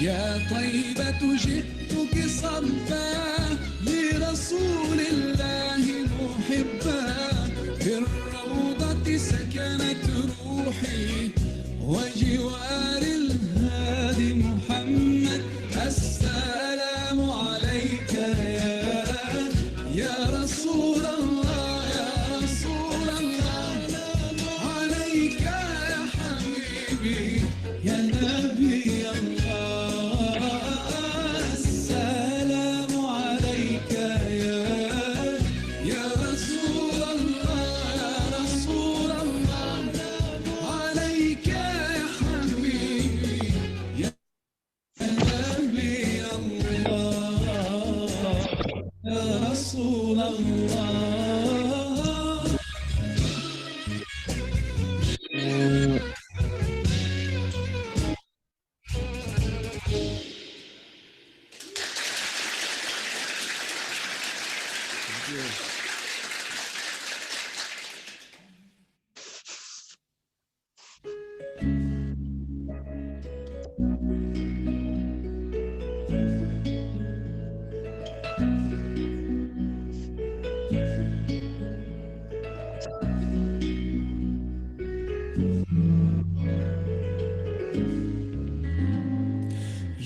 يا طيبة جئتك صبا لرسول الله محبا في الروضة سكنت روحي وجوار الهادي محمد السلام عليك يا رسول الله يا رسول الله عليك يا حبيبي يا نبي الله السلام عليك يا رسول الله يا رسول الله عليك يا حبيبي يا نبي الله يا رسول الله.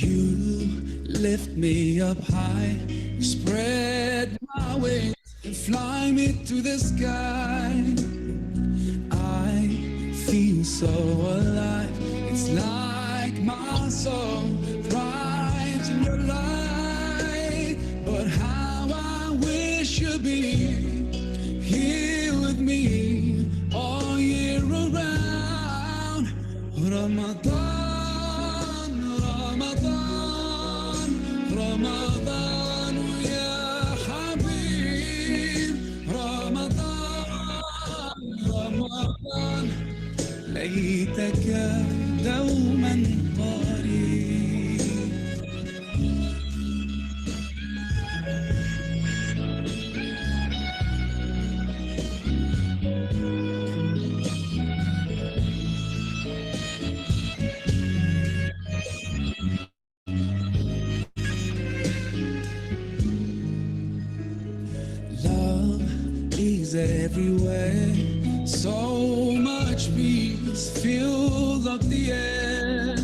You lift me up high, you spread my wings and fly me to the sky. I feel so alive, it's like my soul thrives in your light. But how I wish you'd be here with me all year around. Ramadan, Ramadan, Ramadan ya Habib. Ramadan, Ramadan ليتك دوما قريب. Love is everywhere, so much peace fills up the air.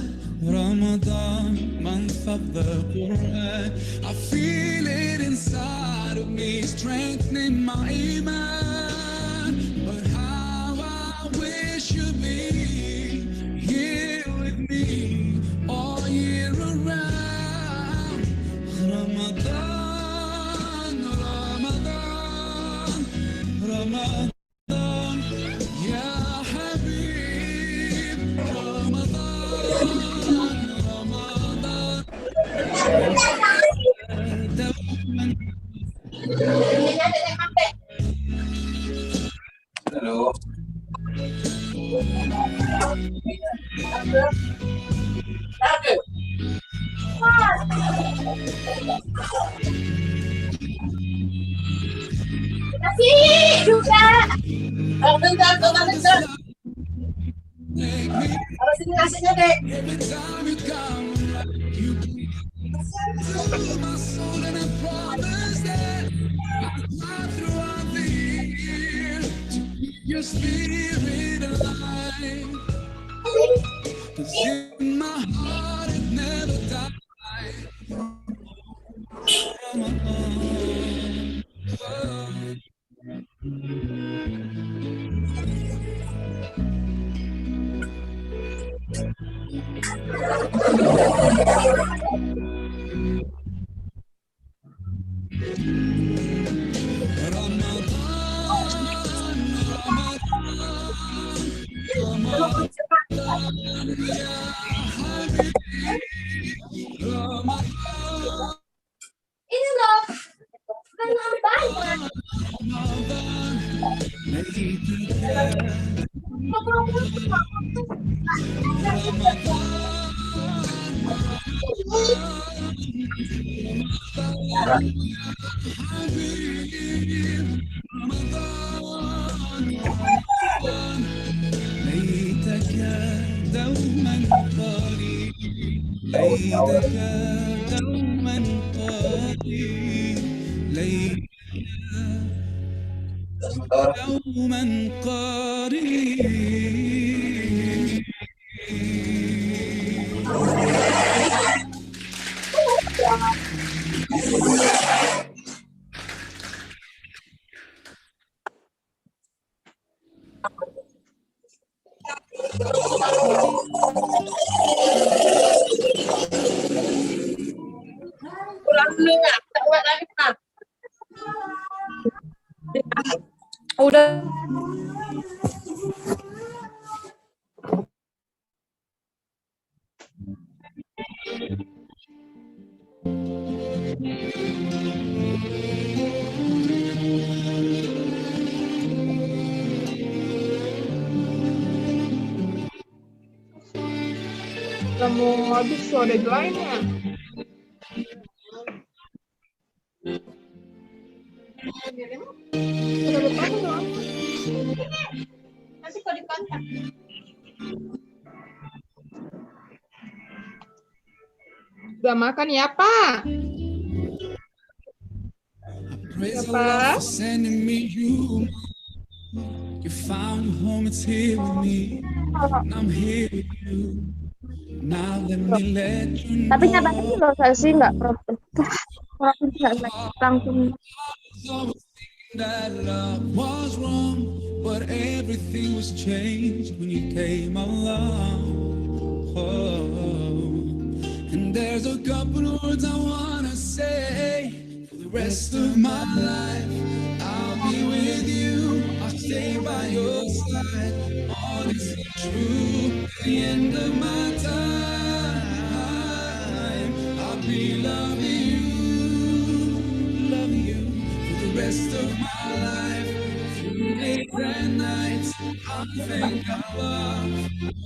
Ramadan, month of the Quran, I feel it inside of me, strengthening my iman. But how I wish you'd be here with me all year around. Ramadan, Ramadan, Ramadan ya Habib. Ramadan, Ramadan دوما. Halo. Kasih juga. Bentar. Harus ini nasinya, Dek. Every time you come around, you to my soul, and I promise that I'll fly throughout the year to keep your spirit alive. 'Cause in my heart it never dies. Ini loh. Kan banyak. ليتك دوما قريب. ليلك دوما قريب ليلك دوما قريب. Kurang minyak, tak buat lagi Pak. Udah. Udah mau habis tuh, ada deadline-nya. Udah lupa belum? Masih kok di kontak. Udah makan ya, Pak? Praise the Apa? Lord for sending me you. You found your home, it's here with me. And I'm here with you. Now let me let you know. Tapi nyatanya sih loh saya sih nggak nggak langsung. I was always thinking that love was wrong, but everything was changed when you came along. Oh, and there's a couple words I wanna say for the rest of my life. I'll be with you, I'll stay by your side, honest and true, to the end of my time. I'll be loving you for the rest of my life, through days and nights. I think I love,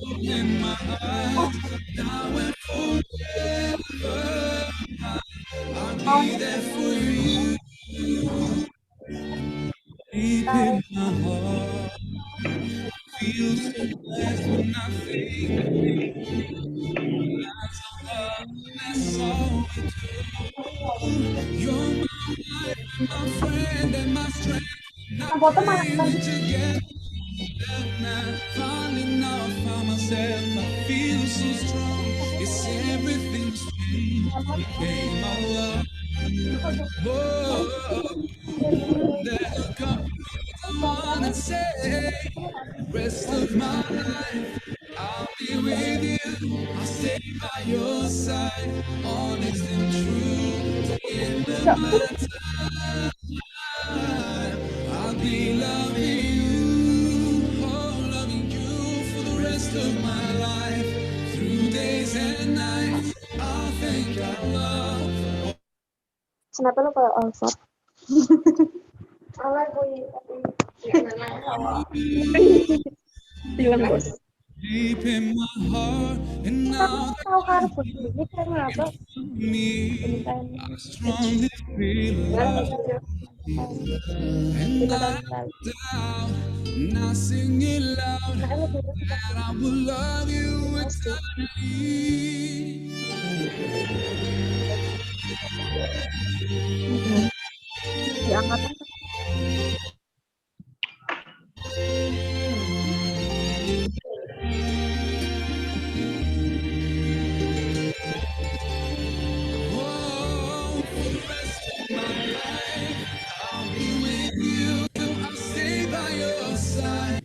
open my eyes, now and forever. I'll be there for you, deep in my heart. Feel so blessed when I think that's all love, that's all we do. You're my life and my friend and my strength. Not praying together. Finally now I found myself. I feel so strong. It's everything's changed. Became my love. Whoa, there's a couple words I wanna say. Rest of my life, I'll be with you. I'll stay by your side, honest and true. To the end of my time, I'll be loving you, oh, loving you for the rest of my life. Through days and nights, I'll thank our love. Kenapa lo kayak Alfat? Jangan bos. Deep in my heart, and now that Tahu harus begini kenapa? me, I strongly feel love, and I doubt, and I sing it loud, that I will love you eternally. Diangkat. Oh, for the rest of my life, I'll be with you, I'll stay by your side.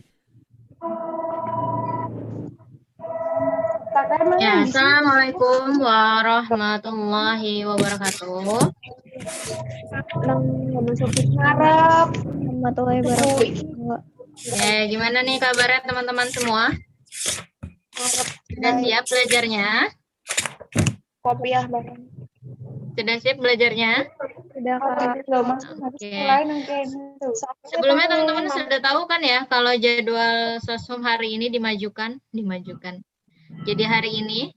Ya, Assalamualaikum warahmatullahi wabarakatuh. Nang masuk harap warahmatullahi wabarakatuh. Ya, gimana nih kabarnya teman-teman semua? Sudah siap belajarnya? Kopiah bareng. Sudah siap belajarnya? Sudah kan nggak masuk harus Oke. lain kayak gitu. Sebelumnya teman-teman sudah tahu kan ya kalau jadwal sosum hari ini dimajukan. Jadi hari ini,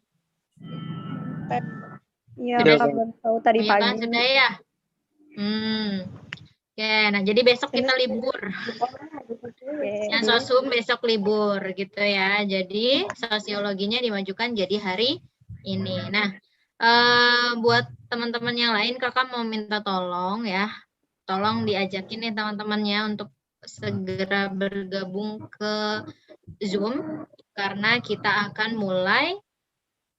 Iya, Sudah. kabar tahu tadi ya kan pagi. sudah ya. Oke, nah jadi besok kita libur. Yang sosum besok libur gitu ya. Jadi sosiologinya dimajukan jadi hari ini. Nah, buat teman-teman yang lain, kakak mau minta tolong ya, tolong diajakin nih teman-temannya untuk segera bergabung ke Zoom karena kita akan mulai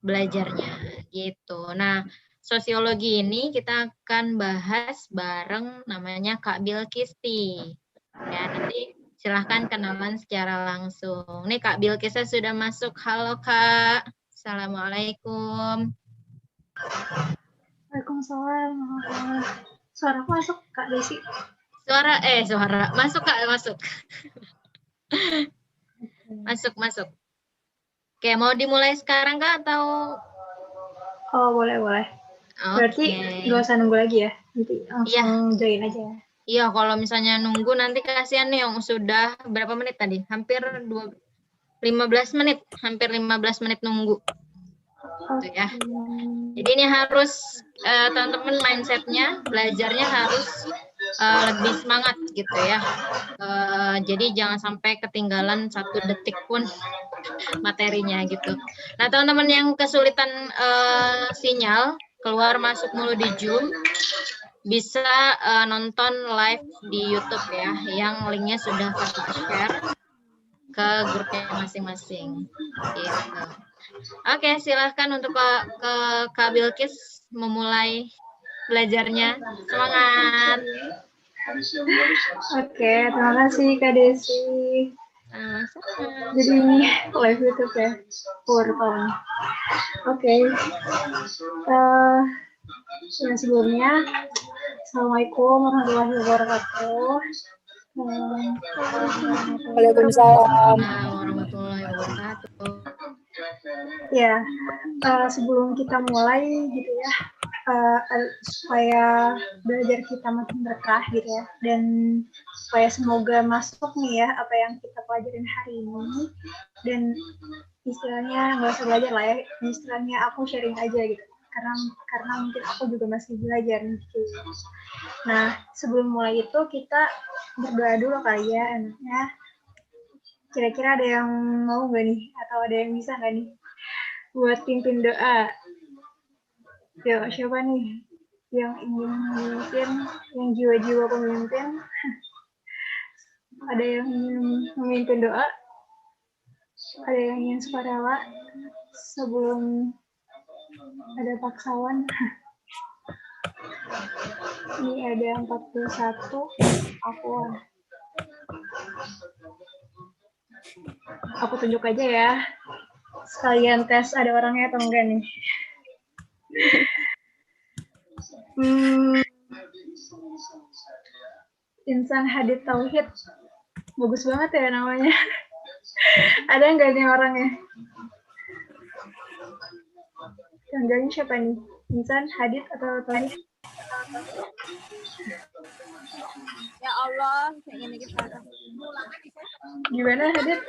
belajarnya gitu. Nah, sosiologi ini kita akan bahas bareng namanya Kak Bilkisti. Ya, nanti silahkan kenalan secara langsung. Nih Kak Bilkisnya sudah masuk. Halo Kak. Assalamualaikum. Waalaikumsalam. Suara aku masuk Kak Desi. Suara masuk Kak, masuk. Masuk. Oke, mau dimulai sekarang Kak atau Oh, boleh. Berarti nggak usah nunggu lagi ya? Nanti langsung join aja ya? Iya, kalau misalnya nunggu nanti kasihan nih yang sudah berapa menit tadi? Hampir 15 menit, hampir 15 menit nunggu. Gitu ya. Jadi ini harus teman-teman mindsetnya, belajarnya harus lebih semangat gitu ya. Jadi jangan sampai ketinggalan 1 detik pun materinya gitu. Nah teman-teman yang kesulitan sinyal, keluar masuk mulu di Zoom, bisa nonton live di YouTube ya, yang linknya sudah kakak share ke grupnya masing-masing. Gitu. Oke, silahkan untuk ke Kak Bilkis memulai belajarnya. Semangat. Oke, terima kasih Kak Desi. Jadi ini live YouTube ya, tahun. Oke. Yang sebelumnya, Assalamualaikum warahmatullahi wabarakatuh. Waalaikumsalam warahmatullahi wabarakatuh. Ya, sebelum kita mulai gitu ya, supaya belajar kita makin berkah gitu ya, dan supaya semoga masuk nih ya apa yang kita pelajarin hari ini, dan istilahnya nggak usah belajar lah ya, istilahnya aku sharing aja gitu, karena mungkin aku juga masih belajar gitu. Nah, sebelum mulai itu kita berdoa dulu kali ya, enaknya. Kira-kira ada yang mau nggak nih? Atau ada yang bisa nggak nih? Buat pimpin doa. Yuk, siapa nih yang ingin memimpin, yang jiwa-jiwa pemimpin? Ada yang ingin memimpin doa? Ada yang ingin sukarela sebelum ada paksawan? Ini ada 41, aku tunjuk aja ya. Sekalian tes ada orangnya atau enggak nih. Insan Hadid Tauhid. Bagus banget ya namanya. Ada enggak nih orangnya? Yang jadinya siapa nih? Insan Hadid atau Tauhid? Ya Allah, ini kita. Gimana Hadid?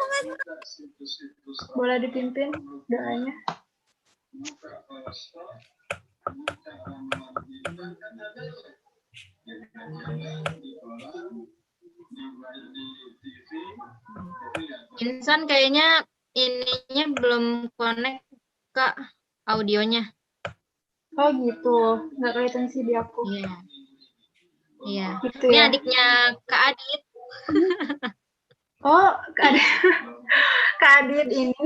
Boleh dipimpin doanya? Insan kayaknya ininya belum connect Kak, audionya. Oh gitu, nggak kelihatan sih di aku. Iya. Gitu ini ya? adiknya Kak Adit. Oh, Kak Adit ini.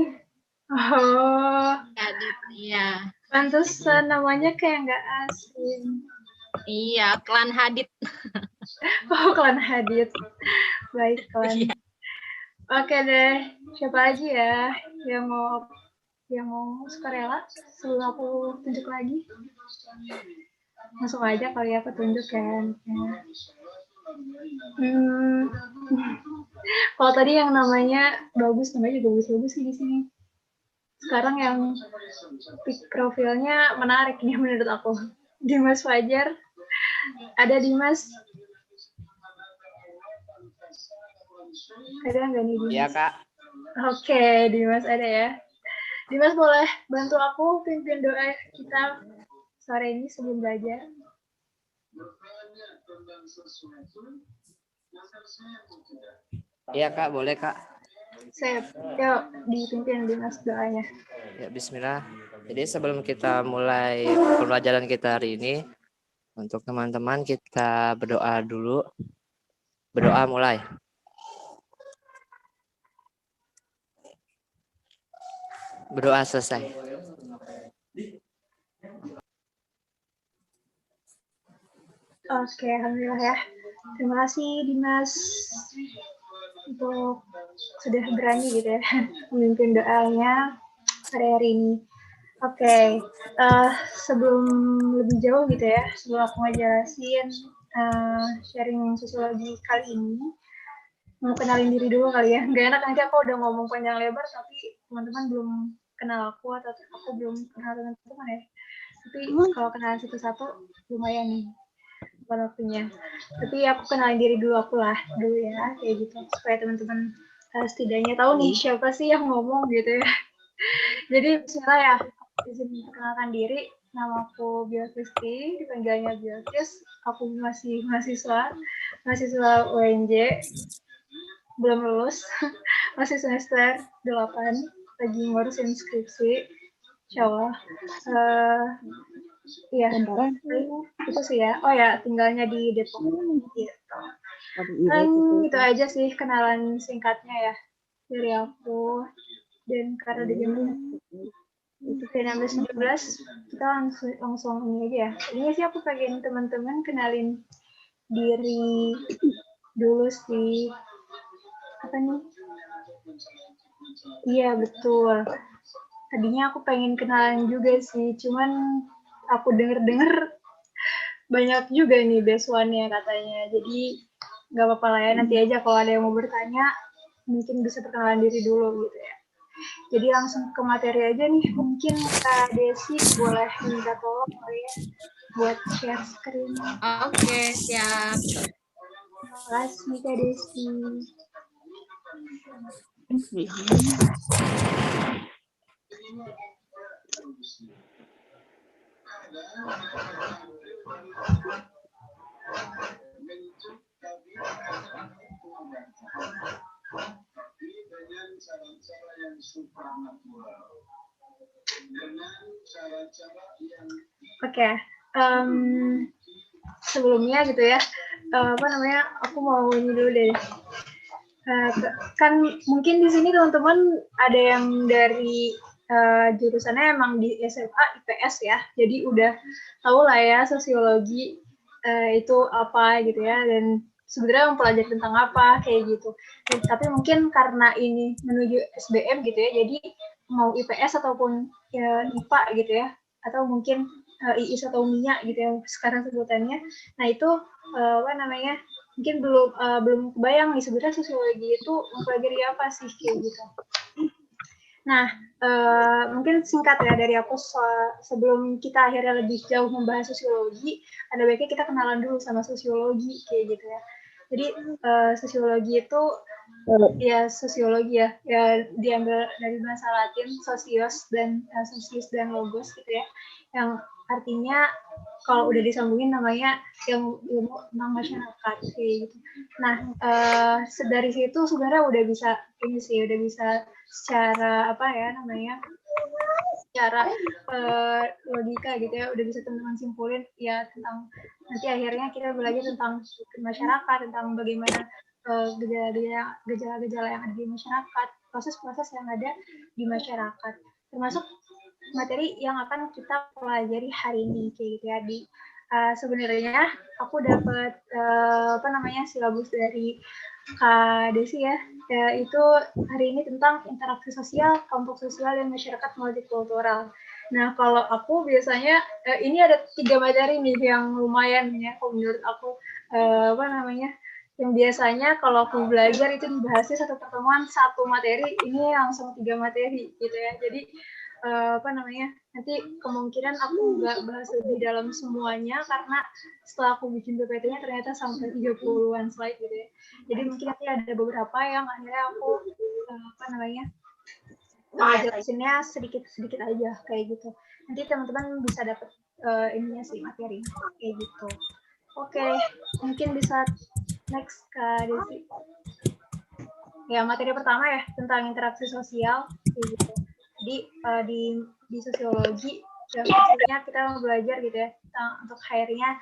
Oh. Kak Adit, iya. Pantesan namanya kayak nggak asing. Iya, klan Hadid. Oh, klan Hadid. Baik, klan. Iya. Oke deh, siapa lagi ya yang mau sukarela sebelum aku tunjuk lagi? Langsung aja kali ya aku tunjuk kan. Kalau tadi yang namanya namanya juga bagus sih di sini. Sekarang yang profilnya menarik nih menurut aku. Dimas Fajar. Ada Dimas? Ada nggak nih Dimas? Iya Kak. Oke, Dimas ada ya. Dimas boleh bantu aku pimpin doa kita sore ini sebelum belajar? Iya Kak, boleh Kak. Sip, yuk dipimpin Dimas doanya. Ya Bismillah. Jadi sebelum kita mulai pembelajaran kita hari ini, untuk teman-teman kita berdoa dulu. Berdoa mulai. Berdoa selesai. Oke, alhamdulillah ya. Terima kasih Dimas untuk sudah berani gitu ya memimpin doanya hari ini. Oke, sebelum lebih jauh gitu ya, sebelum aku ngejelasin sharing sosiologi kali ini, mau kenalin diri dulu kali ya. Nggak enak nanti aku udah ngomong panjang lebar, tapi teman-teman belum kenal aku atau aku belum kenal teman-teman ya. Tapi kalau kenal satu-satu lumayan nih waktunya. Tapi aku kenalin diri dulu dulu ya, kayak gitu. Supaya teman-teman setidaknya tahu nih siapa sih yang ngomong gitu ya. Jadi bismillah ya, izin perkenalkan diri. Nama aku Biokristi, dipanggilnya Biokris. Aku masih mahasiswa UNJ, belum lulus, masih semester 8, lagi ngurusin skripsi, insyaallah. Iya, itu sih ya. Oh ya, tinggalnya di Depok. Gitu. Itu aja sih kenalan singkatnya ya dari aku. Dan karena di jam 16.17, kita langsung ini aja ya. Ini sih aku pengen teman-teman kenalin diri dulu sih. Apa nih? Iya, betul. Tadinya aku pengen kenalan juga sih, cuman aku denger-denger banyak juga nih besuannya katanya. Jadi nggak apa-apa lah ya, nanti aja kalau ada yang mau bertanya, mungkin bisa perkenalan diri dulu gitu ya. Jadi langsung ke materi aja nih, mungkin Kak Desi boleh minta tolong ya buat share screen. Oke, siap. Terima kasih Kak Desi. Oke, sebelumnya gitu ya, aku mau ini dulu deh. Kan mungkin di sini teman-teman ada yang dari jurusannya emang di SMA IPS ya, jadi udah tahu lah ya sosiologi itu apa gitu ya, dan sebenarnya mempelajari tentang apa kayak gitu. Tapi mungkin karena ini menuju SBM gitu ya, jadi mau IPS ataupun ya, IPA gitu ya, atau mungkin IIS atau MINYA gitu ya sekarang sebutannya. Nah itu mungkin belum kebayang nih sebenarnya sosiologi itu mempelajari apa sih kayak gitu. Nah, mungkin singkat ya dari aku sebelum kita akhirnya lebih jauh membahas sosiologi, ada baiknya kita kenalan dulu sama sosiologi kayak gitu ya. Jadi sosiologi itu ya sosiologi ya diambil dari bahasa Latin sosios dan logos gitu ya, yang artinya kalau udah disambungin namanya ilmu tentang masyarakat kayak gitu. Nah dari situ sebenarnya udah bisa secara secara logika gitu ya, udah bisa teman-teman simpulin ya tentang nanti akhirnya kita belajar tentang masyarakat, tentang bagaimana gejala-gejala yang ada di masyarakat, proses-proses yang ada di masyarakat, termasuk materi yang akan kita pelajari hari ini kayak gitu ya. Sebenarnya aku dapat silabus dari Kak Desi ya, itu hari ini tentang interaksi sosial, kelompok sosial dan masyarakat multikultural. Nah kalau aku biasanya ini ada 3 materi nih yang lumayan ya, kalau menurut aku yang biasanya kalau aku belajar itu dibahasnya satu pertemuan 1 materi, ini langsung 3 materi gitu ya. Jadi nanti kemungkinan aku nggak bahas lebih dalam semuanya karena setelah aku bikin PPT-nya ternyata sampai 30-an slide gitu ya. Jadi mungkin nanti ada beberapa yang akhirnya aku jelasinnya sedikit aja kayak gitu. Nanti teman-teman bisa dapat ininya sih materi kayak gitu. Oke, mungkin bisa next Kak Desi. Ya, materi pertama ya tentang interaksi sosial kayak gitu. Jadi di sosiologi ya pastinya kita belajar gitu ya untuk akhirnya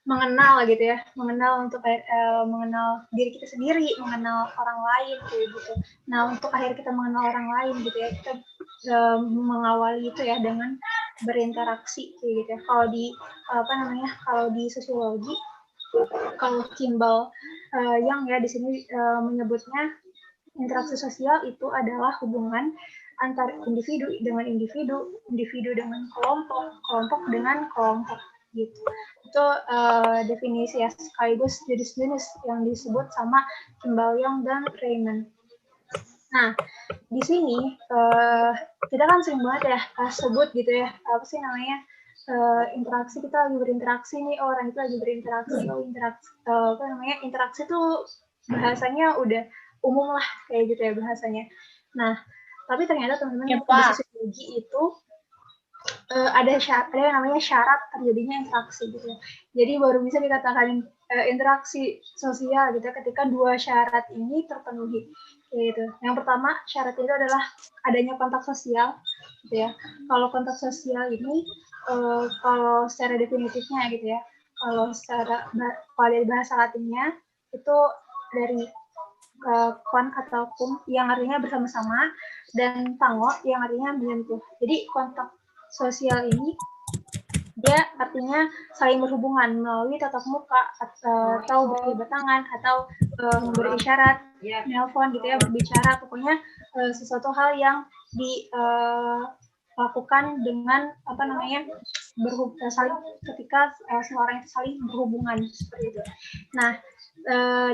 mengenal gitu ya, mengenal diri kita sendiri, mengenal orang lain kayak gitu. Nah untuk akhirnya kita mengenal orang lain gitu ya, kita mengawali itu ya dengan berinteraksi kayak gitu ya. Kalau di sosiologi, kalau Kimball yang ya di sini menyebutnya interaksi sosial itu adalah hubungan antar individu dengan individu, individu dengan kelompok, kelompok dengan kelompok gitu. Itu definisi ya, sekaligus jenis-jenis yang disebut sama Kimball Young dan Raymond. Nah, di sini kita kan sering banget ya sebut gitu ya, apa sih namanya, interaksi, kita lagi berinteraksi nih, orang itu lagi berinteraksi, interaksi tuh bahasanya udah umum lah kayak gitu ya bahasanya. Nah, tapi ternyata teman-teman di sosiologi itu ada yang namanya syarat terjadinya interaksi gitu. Jadi baru bisa dikatakan interaksi sosial gitu ketika dua syarat ini terpenuhi. Gitu. Yang pertama syarat itu adalah adanya kontak sosial gitu ya. Kalau kontak sosial ini kalau secara definitifnya gitu ya, kalau dari bahasa Latinnya itu dari kon atau kum yang artinya bersama-sama dan tango yang artinya menyentuh. Jadi kontak sosial ini dia artinya saling berhubungan melalui tatap muka atau berjabat tangan atau berisyarat, nelpon gitu ya, berbicara, pokoknya sesuatu hal yang dilakukan dengan saling ketika seorang itu saling berhubungan seperti itu. Nah,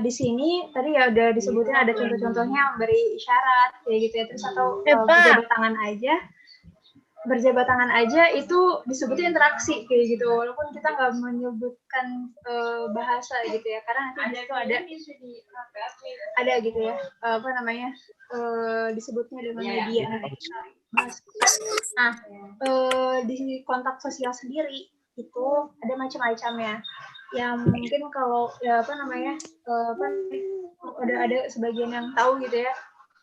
di sini tadi ya udah disebutin ada contoh-contohnya memberi isyarat kayak gitu ya, terus atau berjabat tangan aja itu disebutnya interaksi kayak gitu, walaupun kita nggak menyebutkan bahasa gitu ya, karena nanti di situ ada gitu ya disebutnya dengan media. Nah, di kontak sosial sendiri itu ada macam-macamnya. Yang mungkin kalau udah ada sebagian yang tahu gitu ya,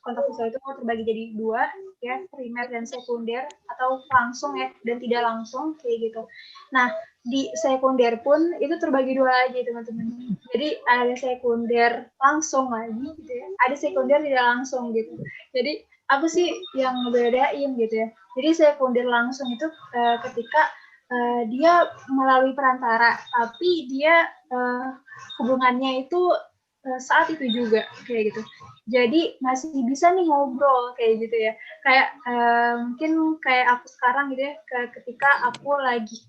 kontak sosial itu terbagi jadi dua ya, primer dan sekunder, atau langsung ya dan tidak langsung kayak gitu. Nah, di sekunder pun itu terbagi dua lagi teman-teman. Jadi ada sekunder langsung lagi gitu ya, ada sekunder tidak langsung gitu. Jadi apa sih yang ngebedain gitu ya? Jadi sekunder langsung itu ketika dia melalui perantara, tapi dia hubungannya itu saat itu juga kayak gitu. Jadi masih bisa nih ngobrol kayak gitu ya. Kayak mungkin kayak aku sekarang gitu ya, ketika aku lagi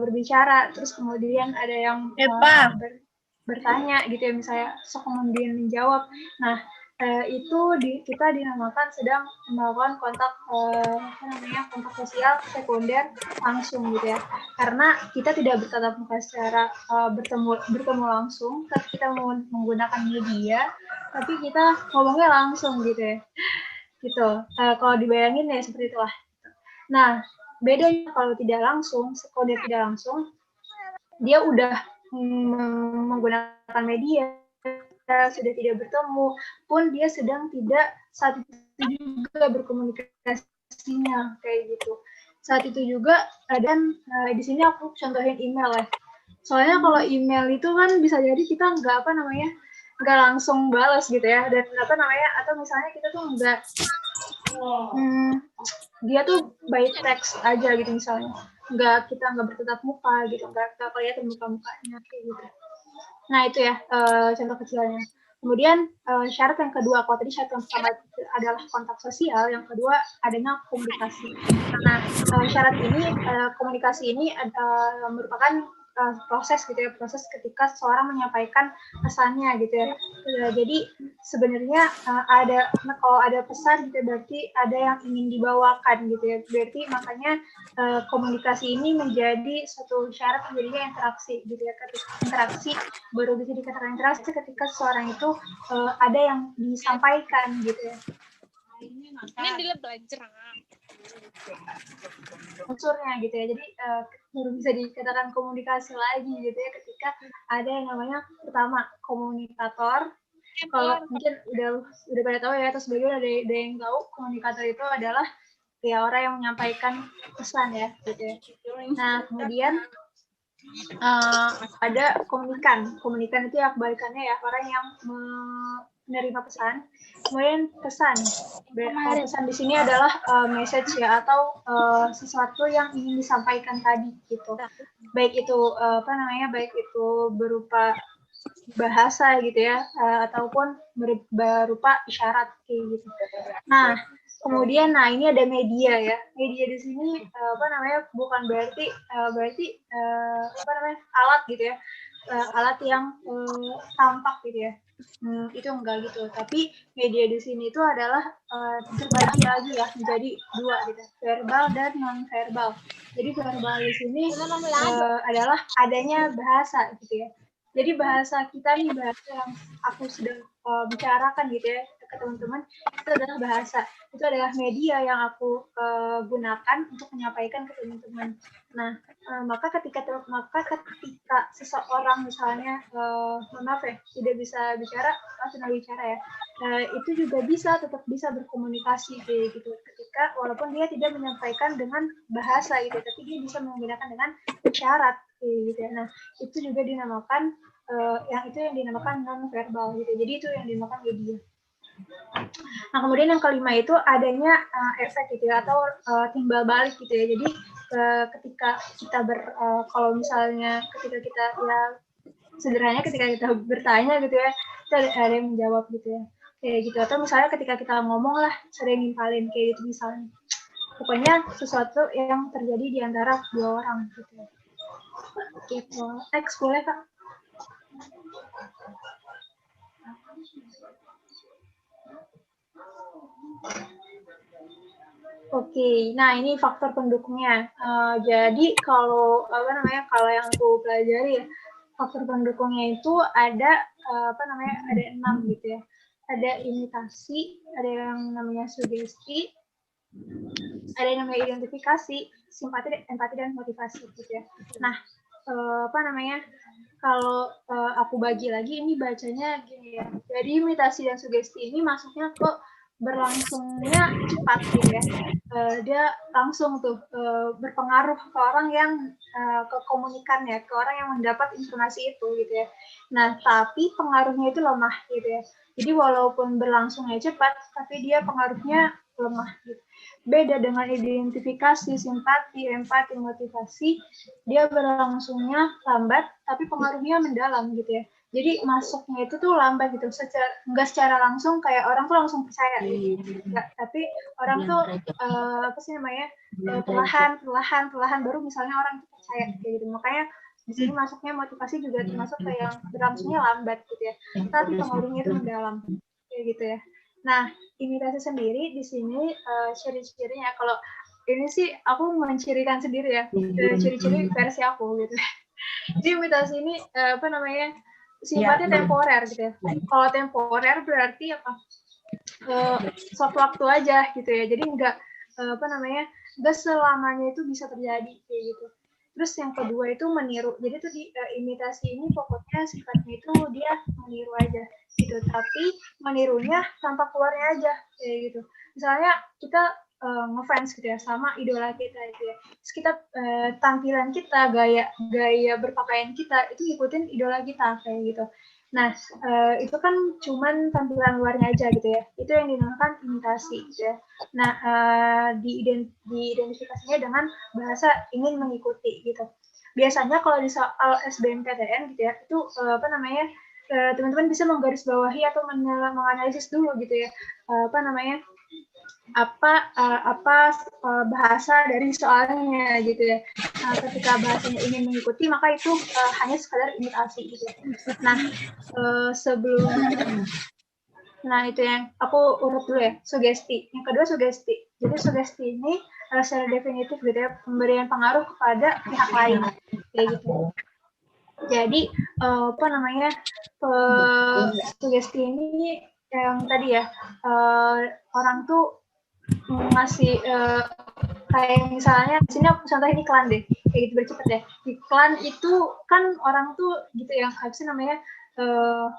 berbicara, terus kemudian ada yang bertanya gitu ya, misalnya sok kemudian menjawab. Nah, kita dinamakan sedang melakukan kontak sosial sekunder langsung gitu ya, karena kita tidak bertatap muka secara bertemu langsung, tapi kita menggunakan media, tapi kita ngomongnya langsung gitu ya, gitu. Kalau dibayangin ya seperti itulah. Nah, bedanya kalau tidak langsung, sekunder tidak langsung, dia udah menggunakan media, sudah tidak bertemu, pun dia sedang tidak saat itu juga berkomunikasinya kayak gitu. Saat itu juga, dan di sini aku contohin email ya. Soalnya kalau email itu kan bisa jadi kita nggak langsung balas gitu ya, dan atau misalnya kita tuh nggak dia tuh by text aja gitu misalnya, kita nggak bertatap muka gitu, nggak kelihatan muka-mukanya kayak gitu. Nah itu ya contoh kecilnya. Kemudian syarat yang kedua, kalau tadi syarat yang pertama adalah kontak sosial, yang kedua adanya komunikasi. Nah syarat ini, komunikasi ini merupakan proses gitu ya, proses ketika seseorang menyampaikan pesannya gitu ya. Jadi sebenarnya kalau ada pesan gitu berarti ada yang ingin dibawakan gitu ya. Berarti makanya komunikasi ini menjadi suatu syarat terjadinya interaksi gitu ya. Ketika interaksi baru bisa dikatakan interaksi ketika seseorang itu ada yang disampaikan gitu ya. Ini belajar unsurnya gitu ya. Jadi baru bisa dikatakan komunikasi lagi gitu ya ketika ada yang namanya pertama komunikator, kalau mungkin udah pada tahu ya, atau sebagian ada yang tahu, komunikator itu adalah ya orang yang menyampaikan pesan ya, gitu ya. Nah, kemudian ada komunikan. Komunikan itu ya kebalikannya ya, orang yang menerima pesan. Kemudian pesan. Pesan di sini adalah message ya, atau sesuatu yang ingin disampaikan tadi gitu. Baik itu baik itu berupa bahasa gitu ya, ataupun berupa isyarat kayak gitu. Nah, kemudian ini ada media ya. Media di sini bukan berarti alat gitu ya. Alat yang tampak gitu ya. Itu enggak gitu. Tapi media di sini itu adalah terbagi lagi ya menjadi dua gitu. Verbal dan non verbal. Jadi verbal di sini adalah adanya bahasa gitu ya. Jadi bahasa kita nih, bahasa yang aku sedang bicarakan gitu ya ke teman-teman, itu adalah bahasa. Itu adalah media yang aku gunakan untuk menyampaikan ke teman-teman. Nah, maka ketika seseorang misalnya, maaf ya, tidak bisa bicara, ya, itu juga tetap bisa berkomunikasi kayak gitu. Ketika walaupun dia tidak menyampaikan dengan bahasa gitu, tapi dia bisa menggunakan dengan isyarat gitu ya. Nah, itu juga dinamakan yang dinamakan non verbal gitu. Jadi itu yang dinamakan media. Nah, kemudian yang kelima itu adanya efek gitu ya, atau timbal balik gitu ya. Jadi ketika kita kalau misalnya ketika kita ya sederhananya ketika kita bertanya gitu ya, kita ada yang menjawab gitu ya. Kayak gitu, atau misalnya ketika kita ngomong lah, sering nimpalin kayak gitu misalnya. Pokoknya sesuatu yang terjadi di antara dua orang gitu ya. Gitu. Next boleh Kak? Oke, nah ini faktor pendukungnya. Jadi kalau kalau yang aku pelajari ya, faktor pendukungnya itu ada ada 6 gitu ya. Ada imitasi, ada yang namanya sugesti, ada yang namanya identifikasi, simpati, empati, dan motivasi gitu ya. Nah, kalau aku bagi lagi, ini bacanya gini ya. Jadi imitasi dan sugesti ini masuknya ke berlangsungnya cepat gitu ya. Dia langsung tuh berpengaruh ke orang yang ke komunikannya, ke orang yang mendapat informasi itu gitu ya. Nah, tapi pengaruhnya itu lemah gitu ya. Jadi walaupun berlangsungnya cepat, tapi dia pengaruhnya lemah gitu. Beda dengan identifikasi, simpati, empati, motivasi, dia berlangsungnya lambat, tapi pengaruhnya mendalam gitu ya. Jadi masuknya itu tuh lambat gitu, nggak secara langsung kayak orang tuh langsung percaya gitu. Nggak, tapi orang tuh perlahan baru misalnya orang itu percaya gitu. Makanya di sini masuknya motivasi juga termasuk kayak yang berlangsungnya lambat gitu ya. Tapi pengaruhnya itu mendalam kayak gitu ya. Nah, imitasi sendiri di sini ciri-cirinya, kalau ini sih aku mencirikan sendiri ya, ciri-ciri versi aku gitu. Jadi imitasi ini sifatnya temporer gitu ya. Kalau temporer berarti suatu waktu aja gitu ya. Jadi nggak selamanya itu bisa terjadi kayak gitu. Terus yang kedua itu meniru. Jadi tuh imitasi ini pokoknya sifatnya itu dia meniru aja gitu. Tapi menirunya tanpa keluarnya aja kayak gitu. Misalnya kita ngefans gitu ya sama idola kita gitu ya. Terus kita tampilan kita, gaya berpakaian kita itu ngikutin idola kita kayak gitu. Nah, itu kan cuman tampilan luarnya aja gitu ya. Itu yang dinamakan imitasi gitu ya. Nah, diidentifikasinya dengan bahasa ingin mengikuti gitu. Biasanya kalau di soal SBMPTN gitu ya, itu teman-teman bisa menggarisbawahi atau menganalisis dulu gitu ya. Bahasa dari soalnya gitu ya. Ketika bahasanya ingin mengikuti, maka itu hanya sekadar imitasi gitu. Nah, itu yang aku urut dulu ya, sugesti. Yang kedua sugesti. Jadi sugesti ini secara definitif gitu ya, pemberian pengaruh kepada pihak lain kayak gitu. Jadi sugesti ini yang tadi ya, orang tuh ngasih kayak misalnya di sini aku contohin iklan deh, kayak gitu bercepat deh. Iklan itu kan orang tuh gitu yang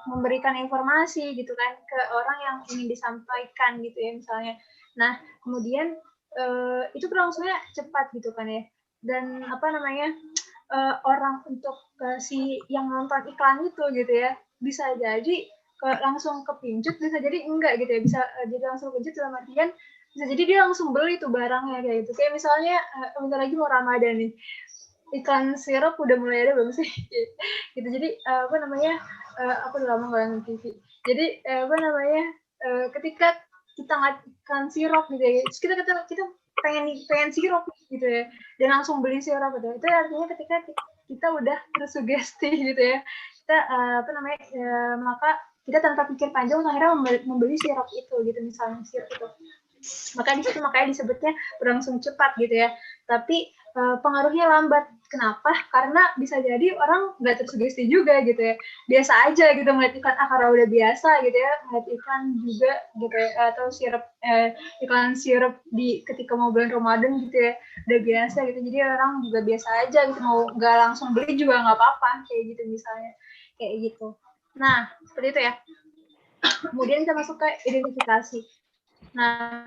memberikan informasi gitu kan ke orang yang ingin disampaikan gitu ya misalnya. Nah kemudian itu berlangsungnya cepat gitu kan ya, dan apa namanya orang untuk si yang nonton iklan itu gitu ya bisa jadi langsung kepincut, bisa jadi enggak gitu ya, bisa jadi langsung kepincut dalam artian bisa jadi dia langsung beli tuh barangnya kayak gitu. Kayak misalnya bentar lagi mau Ramadan nih, iklan sirup udah mulai ada belum sih? Gitu. Jadi apa namanya, aku udah lama nggak nonton TV. Jadi apa namanya, ketika kita ngeliat iklan sirup gitu ya, terus kita pengen sirup gitu ya, dan langsung beli sirup gitu. Itu artinya ketika kita udah tersugesti gitu ya, kita apa namanya, maka kita tanpa pikir panjang akhirnya membeli sirup itu gitu, misalnya sirup itu. Maka di situ makanya disebutnya berlangsung cepat gitu ya. Tapi pengaruhnya lambat. Kenapa? Karena bisa jadi orang nggak tersugesti juga gitu ya. Biasa aja gitu melihat iklan, karena udah biasa gitu ya, melihat iklan juga gitu ya, atau sirup iklan sirup di ketika mau bulan Ramadan gitu ya, udah biasa gitu. Jadi orang juga biasa aja gitu, mau nggak langsung beli juga nggak apa-apa kayak gitu misalnya, kayak gitu. Nah seperti itu ya. Kemudian kita masuk ke identifikasi. Nah,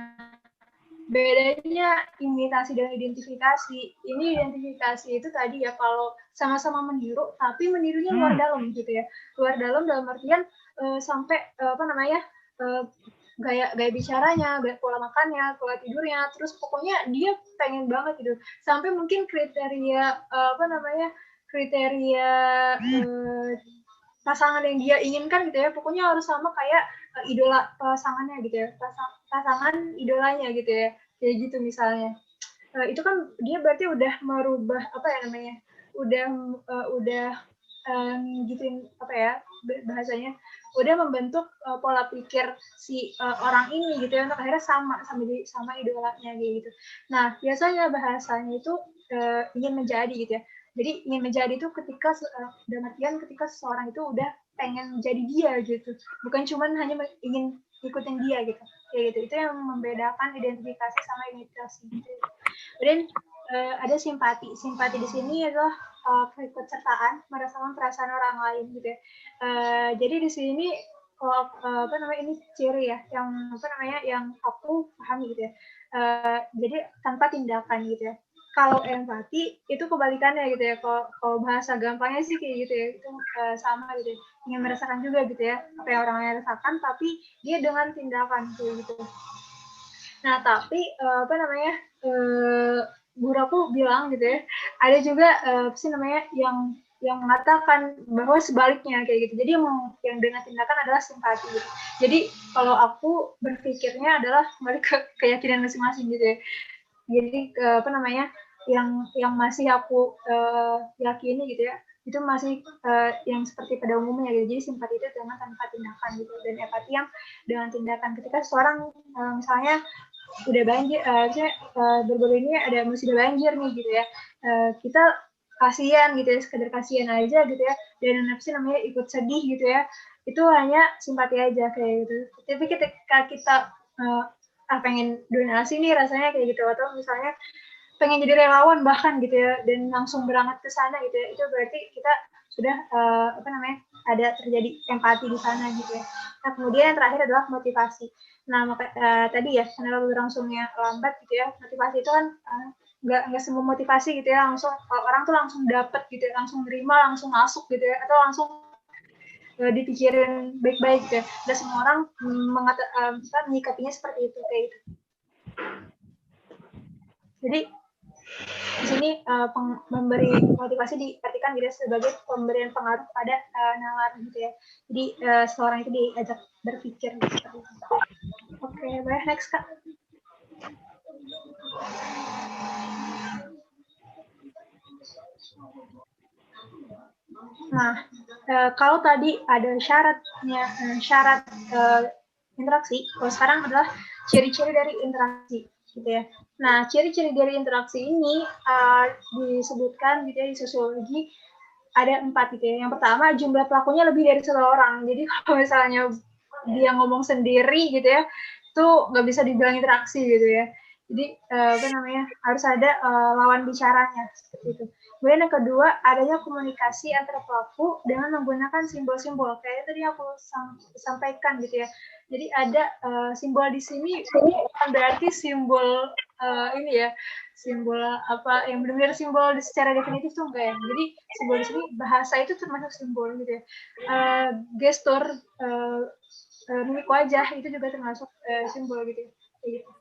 bedanya imitasi dan identifikasi. Ini identifikasi itu tadi ya kalau sama-sama meniru, tapi menirunya luar dalam gitu ya. Luar dalam dalam artian sampai apa namanya, gaya bicaranya, gaya pola makannya, pola tidurnya, terus pokoknya dia pengen banget gitu. Sampai mungkin kriteria apa namanya, kriteria pasangan yang dia inginkan gitu ya, pokoknya harus sama kayak idola pasangannya gitu ya, pasangan idolanya gitu ya, kayak gitu misalnya. Itu kan dia berarti udah merubah apa ya namanya, udah gituin apa ya bahasanya, udah membentuk pola pikir si orang ini gitu ya, untuk akhirnya sama idolanya kayak gitu. Nah biasanya bahasanya itu ingin menjadi gitu ya. Jadi ingin menjadi itu ketika dalam artian ketika seseorang itu udah pengen jadi dia gitu, bukan cuman hanya ingin ikutin dia gitu, kayak gitu. Itu yang membedakan identifikasi sama imitasi gitu. Kemudian ada simpati. Simpati di sini adalah keikutsertaan, merasakan perasaan orang lain gitu ya. Jadi di sini apa namanya, ini ciri ya yang apa namanya, yang aku pahami gitu ya. Jadi tanpa tindakan gitu ya. Kalau empati itu kebalikannya gitu ya. Kalau bahasa gampangnya sih kayak gitu ya, itu sama gitu ya. Ingin merasakan juga gitu ya apa yang orang lain rasakan, tapi dia dengan tindakan kayak gitu. Nah tapi apa namanya, guru aku bilang gitu ya, ada juga apa sih namanya, yang mengatakan bahwa sebaliknya kayak gitu. Jadi yang dengan tindakan adalah simpati gitu. Jadi kalau aku berpikirnya adalah kembali ke keyakinan masing-masing gitu ya. Jadi apa namanya, yang masih aku yakini gitu ya, itu masih yang seperti pada umumnya gitu. Jadi simpati itu dengan tanpa tindakan gitu, dan empati yang dengan tindakan. Ketika seorang misalnya udah banjir, baru-baru ini ada musibah banjir nih gitu ya, kita kasihan gitu ya, sekedar kasihan aja gitu ya, dan apa sih namanya, ikut sedih gitu ya, itu hanya simpati aja kayak gitu. Tapi ketika kita pengen donasi nih rasanya kayak gitu, atau misalnya pengen jadi relawan bahkan gitu ya, dan langsung berangkat ke sana gitu ya, itu berarti kita sudah apa namanya, ada terjadi empati di sana gitu ya. Nah kemudian yang terakhir adalah motivasi. Nah tadi ya, kenapa berlangsungnya lambat gitu ya, motivasi itu kan nggak semua motivasi gitu ya langsung orang tuh langsung dapet gitu ya, langsung nerima, langsung masuk gitu ya, atau langsung dipikirin baik-baik gitu ya. Dan semua orang menyikapinya seperti itu kayak gitu. Jadi di sini memberi motivasi diartikan gitu sebagai pemberian pengaruh pada nalar gitu ya. Jadi seorang itu diajak berpikir gitu, seperti itu. Oke, boleh next Kak. Nah, kalau tadi ada syaratnya, syarat interaksi, kalau sekarang adalah ciri-ciri dari interaksi, gitu ya. Nah, ciri-ciri dari interaksi ini disebutkan gitu ya di sosiologi ada 4 gitu ya. Yang pertama, jumlah pelakunya lebih dari 1 orang. Jadi kalau misalnya dia ngomong sendiri gitu ya, itu nggak bisa dibilang interaksi gitu ya. Jadi apa namanya, harus ada lawan bicaranya seperti itu. Kemudian yang kedua, adanya komunikasi antara pelaku dengan menggunakan simbol-simbol. Kayak tadi aku sampaikan gitu ya. Jadi ada simbol di sini bukan berarti simbol ini ya, simbol apa yang benar-benar simbol secara definitif tuh enggak ya. Jadi simbol di sini bahasa itu termasuk simbol gitu ya. Gestur, mimik wajah itu juga termasuk simbol gitu ya.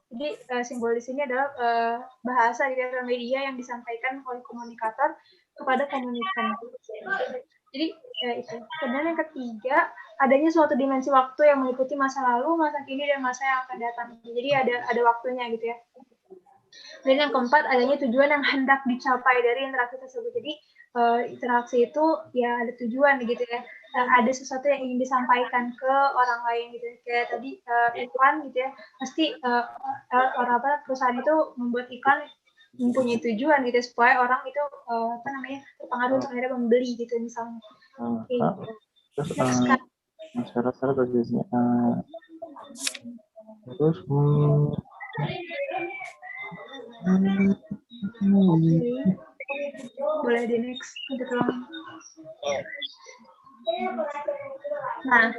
Jadi simbol di sini adalah bahasa gitu ya, media yang disampaikan oleh komunikator kepada komunikan. Jadi itu. Kemudian yang ketiga, adanya suatu dimensi waktu yang meliputi masa lalu, masa kini, dan masa yang akan datang. Jadi ada waktunya gitu ya. Dan yang keempat, adanya tujuan yang hendak dicapai dari interaksi tersebut. Jadi interaksi itu ya ada tujuan gitu ya. Ada sesuatu yang ingin disampaikan ke orang lain gitu. Kayak tadi iklan gitu ya. Pasti perusahaan itu membuat iklan mempunyai tujuan gitu supaya orang itu terpengaruh untuk akhirnya membeli gitu misalnya. Terus syarat-syarat biasanya terus boleh di next nah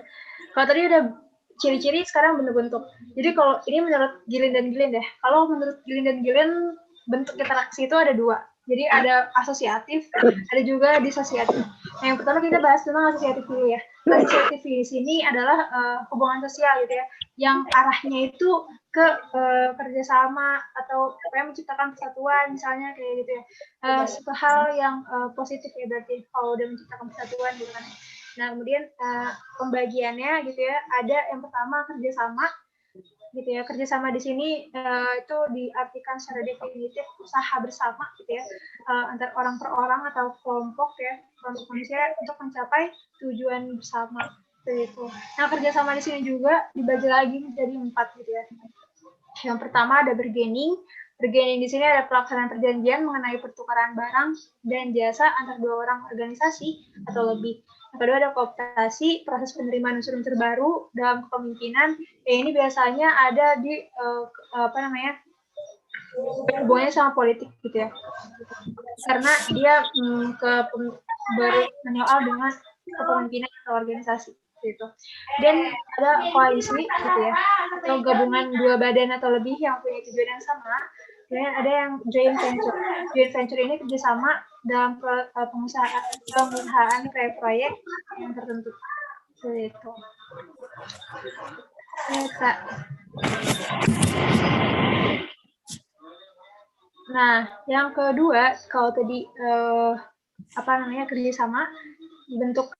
kalau tadi udah ciri-ciri, sekarang bentuk-bentuk. Jadi kalau ini menurut Gilin dan Gilin deh. Kalau menurut Gilin dan Gilin, bentuk interaksi itu ada dua. Jadi ada asosiatif, ada juga disosiatif. Nah, yang pertama kita bahas tentang asosiatif dulu ya. Asosiatif di sini adalah hubungan sosial gitu ya, yang arahnya itu ke kerjasama atau menciptakan persatuan misalnya kayak gitu ya. Suatu hal yang positif ya berarti kalau udah menciptakan persatuan gitu kan. Nah, kemudian pembagiannya gitu ya, ada yang pertama kerjasama gitu ya. Kerjasama di sini itu diartikan secara definitif usaha bersama gitu ya, antar orang per orang atau kelompok ya, kelompok manusia untuk mencapai tujuan bersama gitu. Nah, kerjasama di sini juga dibagi lagi menjadi 4 gitu ya. Yang pertama ada bargaining. Bargaining di sini ada pelaksanaan perjanjian mengenai pertukaran barang dan jasa antar dua orang organisasi atau lebih. Yang kedua ada kooptasi, proses penerimaan unsur-unsur baru dalam kepemimpinan. Ini biasanya ada di hubungannya sama politik gitu ya. Karena dia baru menyoal dengan kepemimpinan atau organisasi gitu. Dan ada koalisi gitu ya, atau gabungan dua badan atau lebih yang punya tujuan yang sama. Kemudian ada yang joint venture. Joint venture ini kerjasama dalam pengusahaan proyek yang tertentu. Gitu. Nah, yang kedua, kalau tadi kerjasama bentuk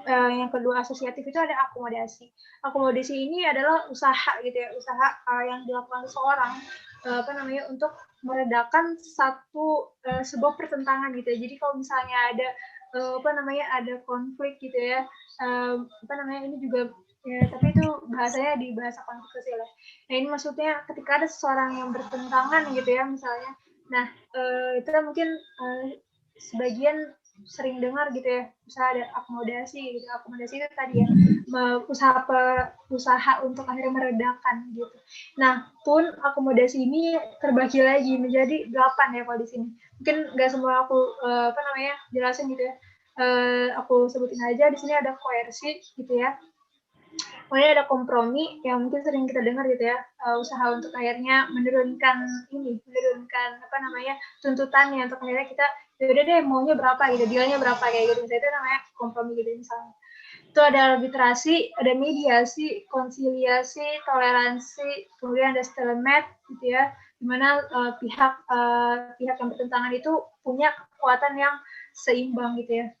yang kedua asosiatif itu ada akomodasi. Akomodasi ini adalah usaha gitu ya, usaha yang dilakukan seseorang untuk meredakan sebuah pertentangan gitu ya. Jadi kalau misalnya ada ada konflik gitu ya, ini juga ya, tapi itu bahasanya di bahasa konflik sosial. Nah, ini maksudnya ketika ada seseorang yang bertentangan gitu ya misalnya. Nah, itu mungkin sebagian sering dengar gitu ya, usaha ada akomodasi gitu. Akomodasi itu tadi ya, usaha untuk akhirnya meredakan gitu. Nah, pun akomodasi ini terbagi lagi menjadi 8 ya kalau di sini. Mungkin nggak semua aku jelasin gitu ya. Aku sebutin aja. Di sini ada koersi gitu ya. Kemudian ada kompromi yang mungkin sering kita dengar gitu ya, usaha untuk akhirnya menurunkan tuntutannya untuk akhirnya kita yaudah deh maunya berapa gitu, dealnya berapa kayak gitu. Itu namanya kompromi gitu misalnya. Itu ada arbitrasi, ada mediasi, konsiliasi, toleransi, kemudian ada stalemate gitu ya, di mana pihak yang bertentangan itu punya kekuatan yang seimbang gitu ya.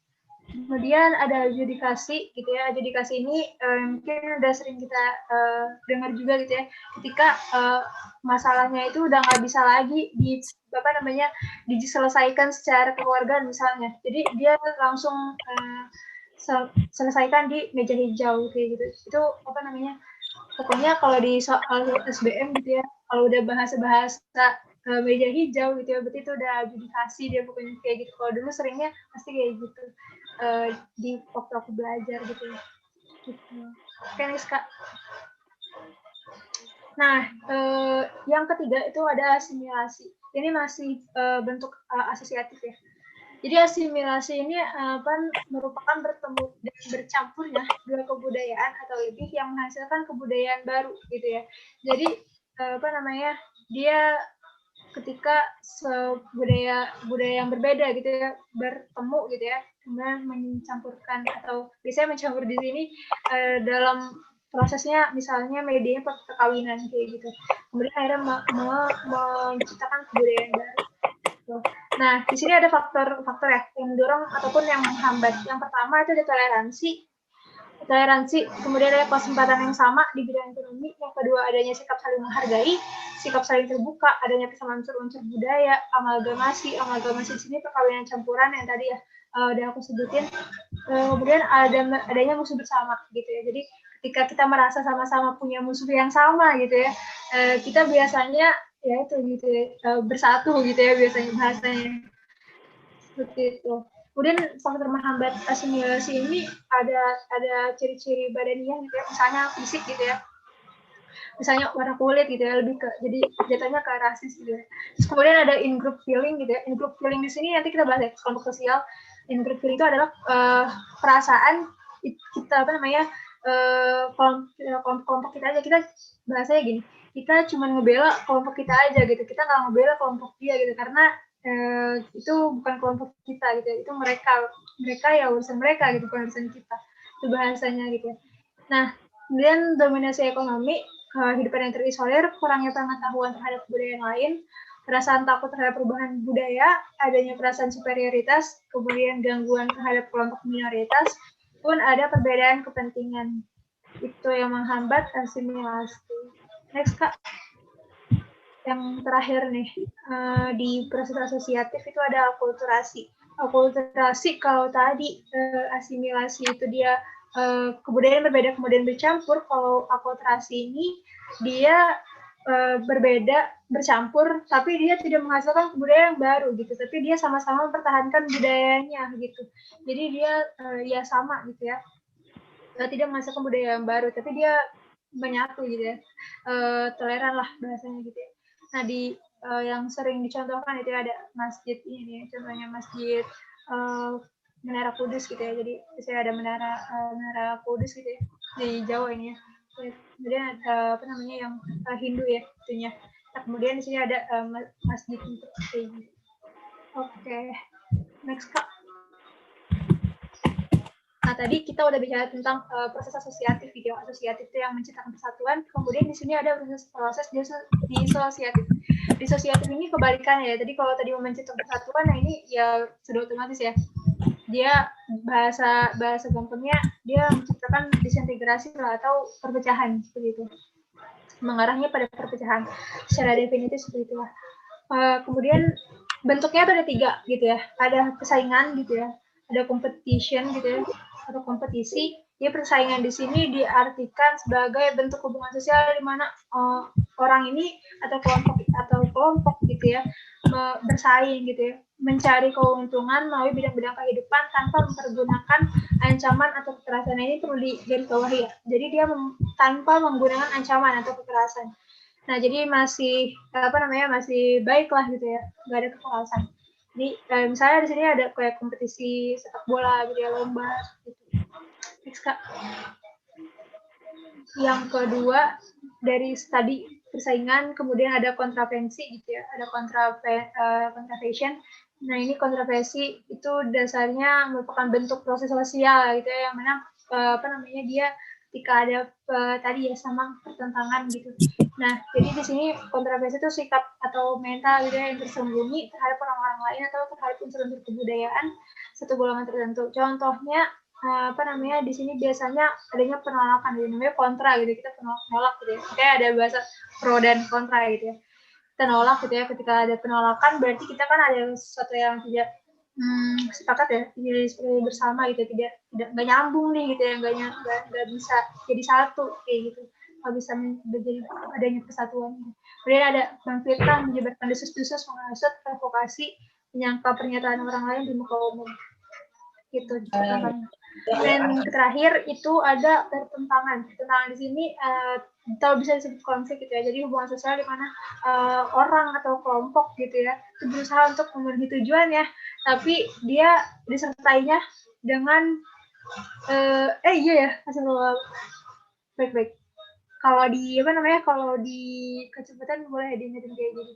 Kemudian ada adjudikasi gitu ya. Adjudikasi ini mungkin udah sering kita dengar juga gitu ya. Ketika masalahnya itu udah nggak bisa lagi diselesaikan secara kekeluargaan misalnya. Jadi dia langsung selesaikan di meja hijau kayak gitu. Itu pokoknya kalau di soal SBM gitu ya, kalau udah bahasa-bahasa meja hijau gitu ya, berarti itu udah adjudikasi dia pokoknya kayak gitu. Kalau dulu seringnya pasti kayak gitu. Di waktu aku belajar gitu. Oke, Kak. Nah, yang ketiga itu ada asimilasi. Ini masih bentuk asosiatif ya. Jadi asimilasi ini merupakan bertemu dan bercampurnya dua kebudayaan atau lebih yang menghasilkan kebudayaan baru gitu ya. Jadi dia ketika budaya yang berbeda gitu ya bertemu gitu ya, kemudian mencampurkan atau biasanya mencampur di sini dalam prosesnya misalnya medianya perkawinan kayak gitu. Kemudian akhirnya menciptakan kebudayaan baru. Nah, di sini ada faktor ya yang mendorong ataupun yang menghambat. Yang pertama itu ada toleransi, kemudian ada kesempatan yang sama di bidang ekonomi. Yang kedua adanya sikap saling menghargai, sikap saling terbuka, adanya kesamaan unsur-unsur budaya, amalgamasi di sini perkawinan campuran yang tadi ya udah aku sebutin. Kemudian adanya musuh bersama gitu ya. Jadi ketika kita merasa sama-sama punya musuh yang sama gitu ya, kita biasanya ya itu gitu ya, bersatu gitu ya biasanya bahasanya seperti itu. Kemudian faktor menghambat asimilasi ini ada ciri-ciri badaniah gitu ya, misalnya fisik gitu ya, misalnya warna kulit gitu ya, lebih ke jadi jatuhnya ke rasis gitu ya. Terus kemudian ada in group feeling gitu ya. In group feeling di sini nanti kita bahas ya, kelompok sosial. In group feeling itu adalah perasaan kita kelompok kita aja, kita bahasanya gini, kita cuma ngebela kelompok kita aja gitu, kita nggak ngebela kelompok dia gitu, karena itu bukan kelompok kita gitu, itu mereka ya urusan mereka gitu, bukan urusan kita, itu bahasanya gitu. Nah, kemudian dominasi ekonomi, kehidupan yang terisolir, kurangnya pengetahuan terhadap budaya yang lain, perasaan takut terhadap perubahan budaya, adanya perasaan superioritas, kemudian gangguan terhadap kelompok minoritas, pun ada perbedaan kepentingan. Itu yang menghambat asimilasi. Next, Kak. Yang terakhir nih, di proses asosiatif itu ada akulturasi. Akulturasi kalau tadi asimilasi itu dia kebudayaan berbeda kemudian bercampur, kalau akulturasi ini dia berbeda bercampur tapi dia tidak menghasilkan kebudayaan yang baru gitu, tapi dia sama-sama mempertahankan budayanya gitu. Jadi dia ya sama gitu ya, tidak menghasilkan budaya yang baru tapi dia menyatu gitu ya, toleran lah bahasanya gitu ya. Nah di yang sering dicontohkan itu ada masjid ini, contohnya masjid Menara Kudus gitu ya. Jadi saya ada Menara Kudus gitu ya di Jawa ini ya. Kemudian yang Hindu ya itunya. Nah, kemudian di sini ada masjid untuk ini. Oke. Next, Kak. Nah, tadi kita udah bicara tentang proses asosiatif gitu. Asosiatif itu yang menciptakan persatuan. Kemudian di sini ada proses disosiatif. Disosiatif ini kebalikannya ya. Tadi kalau tadi menciptakan persatuan, nah ini ya sudah otomatis ya. Dia bahasa gampangnya dia menciptakan disintegrasi atau perpecahan seperti itu, mengarahnya pada perpecahan secara definitif seperti itu. Kemudian bentuknya ada 3 gitu ya, ada persaingan gitu ya, ada competition gitu ya, atau kompetisi. Dia persaingan di sini diartikan sebagai bentuk hubungan sosial di mana orang ini atau kelompok gitu ya bersaing gitu ya, mencari keuntungan melalui bidang-bidang kehidupan tanpa mempergunakan ancaman atau kekerasan. Ini perlu digarisbawahi ya. Jadi dia tanpa menggunakan ancaman atau kekerasan. Nah, jadi masih masih baik lah gitu ya, nggak ada kekerasan. Jadi misalnya di sini ada kayak kompetisi sepak bola gitu ya, lomba gitu. Next, Kak. Yang kedua dari tadi persaingan, kemudian ada kontravensi gitu ya, ada contravention. Nah, ini kontravensi itu dasarnya merupakan bentuk proses sosial gitu ya, yang mana dia ketika ada tadi ya sama pertentangan gitu. Nah, jadi di sini kontravensi itu sikap atau mental gitu ya, yang tersembunyi terhadap orang-orang lain atau terhadap unsur-unsur kebudayaan satu golongan tertentu. Contohnya di sini biasanya adanya penolakan, gitu, namanya kontra gitu, kita penolak gitu ya. Kayak ada bahasa pro dan kontra gitu ya. Kita nolak gitu ya, ketika ada penolakan berarti kita kan ada sesuatu yang tidak sepakat ya, jadi bersama gitu, tidak nyambung nih gitu ya, nggak bisa jadi satu kayak gitu, nggak bisa menjadi adanya kesatuan. Kemudian ada bangkitan, menyebarkan desus-desus, menghasut, provokasi, menyangkal pernyataan orang lain di muka umum gitu. Dan terakhir itu ada pertentangan. Pertentangan di sini atau bisa disebut konflik gitu ya. Jadi hubungan sosial di mana orang atau kelompok gitu ya itu berusaha untuk memenuhi tujuan ya, tapi dia disertainya dengan iya ya, baik. Kalau di kalau di kecepatan boleh diingetin kayak gini.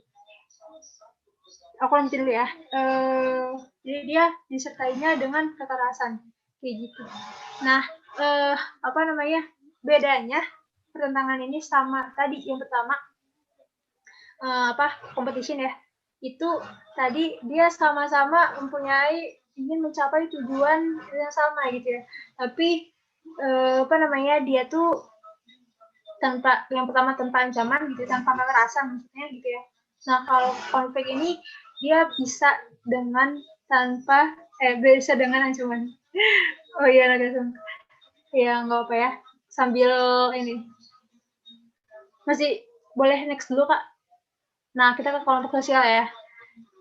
Aku lanjutin dulu ya. Jadi dia disertainya dengan kekerasan kayak gitu. Nah, bedanya pertentangan ini sama tadi yang pertama competition ya. Itu tadi dia sama-sama mempunyai ingin mencapai tujuan yang sama gitu ya. Tapi dia tuh tanpa yang pertama tanpa ancaman gitu, tanpa kekerasan maksudnya gitu ya. Nah, kalau konflik ini dia bisa dengan bisa dengan ancaman. Oh iya, ya nggak apa ya. Sambil ini masih boleh next dulu Kak. Nah, kita ke kelompok sosial ya.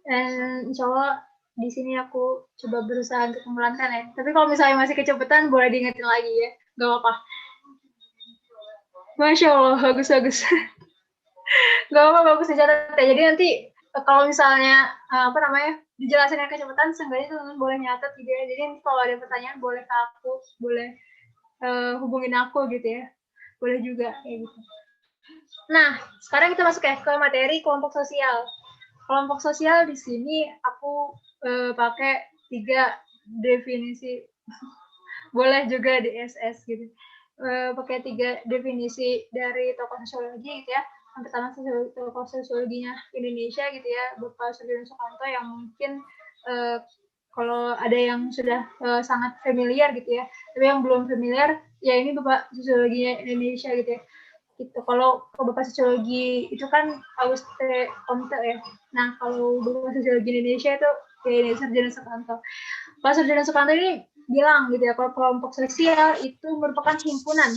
Dan insya Allah di sini aku coba berusaha untuk memelankan ya. Tapi kalau misalnya masih kecepatan boleh diingetin lagi ya. Nggak apa-apa. Masya Allah, bagus. Nggak apa-apa, bagus dicatat ya. Jadi nanti kalau misalnya dijelasin yang kecepatan, seenggaknya teman-teman boleh nyatet gitu ya. Jadi nanti kalau ada pertanyaan boleh ke aku, boleh hubungin aku gitu ya. Boleh juga kayak gitu. Nah, sekarang kita masuk ya ke materi kelompok sosial. Kelompok sosial di sini aku pakai 3 definisi. Boleh juga di SS gitu. Pakai 3 definisi dari tokoh sosiologi gitu ya. Yang pertama tokoh sosiologinya Indonesia gitu ya, Bapak Sudirman Sukanto, yang mungkin kalau ada yang sudah sangat familiar gitu ya, tapi yang belum familiar ya ini Bapak sosiologinya Indonesia gitu ya. Gitu. Kalau Bapak sosiologi itu kan Auguste Comte ya. Nah, kalau Bapak sosiologi Indonesia itu ya ini Sudirman Sukanto. Pak Sudirman Sukanto ini bilang gitu ya, kalau kelompok sosial itu merupakan himpunan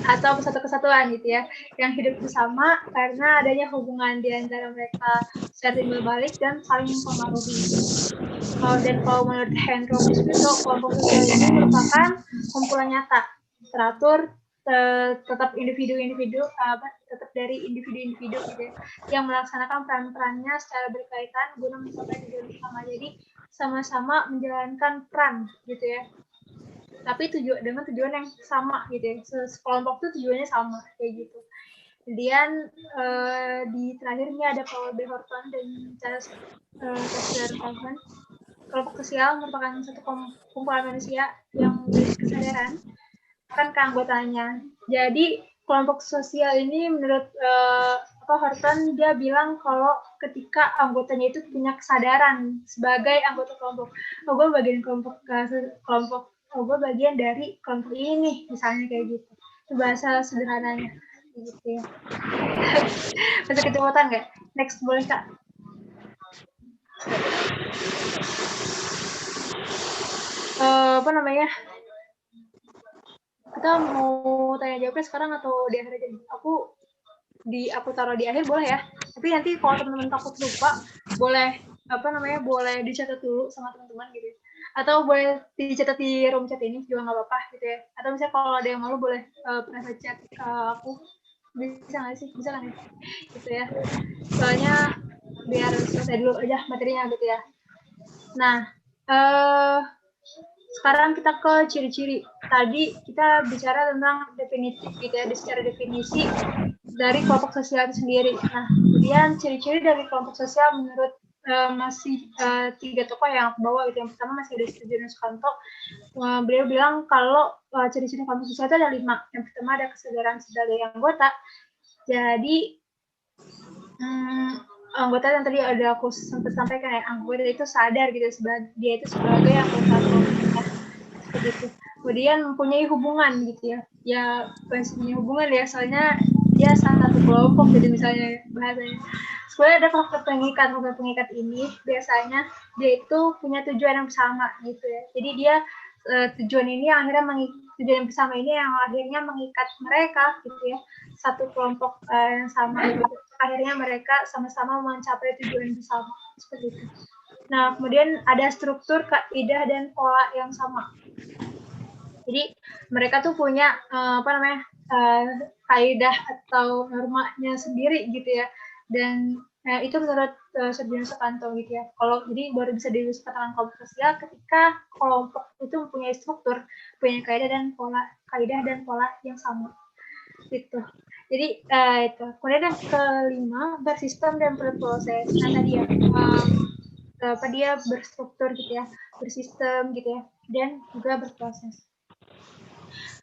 atau satu kesatuan gitu ya, yang hidup bersama karena adanya hubungan di antara mereka secara timbal balik dan saling mempengaruhi. Dan kalau menurut Henry Biskuito, kelompok sosial ini merupakan kumpulan nyata, teratur, tetap tetap dari individu-individu gitu ya, yang melaksanakan peran-perannya secara berkaitan guna mencapai tujuan bersama. Jadi sama-sama menjalankan peran gitu ya, tapi dengan tujuan yang sama gitu ya. Sekelompok tuh tujuannya sama kayak gitu. Kemudian di terakhirnya ada Paul B. Horton dan Charles Darwin. Kelompok sosial merupakan satu kumpulan manusia yang memiliki kesadaran akan keanggotanya. Jadi kelompok sosial ini menurut Horton, dia bilang kalau ketika anggotanya itu punya kesadaran sebagai anggota kelompok. Gue bagian gue bagian dari kelompok ini, misalnya kayak gitu. Itu bahasa sederhananya gitu ya. Masih kecepatan nggak? Next boleh Kak. Kita mau tanya jawabnya sekarang atau di akhir aja? Aku taruh di akhir boleh ya. Tapi nanti kalau teman-teman takut lupa, boleh boleh dicatat dulu sama teman-teman gitu. Atau boleh dicatat di room chat ini juga nggak apa-apa gitu ya. Atau misalnya kalau ada yang malu boleh private chat ke aku. Bisa nggak sih? Bisa kan ya? Gitu ya. Soalnya biar selesai dulu aja materinya gitu ya. Nah, sekarang kita ke ciri-ciri. Tadi kita bicara tentang definisi gitu ya, secara definisi dari kelompok sosial itu sendiri. Nah, kemudian ciri-ciri dari kelompok sosial menurut masih 3 tokoh yang aku bawa gitu. Yang pertama masih ada Sudirman Sukanto. Beliau bilang kalau ciri-ciri kelompok sosial itu ada 5. Yang pertama ada kesadaran sebagai anggota. Jadi anggota yang tadi ada aku sempat sampaikan ya, anggota itu sadar gitu dia itu sebagai anggota kelompoknya seperti itu. Kemudian mempunyai hubungan gitu ya, punya hubungan ya, soalnya dia satu kelompok jadi misalnya bahasanya. Sebenarnya ada faktor pengikat ini biasanya dia itu punya tujuan yang sama gitu ya. Jadi dia tujuan ini yang akhirnya tujuan bersama ini yang akhirnya mengikat mereka gitu ya, satu kelompok yang sama gitu. Akhirnya mereka sama-sama mencapai tujuan bersama seperti itu. Nah, kemudian ada struktur, kaidah dan pola yang sama. Jadi mereka tuh punya kaidah atau normanya sendiri gitu ya. Dan itu menurut Sudirman Sukanto gitu ya. Kalau jadi baru bisa dikatakan kelompok sosial ketika kelompok itu mempunyai struktur, punya kaidah dan pola yang sama. Gitu. Jadi itu. Kemudian yang kelima, bersistem dan berproses. Nah tadi ya, dia berstruktur gitu ya, bersistem gitu ya, dan juga berproses.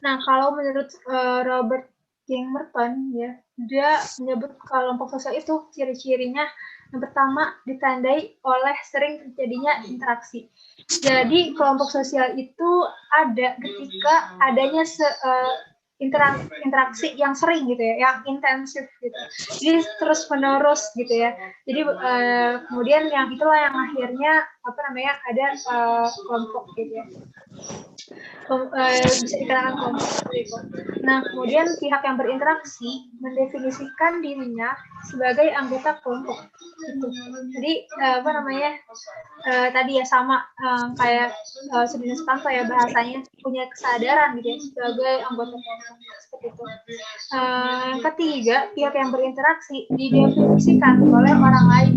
Nah kalau menurut Robert King Merton ya, dia menyebut kelompok sosial itu ciri-cirinya yang pertama ditandai oleh sering terjadinya interaksi. Jadi kelompok sosial itu ada ketika adanya interaksi yang sering gitu ya, yang intensif gitu. Jadi terus menerus gitu ya. Jadi kemudian yang itulah yang akhirnya ada kelompok gitu ya. Bisa dikatakan kelompok seperti itu. Nah, kemudian pihak yang berinteraksi mendefinisikan dirinya sebagai anggota kelompok. Gitu. Jadi tadi ya sama kayak Sudirman Sukanto ya, bahasanya punya kesadaran gitu ya sebagai anggota kelompok seperti itu. Yang ketiga, pihak yang berinteraksi didefinisikan oleh orang lain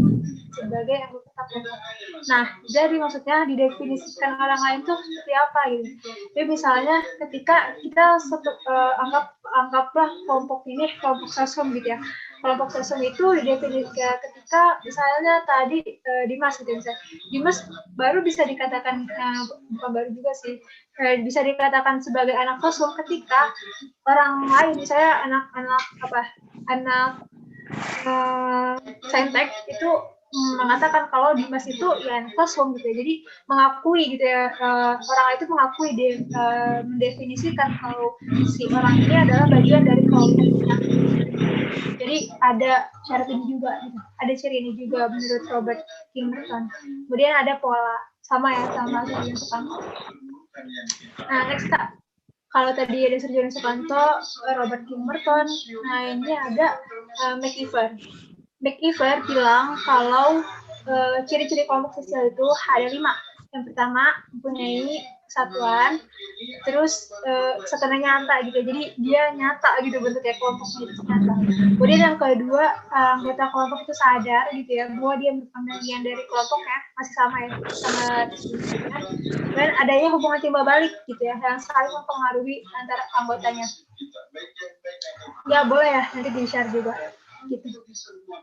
sebagai anggota kelompok. Nah, jadi maksudnya didefinisikan orang lain itu seperti apa gitu. Jadi misalnya ketika kita anggaplah kelompok ini kelompok sosum gitu ya. Kelompok sosum itu didefinisikan ketika misalnya tadi Dimas gitu misalnya. Dimas baru bisa dikatakan bukan baru juga sih. Bisa dikatakan sebagai anak sosum ketika orang lain misalnya anak saintek itu mengatakan kalau Dimas itu ya anak sosum gitu ya. Jadi mengakui gitu ya, orang itu mengakui mendefinisikan kalau si orang ini adalah bagian dari kelompoknya. Jadi ada syarat ini juga gitu. Ada ciri ini juga menurut Robert King Merton. Kemudian ada pola sama Sudirman Sukanto. Nah, next Kak. Kalau tadi ada Sudirman Sukanto, Robert King Merton, nah ini ada McIver. McIver bilang kalau ciri-ciri kelompok sosial itu ada 5. Yang pertama, mempunyai kesatuan, terus kesatuannya nyata gitu. Jadi dia nyata gitu bentuknya kelompoknya itu nyata. Kemudian yang kedua, anggota kelompok itu sadar gitu ya, bahwa dia merupakan bagian dari kelompoknya, masih sama ya, sama disebutnya. Dan adanya hubungan timbal balik gitu ya, yang saling mempengaruhi antara anggotanya. Ya boleh ya, nanti di-share juga. Gitu.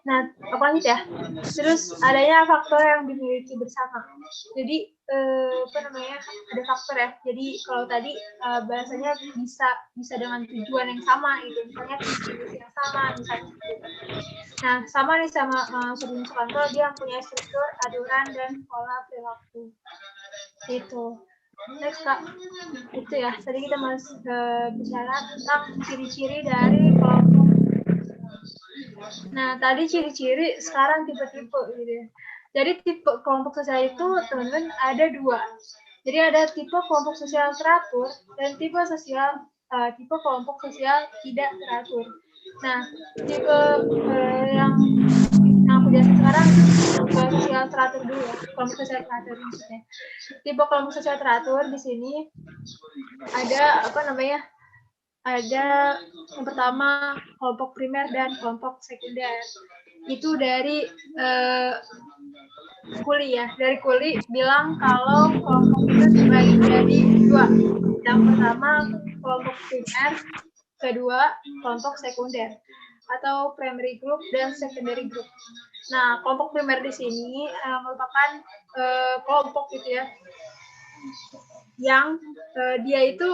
Nah, apa lanjut ya? Terus adanya faktor yang dimiliki bersama. Jadi ada faktor ya. Jadi kalau tadi bahasanya bisa dengan tujuan yang sama gitu. Misalnya visi yang sama, misalnya. Nah, sama nih sama Sudirman Sukanto, dia punya struktur, aturan dan pola perilaku. Itu. Next Kak, itu ya. Tadi kita masih bicara tentang ciri-ciri dari kelompok. Nah, tadi ciri-ciri, sekarang tipe-tipe gitu ya. Jadi tipe kelompok sosial itu teman-teman ada 2. Jadi ada tipe kelompok sosial teratur dan tipe kelompok sosial tidak teratur. Nah, tipe yang aku jelaskan sekarang kelompok sosial teratur dulu ya. Kelompok sosial teratur maksudnya. Tipe kelompok sosial teratur di sini ada ada yang pertama kelompok primer dan kelompok sekunder. Itu dari Kuli ya. Dari Kuli bilang kalau kelompok itu terbagi jadi 2. Yang pertama kelompok primer, kedua kelompok sekunder atau primary group dan secondary group. Nah, kelompok primer di sini merupakan kelompok gitu ya, yang dia itu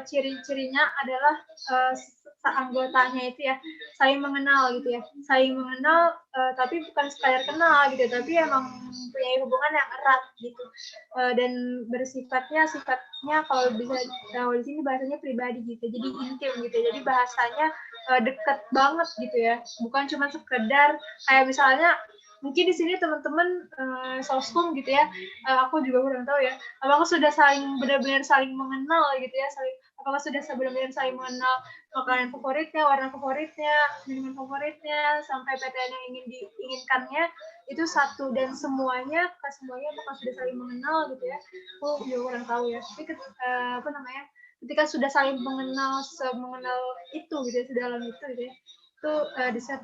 ciri-cirinya adalah anggotanya itu ya saling mengenal gitu ya, tapi bukan sekadar kenal gitu, tapi emang punya hubungan yang erat gitu, dan sifatnya kalau di sini bahasanya pribadi gitu, jadi intim gitu, jadi bahasanya dekat banget gitu ya, bukan cuma sekedar kayak misalnya mungkin di sini teman-teman soskum gitu ya, aku juga kurang tahu ya, apakah sudah benar-benar saling mengenal gitu ya, apakah sudah benar-benar saling mengenal makanan favoritnya, warna favoritnya, minuman favoritnya, sampai PTN yang diinginkannya itu satu, dan semuanya apakah sudah saling mengenal gitu ya, aku juga kurang tahu ya, tapi ketika sudah saling mengenal itu gitu ya, sedalam itu gitu ya, itu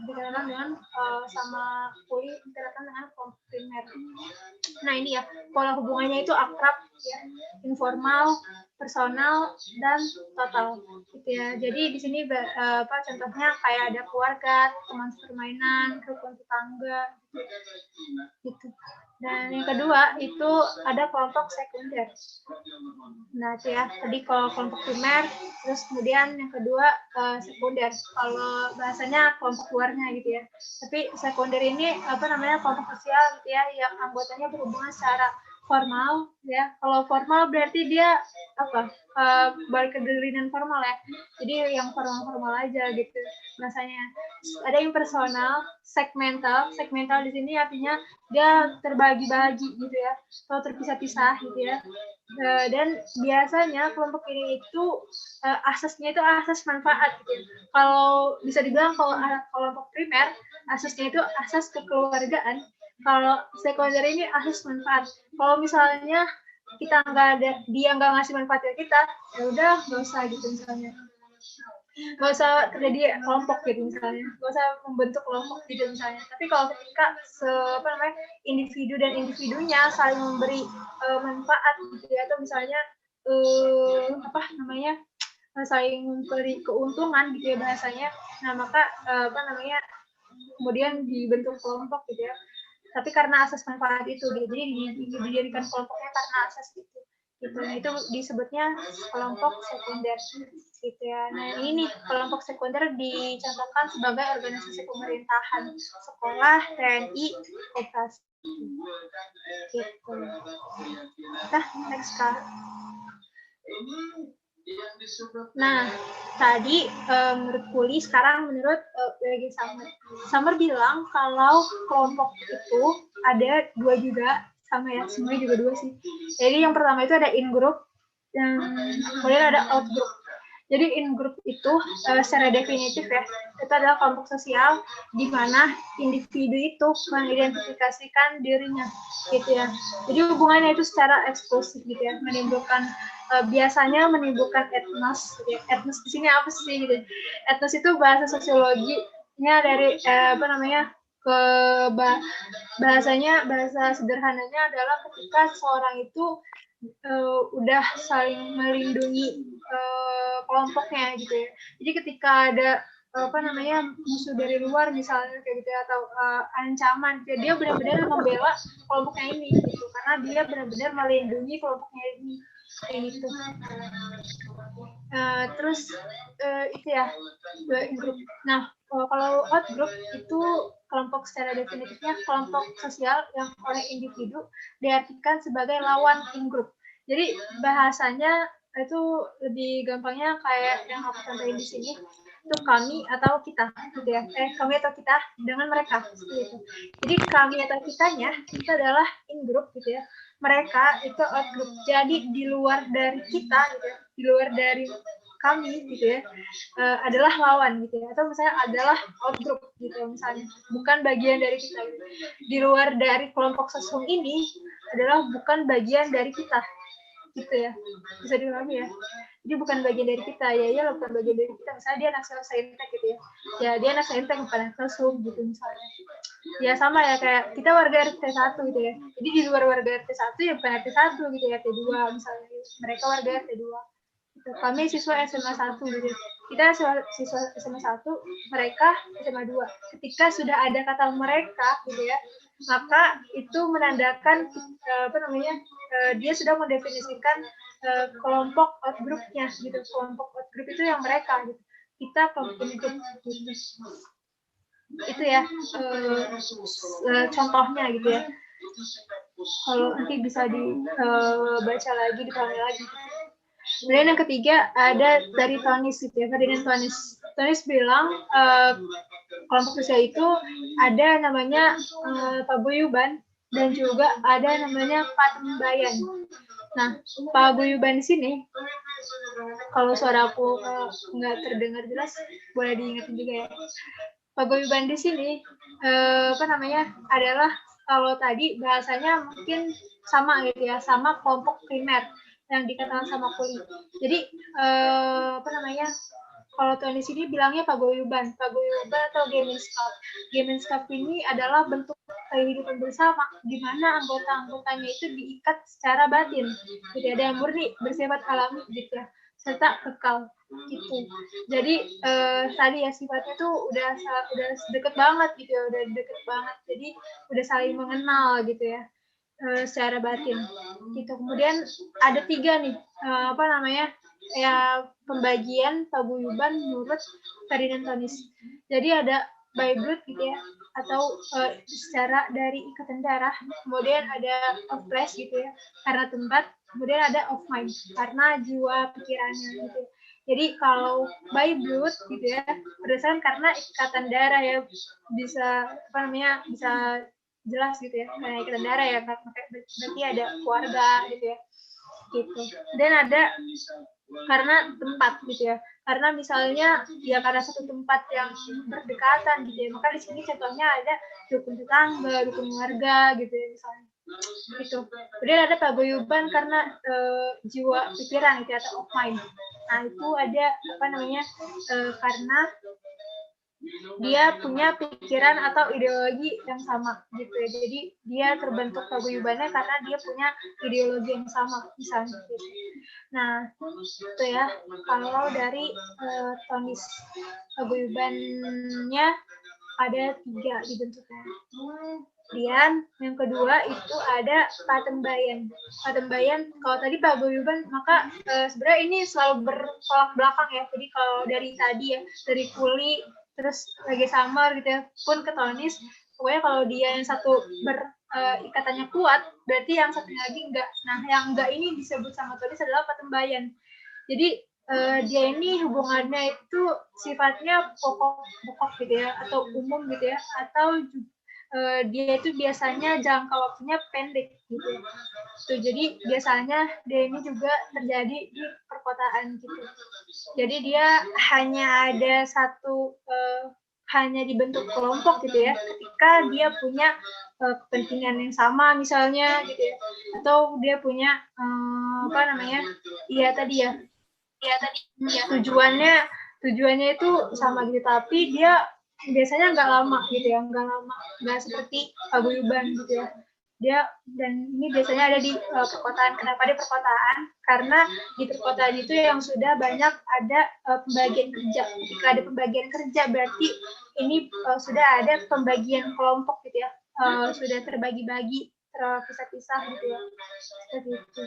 dikatakan dengan sama Kuli dikatakan dengan kelompok primer. Nah ini ya, pola hubungannya itu akrab ya, informal, personal, dan total gitu ya. Jadi di sini contohnya kayak ada keluarga, teman permainan, rukun tetangga gitu. Dan yang kedua itu ada kelompok sekunder. Nah itu ya, tadi kalau kelompok primer, terus kemudian yang kedua sekunder. Kalau bahasanya kelompok luarnya gitu ya. Tapi sekunder ini kelompok sosial gitu ya, yang anggotanya berhubungan secara formal ya. Kalau formal berarti dia balik ke dirinan formal ya. Jadi yang formal aja gitu bahasanya. Ada yang personal, segmental. Segmental di sini artinya dia terbagi-bagi gitu ya, atau terpisah-pisah gitu ya. Dan biasanya kelompok ini itu asasnya itu asas manfaat gitu ya. Kalau bisa dibilang kalau kelompok primer asasnya itu asas kekeluargaan. Kalau sekunder ini asas manfaat. Kalau misalnya kita dia nggak ngasih manfaat ke kita, ya udah nggak usah gitu misalnya. Nggak usah terjadi kelompok gitu misalnya, nggak usah membentuk kelompok gitu misalnya. Tapi kalau ketika individu dan individunya saling memberi manfaat gitu ya, atau misalnya saling memberi keuntungan gitu ya bahasanya, nah maka kemudian dibentuk kelompok gitu ya. Tapi karena asas manfaat itu, jadi dijadikan kelompoknya karena asas itu. Gitu. Nah, itu disebutnya kelompok sekunder gitu ya. Nah ini kelompok sekunder dicontohkan sebagai organisasi pemerintahan, sekolah, TNI, koperasi gitu. Nah next Kak. Nah tadi menurut Kuli, sekarang menurut lagi Summer bilang kalau kelompok itu ada dua juga, sama ya, semuanya juga dua sih. Jadi yang pertama itu ada in group dan kemudian ada out group. Jadi in group itu secara definitif ya, itu adalah kelompok sosial di mana individu itu mengidentifikasikan dirinya gitu ya. Jadi hubungannya itu secara eksklusif gitu ya, biasanya menimbulkan etnos gitu ya. Etnos di sini apa sih gitu. Etnos itu bahasa sosiologinya dari bahasa sederhananya adalah ketika seorang itu udah saling melindungi kelompoknya gitu ya. Jadi ketika ada musuh dari luar misalnya kayak gitu ya, atau ancaman, dia benar-benar membela kelompoknya ini gitu, karena dia benar-benar melindungi kelompoknya ini kayak gitu. Terus itu ya grup. Nah kalau out group itu kelompok secara definitifnya kelompok sosial yang oleh individu diartikan sebagai lawan in group. Jadi bahasanya itu lebih gampangnya kayak yang aku contohin di sini, itu kami atau kita gitu ya. Kami atau kita dengan mereka gitu. Jadi kami atau kitanya itu adalah in group gitu ya. Mereka itu out group. Jadi di luar dari kita gitu ya, di luar dari kami gitu ya, adalah lawan gitu ya, atau misalnya adalah out group gitu misalnya, bukan bagian dari kita gitu. Di luar dari kelompok sesung ini adalah bukan bagian dari kita gitu ya, bisa dipahami ya. Jadi bukan bagian dari kita, ya bukan bagian dari kita. Misalnya dia anak saintek gitu ya dia anak saintek bukan anak sesung gitu misalnya. Ya sama ya, kayak kita warga RT 1 gitu ya, jadi di luar warga RT 1 ya bukan RT 1 gitu ya, RT 2 misalnya, mereka warga RT 2 gitu. Kami siswa SMA 1 gitu, kita siswa SMA 1, mereka SMA 2. Ketika sudah ada kata mereka gitu ya, maka itu menandakan dia sudah mendefinisikan kelompok out group-nya gitu. Kelompok out group itu yang mereka gitu, kita kelompok in group gitu. Itu ya contohnya gitu ya. Kalau nanti bisa dibaca lagi, dipahami lagi. Kemudian yang ketiga ada dari Tonis gitu ya, Ferdinand Tonis. Tonis bilang kelompok sosial itu ada namanya paguyuban dan juga ada namanya patembayan. Nah, paguyuban di sini, kalau suara aku nggak terdengar jelas, boleh diingetin juga ya. Paguyuban di sini adalah kalau tadi bahasanya mungkin sama gitu ya, sama kelompok primer. yang dikatakan sama Kuli. Jadi apa namanya, kalau Tuhan di sini bilangnya paguyuban atau Gemeinschaft. Gemeinschaft ini adalah bentuk kehidupan bersama, di mana anggota-anggotanya itu diikat secara batin, jadi ada yang murni bersifat alami gitu ya, serta kekal gitu. Jadi tadi ya sifatnya tuh udah deket banget gitu ya, udah deket banget, jadi udah saling mengenal gitu ya, secara batin gitu. Kemudian ada 3 nih apa namanya ya, pembagian paguyuban menurut Ferdinand Tönnies. Jadi ada by blood gitu ya, atau secara dari ikatan darah. Kemudian ada of place gitu ya, karena tempat. Kemudian ada of mind, karena jiwa pikirannya gitu. Jadi kalau by blood gitu ya, berdasarkan karena ikatan darah ya, bisa apa namanya, bisa jelas gitu ya, karena ikatan darah ya, berarti ada keluarga gitu ya, gitu. Dan ada karena tempat gitu ya, karena misalnya ya karena satu tempat yang berdekatan gitu ya, maka di sini contohnya ada rukun tetangga, rukun warga gitu ya misalnya gitu. Kemudian ada paguyuban karena jiwa pikiran gitu ya, atau of mind. Nah itu ada apa namanya karena dia punya pikiran atau ideologi yang sama gitu ya. Jadi dia terbentuk paguyubannya karena dia punya ideologi yang sama misalnya gitu. Nah itu ya kalau dari Tönnies, paguyubannya ada 3 dibentuknya. Kemudian yang kedua itu ada patembayan. Patembayan kalau tadi paguyuban, maka sebenarnya ini selalu bertolak belakang ya. Jadi kalau dari tadi ya, dari Kuli terus lagi Samar gitu ya, pun ke Tönnies, pokoknya kalau dia yang satu ikatannya kuat, berarti yang satu lagi enggak. Nah yang enggak ini disebut sama Tönnies adalah patembayan. Jadi dia ini hubungannya itu sifatnya pokok gitu ya, atau umum gitu ya, atau dia itu biasanya jangka waktunya pendek gitu. Tuh, jadi biasanya dia ini juga terjadi di perkotaan gitu. Jadi dia hanya ada satu hanya dibentuk kelompok gitu ya, ketika dia punya kepentingan yang sama misalnya gitu ya, atau dia punya apa namanya, tujuannya itu sama gitu, tapi dia biasanya nggak lama gitu ya, nggak seperti paguyuban gitu ya. Dan ini biasanya ada di perkotaan. Kenapa di perkotaan? Karena di perkotaan itu yang sudah banyak ada pembagian kerja. Ketika ada pembagian kerja berarti ini sudah ada pembagian kelompok gitu ya, sudah terbagi-bagi, terpisah-pisah gitu ya, seperti itu.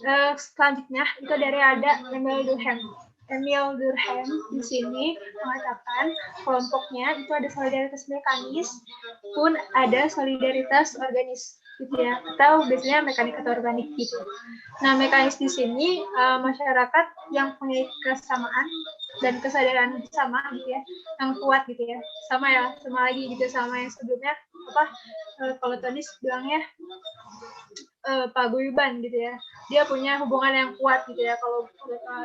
Ya, selanjutnya itu dari ada Emil Durkheim. Emil Durkheim di sini mengatakan kelompoknya itu ada solidaritas mekanis, pun ada solidaritas organis gitu ya, atau biasanya mekanik atau organik gitu. Nah, mekanis di sini masyarakat yang punya kesamaan dan kesadaran sama gitu ya, yang kuat gitu ya, sama lagi gitu sama yang sebelumnya kalau Tönnies bilangnya paguyuban gitu ya, dia punya hubungan yang kuat gitu ya. Kalau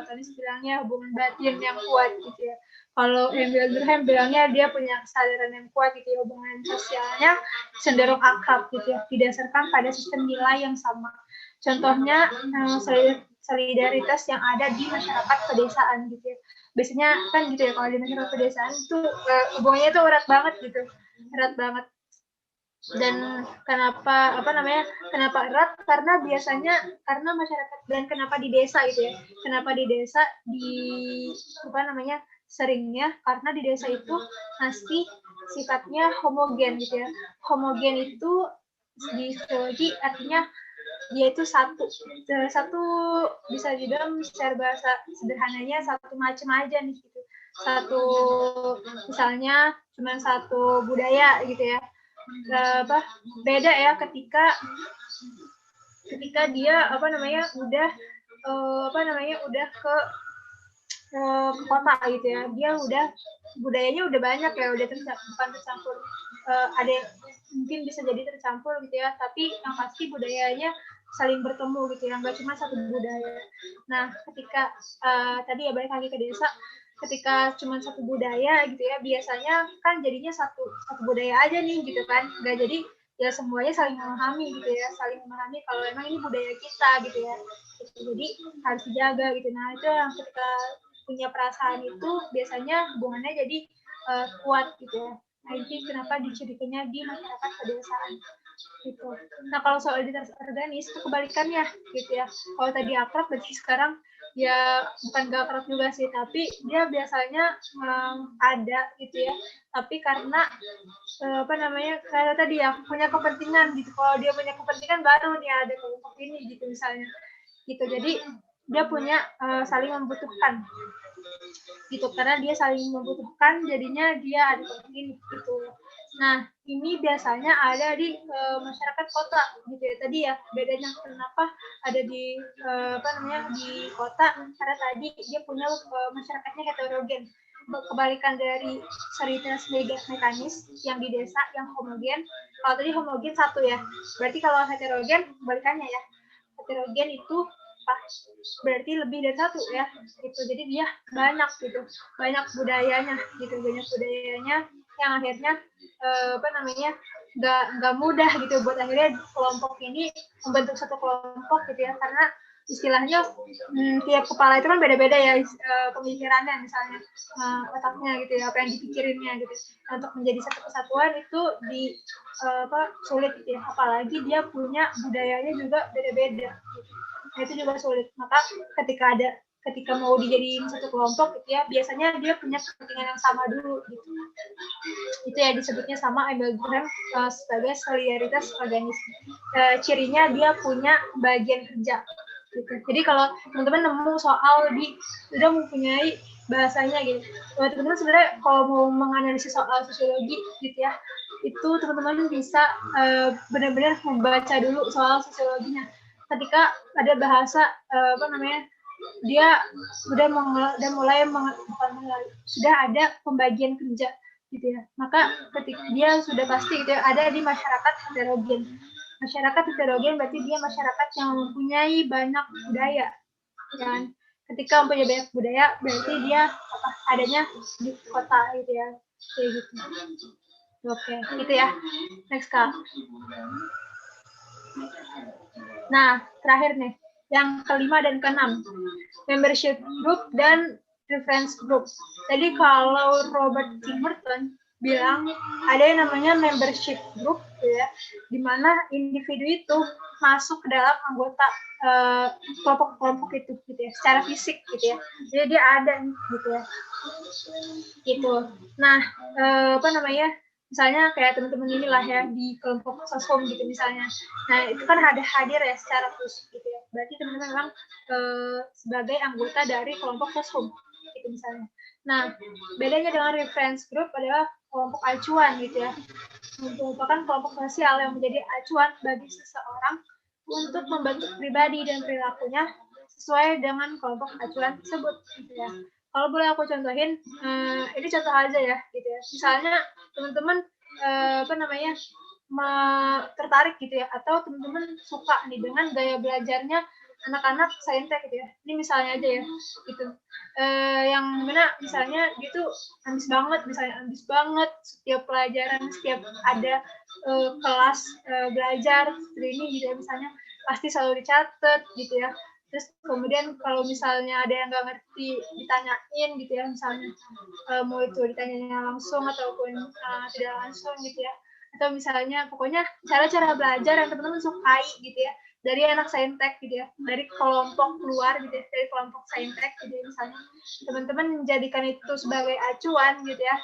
Tönnies bilangnya hubungan batin yang kuat gitu ya. Kalau Emil Durkheim bilangnya dia punya kesadaran yang kuat gitu ya, hubungan sosialnya cenderung akrab gitu ya, didasarkan pada sistem nilai yang sama. Contohnya solidaritas yang ada di masyarakat pedesaan gitu ya. Biasanya kan gitu ya, kalau di masyarakat pedesaan itu hubungannya itu erat banget gitu, erat banget. Dan kenapa erat? Karena biasanya karena masyarakat, dan kenapa di desa gitu ya, seringnya karena di desa itu masih sifatnya homogen gitu ya. Homogen itu di psikologi artinya dia itu satu bisa dibilang secara bahasa sederhananya satu macam aja nih gitu. Misalnya cuma satu budaya gitu ya. Beda ya ketika dia udah ke kota gitu ya, dia udah budayanya udah banyak ya, udah bukan tercampur, ada mungkin bisa jadi tercampur gitu ya, tapi yang pasti budayanya saling bertemu gitu ya, nggak cuma satu budaya. Nah ketika tadi ya balik lagi ke desa, ketika cuma satu budaya gitu ya, biasanya kan jadinya satu budaya aja nih gitu kan, nggak jadi ya semuanya saling memahami gitu ya, saling memahami kalau emang ini budaya kita gitu ya, gitu. Jadi harus dijaga gitu. Nah itu yang ketika punya perasaan itu biasanya hubungannya jadi kuat gitu ya. Nah ini kenapa dicirikannya di masyarakat pedesaan gitu. Nah kalau soal identitas organis itu kebalikannya gitu ya. Kalau tadi akrab berarti sekarang ya bukan gak akrab juga sih, tapi dia biasanya ada gitu ya. Tapi karena apa namanya, karena tadi ya punya kepentingan gitu. Kalau dia punya kepentingan baru nih ada kelompok ini gitu misalnya. Gitu. Jadi dia punya saling membutuhkan gitu, karena dia saling membutuhkan jadinya dia ada kelompok ini gitu. Nah ini biasanya ada di masyarakat kota gitu ya, tadi ya bedanya kenapa ada di apa namanya di kota, karena tadi dia punya masyarakatnya heterogen, kebalikan dari soliditas mekanis yang di desa yang homogen. Kalau tadi homogen satu ya, berarti kalau heterogen kebalikannya ya, heterogen itu berarti lebih dari satu ya gitu. Jadi dia banyak gitu, banyak budayanya gitu, banyak budayanya yang akhirnya apa namanya nggak mudah gitu buat akhirnya kelompok ini membentuk satu kelompok gitu ya, karena istilahnya tiap kepala itu kan beda-beda ya pemikirannya misalnya, otaknya gitu ya, apa yang dipikirinnya gitu. Nah, untuk menjadi satu kesatuan itu sulit gitu ya, apalagi dia punya budayanya juga beda-beda gitu. Nah, itu juga sulit. Maka ketika mau dijadiin satu kelompok gitu ya, biasanya dia punya kepentingan yang sama dulu gitu. Itu ya disebutnya sama Engelgren sebagai solidaritas organis. Cirinya dia punya bagian kerja gitu. Jadi kalau teman-teman nemu soal udah mempunyai bahasanya gitu, teman-teman sebenarnya kalau mau menganalisis soal sosiologi gitu ya, itu teman-teman bisa benar-benar membaca dulu soal sosiologinya. Ketika ada bahasa apa namanya, dia sudah ada pembagian kerja gitu ya, maka ketika dia sudah pasti gitu ya, ada di masyarakat heterogen. Masyarakat heterogen berarti dia masyarakat yang mempunyai banyak budaya kan. Ketika mempunyai banyak budaya berarti dia adanya di kota gitu ya, kayak gitu. Oke, gitu ya. Next Kak. Nah, terakhir nih, yang kelima dan keenam, membership group dan reference group. Jadi kalau Robert T. Merton bilang ada yang namanya membership group, ya, di mana individu itu masuk ke dalam anggota kelompok-kelompok itu, gitu ya, secara fisik, gitu ya. Jadi dia ada, gitu ya. Gitu. Nah, apa namanya? Misalnya kayak teman-teman inilah ya di kelompok soshum gitu misalnya. Nah itu kan ada hadir ya secara fisik gitu ya. Berarti teman-teman memang sebagai anggota dari kelompok soshum gitu misalnya. Nah bedanya dengan reference group adalah kelompok acuan gitu ya. Merupakan kelompok sosial yang menjadi acuan bagi seseorang untuk membentuk pribadi dan perilakunya sesuai dengan kelompok acuan tersebut gitu ya. Kalau boleh aku contohin, ini contoh aja ya, gitu ya. Misalnya teman-teman apa namanya tertarik gitu ya, atau teman-teman suka nih dengan gaya belajarnya anak-anak saintek gitu ya. Ini misalnya aja ya, gitu. Yang mana misalnya gitu ambis banget setiap pelajaran, setiap ada kelas belajar seperti ini gitu ya, misalnya pasti selalu dicatat gitu ya. Terus kemudian kalau misalnya ada yang nggak ngerti ditanyain gitu ya, misalnya mau itu ditanyanya langsung ataupun tidak langsung gitu ya, atau misalnya pokoknya cara-cara belajar yang teman-teman sukai gitu ya dari anak saintek gitu ya, dari kelompok luar gitu ya, dari kelompok saintek gitu ya, misalnya teman-teman menjadikan itu sebagai acuan gitu ya.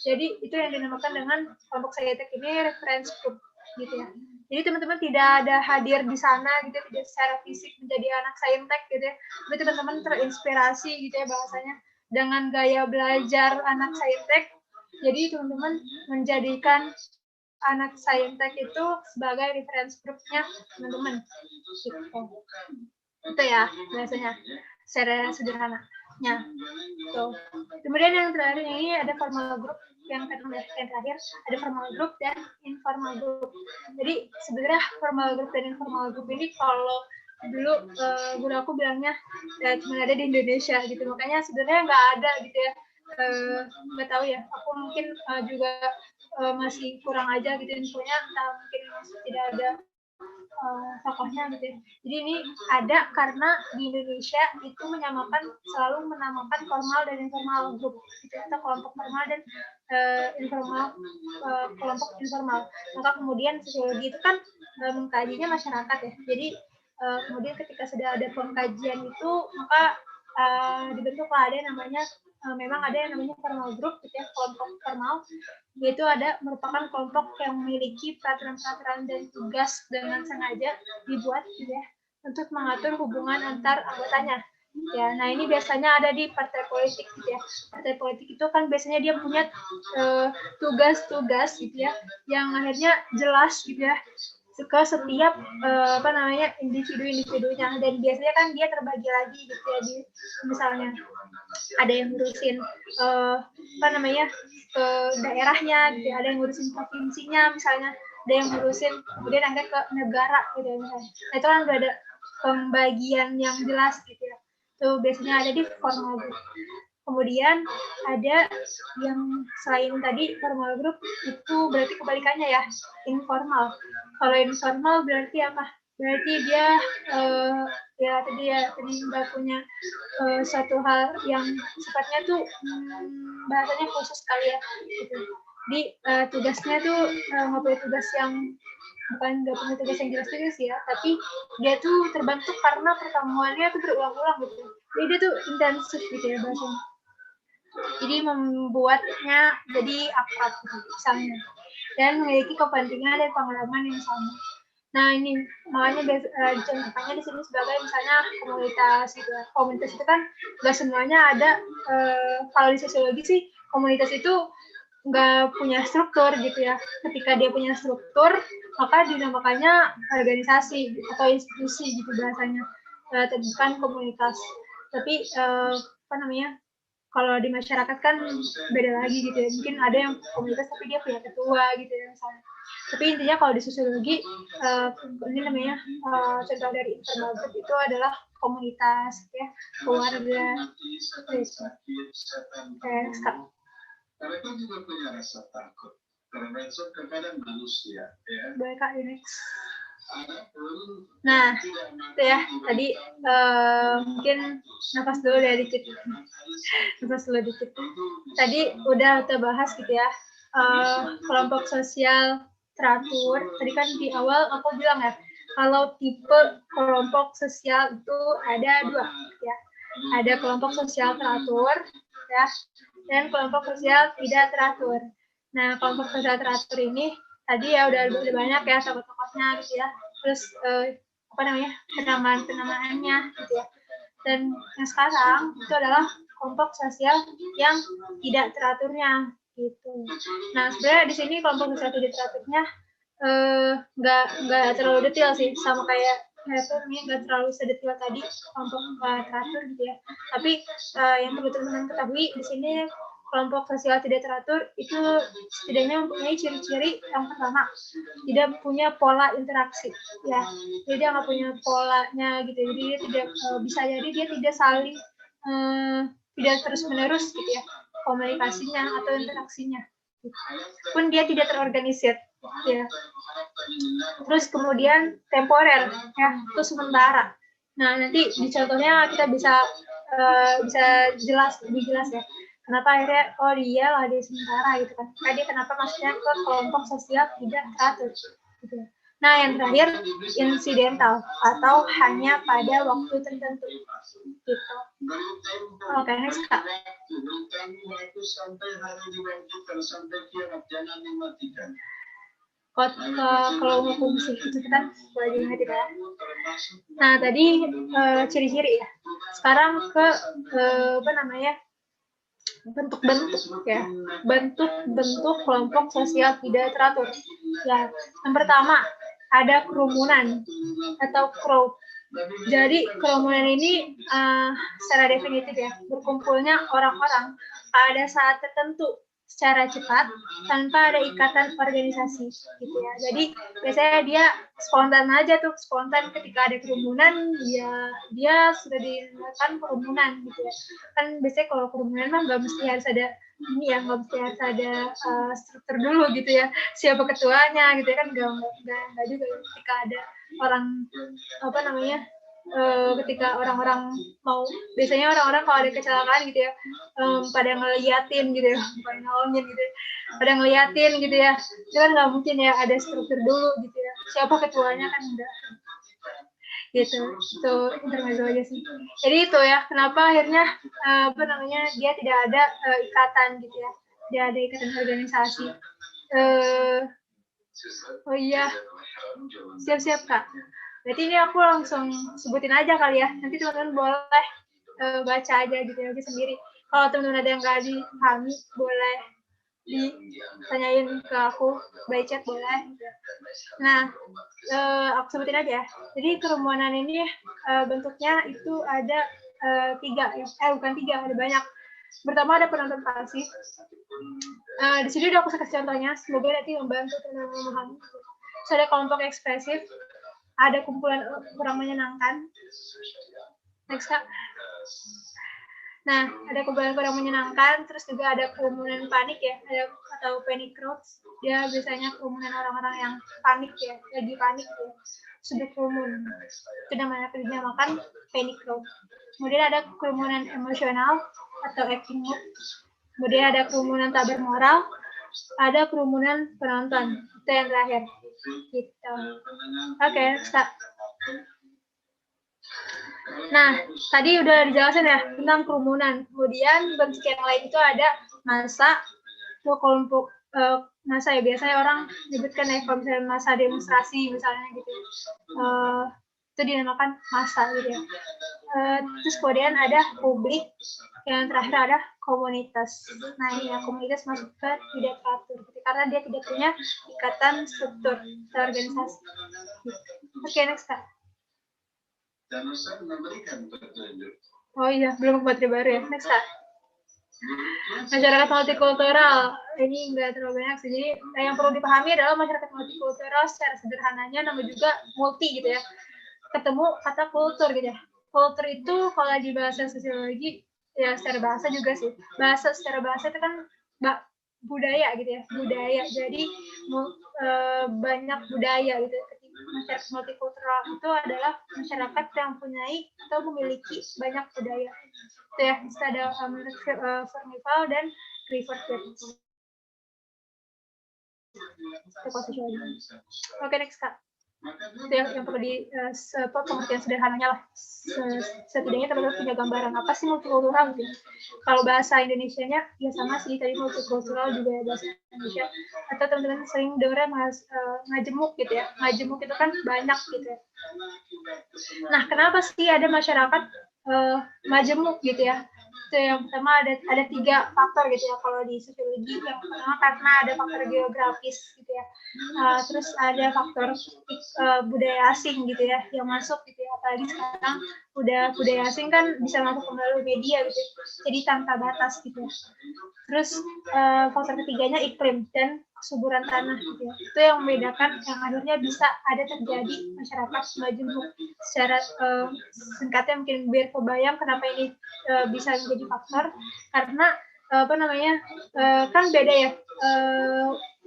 Jadi itu yang dinamakan dengan kelompok saintek ini reference group gitu ya. Jadi teman-teman tidak ada hadir di sana gitu, tidak secara fisik menjadi anak saintek gitu ya, tapi teman-teman terinspirasi gitu ya bahasanya dengan gaya belajar anak saintek. Jadi teman-teman menjadikan anak saintek itu sebagai reference group-nya teman-teman. Gitu. Itu ya bahasanya secara sederhananya. Tuh. Kemudian yang terakhir ini ada formal group. Yang terakhir ada formal group dan informal group. Jadi sebenarnya formal group dan informal group ini kalau dulu guru aku bilangnya cuma ada di Indonesia gitu, makanya sebenarnya nggak ada gitu ya. Nggak tahu ya, aku mungkin juga masih kurang aja gitu infonya, mungkin masih tidak ada tokohnya gitu ya. Jadi ini ada karena di Indonesia itu selalu menamakan formal dan informal grup gitu, atau kelompok formal dan informal, kelompok informal. Maka kemudian sosiologi itu kan mengkajinya masyarakat ya. Jadi kemudian ketika sudah ada pengkajian itu, maka dibentuklah ada yang namanya memang ada yang namanya formal group gitu ya, kelompok formal, yaitu merupakan kelompok yang memiliki peraturan-peraturan dan tugas dengan sengaja dibuat gitu ya, untuk mengatur hubungan antar anggotanya. Ya, nah ini biasanya ada di partai politik gitu ya. Partai politik itu kan biasanya dia punya tugas-tugas gitu ya, yang akhirnya jelas gitu ya ke setiap individu-individunya, dan biasanya kan dia terbagi lagi gitu ya, di misalnya ada yang ngurusin daerahnya gitu, ada yang ngurusin provinsinya misalnya, ada yang ngurusin kemudian akhirnya ke negara gitu ya misalnya. Nah itu kan udah ada pembagian yang jelas gitu ya, itu biasanya ada di formal group. Kemudian ada yang selain tadi formal group itu berarti kebalikannya ya, informal. Kalau informal berarti apa? Berarti dia tadi nggak punya suatu hal yang sifatnya tuh bahasanya khusus kali ya gitu. Jadi tugasnya tuh nggak punya tugas yang nggak punya tugas yang jelas-jelas ya, tapi dia tuh terbentuk karena pertemuannya tuh berulang-ulang gitu. Jadi dia tuh intensif gitu ya bahasanya. Jadi membuatnya jadi akrab misalnya, dan memiliki kepentingan dan pengalaman yang sama. Nah ini makanya contohnya di sini sebagai misalnya komunitas gitu. Komunitas itu kan nggak semuanya ada. Kalau di sosiologi sih komunitas itu nggak punya struktur gitu ya. Ketika dia punya struktur, maka dinamakannya organisasi atau institusi gitu bahasanya, bukan komunitas. Tapi kalau di masyarakat kan beda lagi gitu ya. Mungkin ada yang komunitas tapi dia punya ketua gitu ya misalnya. Tapi intinya kalau di sosiologi ini namanya contoh dari informal group itu adalah komunitas ya, keluarga. Mereka juga punya rasa takut termasuk kepada manusia ya. Baik Kak Yunex. Nah, itu ya tadi mungkin nafas dulu dikit. Tadi udah kita bahas gitu ya, kelompok sosial teratur. Tadi kan di awal aku bilang ya, kalau tipe kelompok sosial itu ada dua ya. Ada kelompok sosial teratur ya, dan kelompok sosial tidak teratur. Nah, kelompok sosial teratur ini tadi ya udah banyak ya tokoh-tokohnya gitu ya, terus penamaannya gitu ya. Dan yang sekarang itu adalah kelompok sosial yang tidak teraturnya gitu. Nah sebenarnya di sini kelompok sosial tidak teraturnya nggak terlalu detail sih, sama kayak nggak terlalu sedetail tadi kelompok teratur gitu ya. Tapi yang perlu teman-teman ketahui di sini, kelompok sosial tidak teratur itu setidaknya mempunyai ciri-ciri. Yang pertama, tidak punya pola interaksi ya, jadi dia nggak punya polanya gitu, jadi dia tidak bisa jadi dia tidak saling tidak terus-menerus gitu ya komunikasinya atau interaksinya, pun dia tidak terorganisir ya. Terus kemudian temporer ya, itu sementara. Nah nanti di contohnya kita bisa lebih jelas ya, kenapa akhirnya dia lah di sementara gitu kan. Dia kenapa maksudnya ke kelompok sosial tidak teratur gitu. Nah yang terakhir insidental atau hanya pada waktu tertentu gitu. Oke, next Kak. Kalau mau fungsi itu kan wajibnya tidak. Nah tadi ciri-ciri ya. Sekarang ke bentuk-bentuk ya, bentuk-bentuk kelompok sosial tidak teratur ya. Yang pertama ada kerumunan atau crowd. Jadi kerumunan ini secara definitif ya, berkumpulnya orang-orang pada saat tertentu secara cepat tanpa ada ikatan organisasi gitu ya. Jadi biasanya dia spontan aja tuh, spontan ketika ada kerumunan dia sudah dinamakan kerumunan gitu ya. Kan biasanya kalau kerumunan mah nggak mesti harus ada ini ya, nggak mesti harus ada struktur dulu gitu ya, siapa ketuanya gitu ya, kan nggak juga ketika ada orang apa namanya ketika orang-orang mau, biasanya orang-orang kalau ada kecelakaan gitu ya pada ngeliatin gitu ya, bukan nolongin gitu ya, pada ngeliatin gitu ya, itu kan nggak mungkin ya ada struktur dulu gitu ya, siapa ketuanya kan enggak gitu. Itu intermezzo aja sih. Jadi itu ya kenapa akhirnya apa namanya dia tidak ada ikatan gitu ya, tidak ada ikatan organisasi. Oh iya, siap-siap Kak. Berarti ini aku langsung sebutin aja kali ya. Nanti teman-teman boleh baca aja gitu ya sendiri. Kalau teman-teman ada yang nggak dipahami, boleh ditanyain ke aku, by chat boleh. Nah, aku sebutin aja ya. Jadi kerumunan ini bentuknya itu ada 3 ya. Bukan 3, ada banyak. Pertama ada penonton pasif. Di sini udah aku kasih contohnya, semoga nanti membantu teman-teman memahami. Terus ada kelompok ekspresif, ada kumpulan kurang menyenangkan. Next Kak. Nah, ada kumpulan kurang menyenangkan, terus juga ada kerumunan panik ya, atau panic crowds. Dia biasanya kerumunan orang-orang yang panik ya, lagi panik ya, sudah kerumun. Itu namanya dinamakan panic crowd. Kemudian ada kerumunan emosional atau acting mood. Kemudian ada kerumunan tak bermoral, ada kerumunan penonton. Itu yang terakhir. Gitu. Oke, Kak. Nah, tadi udah dijelasin ya tentang kerumunan. Kemudian bentuk yang lain itu ada massa, itu kelompok massa ya. Biasanya orang menyebutkan ya kalau misalnya massa demonstrasi misalnya gitu. Itu dinamakan massa gitu ya. Terus kemudian ada publik, yang terakhir ada komunitas. Nah ini ya, komunitas masuk ke tidak teratur gitu, karena dia tidak punya ikatan struktur organisasi. Oke, next Kak. Oh iya, belum materi baru ya. Next Kak. Masyarakat multikultural, ini enggak terlalu banyak sih. Jadi yang perlu dipahami adalah masyarakat multikultural secara sederhananya namanya juga multi gitu ya. Ketemu kata kultur gitu ya. Kultur itu kalau di bahasa sosiologi ya secara bahasa juga sih. Secara bahasa itu kan budaya gitu ya. Budaya. Jadi banyak budaya gitu. Masyarakat multikultural itu adalah masyarakat yang mempunyai atau memiliki banyak budaya. Itu ya, bisa ada Furnival dan Clifford Geertz. Oke, next Kak. Itu yang perlu di pengertian sederhananya lah. Setidaknya teman-teman punya gambaran apa sih multikultural gitu. Kalau bahasa Indonesianya ya sama sih, tadi multikultural juga ya bahasa Indonesia. Atau teman-teman sering dengar majemuk gitu ya. Majemuk itu kan banyak gitu ya. Nah, kenapa sih ada masyarakat majemuk gitu ya? Itu yang pertama ada 3 faktor gitu ya kalau di sosiologi. Yang pertama karena ada faktor geografis gitu ya. Terus ada faktor budaya asing gitu ya yang masuk gitu ya. Apalagi sekarang udah budaya asing kan bisa masuk melalui media gitu ya. Jadi tanpa batas gitu ya. Terus faktor ketiganya iklim dan kesuburan tanah gitu ya. Itu yang membedakan yang akhirnya bisa ada terjadi masyarakat majemuk. Secara singkatnya mungkin biar kebayang kenapa ini bisa menjadi faktor, karena apa namanya kan beda ya,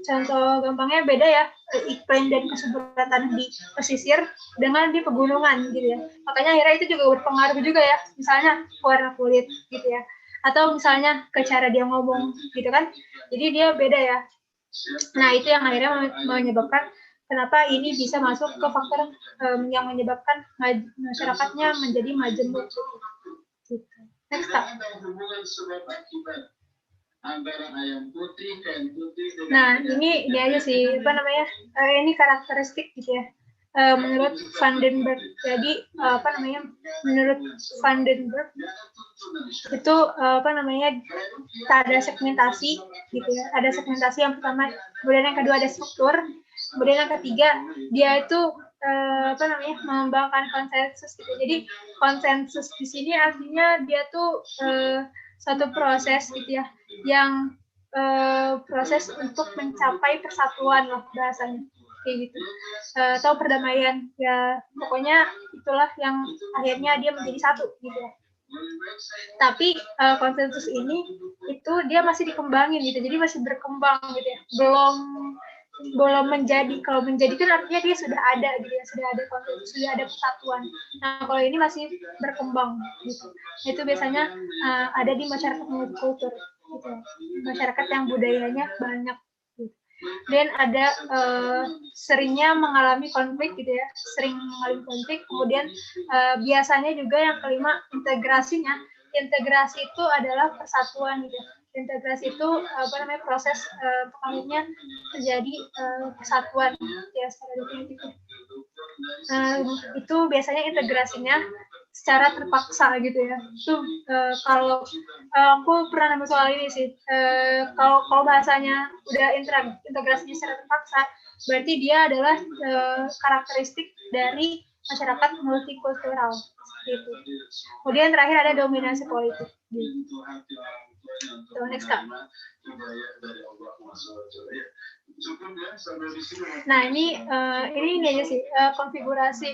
contoh gampangnya beda ya iklim dan kesuburan tanah di pesisir dengan di pegunungan gitu ya. Makanya akhirnya itu juga berpengaruh juga ya, misalnya warna kulit gitu ya, atau misalnya ke cara dia ngomong gitu kan, jadi dia beda ya. Nah itu yang akhirnya menyebabkan kenapa ini bisa masuk ke faktor yang menyebabkan masyarakatnya menjadi majemuk. Gitu. Next Kak. Nah ini aja sih apa namanya ini karakteristik gitu ya. Menurut Vandenberg, jadi apa namanya? Menurut Vandenberg itu apa namanya? Ada segmentasi gitu ya. Ada segmentasi yang pertama, kemudian yang kedua ada struktur, kemudian yang ketiga dia itu apa namanya? Mengembangkan konsensus gitu. Jadi konsensus di sini artinya dia tuh satu proses gitu ya, yang proses untuk mencapai persatuan lah bahasanya kayak gitu, atau perdamaian ya, pokoknya itulah yang akhirnya dia menjadi satu gitu ya. Tapi konsensus ini itu dia masih dikembangin gitu, jadi masih berkembang gitu ya, belum menjadi. Kalau menjadi kan artinya dia sudah ada gitu ya, sudah ada konsensus, sudah ada persatuan. Nah kalau ini masih berkembang gitu, itu biasanya ada di masyarakat multikultur gitu ya. Masyarakat yang budayanya banyak gitu. Dan ada seringnya mengalami konflik gitu ya, sering mengalami konflik. Kemudian biasanya juga yang kelima integrasinya. Integrasi itu adalah persatuan gitu. Integrasi itu proses akhirnya terjadi persatuan ya secara definitif. Itu biasanya integrasinya secara terpaksa gitu ya. Itu kalau aku pernah nemu soal ini sih. Kalau bahasanya udah integrasinya secara terpaksa, berarti dia adalah karakteristik dari masyarakat multikultural gitu. Kemudian terakhir ada dominasi politik. Gitu. Next Kak. Nah ini aja sih konfigurasi.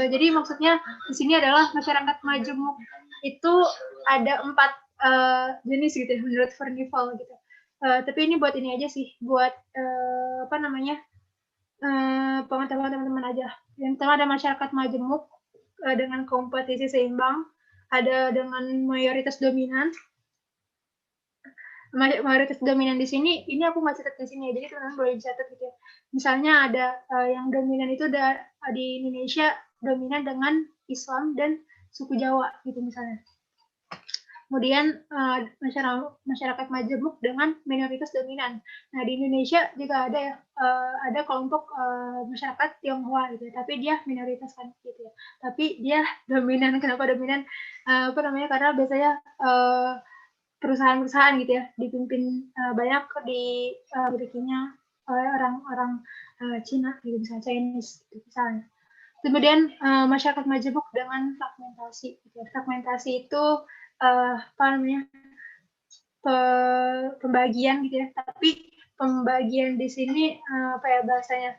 Jadi maksudnya di sini adalah masyarakat majemuk itu ada 4 jenis gitu ya, menurut Furnivall gitu. Tapi ini buat ini aja sih, buat pengetahuan teman-teman aja. Yang pertama ada masyarakat majemuk dengan kompetisi seimbang, ada dengan mayoritas dominan. Mayoritas dominan di sini, ini aku nggak catat di sini ya, jadi teman-teman boleh dicatat gitu ya. Misalnya ada yang dominan itu di Indonesia dominan dengan Islam dan suku Jawa gitu misalnya. Kemudian masyarakat majemuk dengan minoritas dominan. Nah di Indonesia juga ada ya, ada kelompok masyarakat Tionghoa gitu ya, tapi dia minoritas kan gitu ya. Tapi dia dominan. Kenapa dominan? Karena biasanya perusahaan-perusahaan gitu ya dipimpin banyak dimilikinya oleh orang-orang Cina gitu, misalnya Chinese gitu misalnya. Kemudian masyarakat majemuk dengan fragmentasi gitu ya. Fragmentasi itu pembagian gitu ya, tapi pembagian di sini bahasanya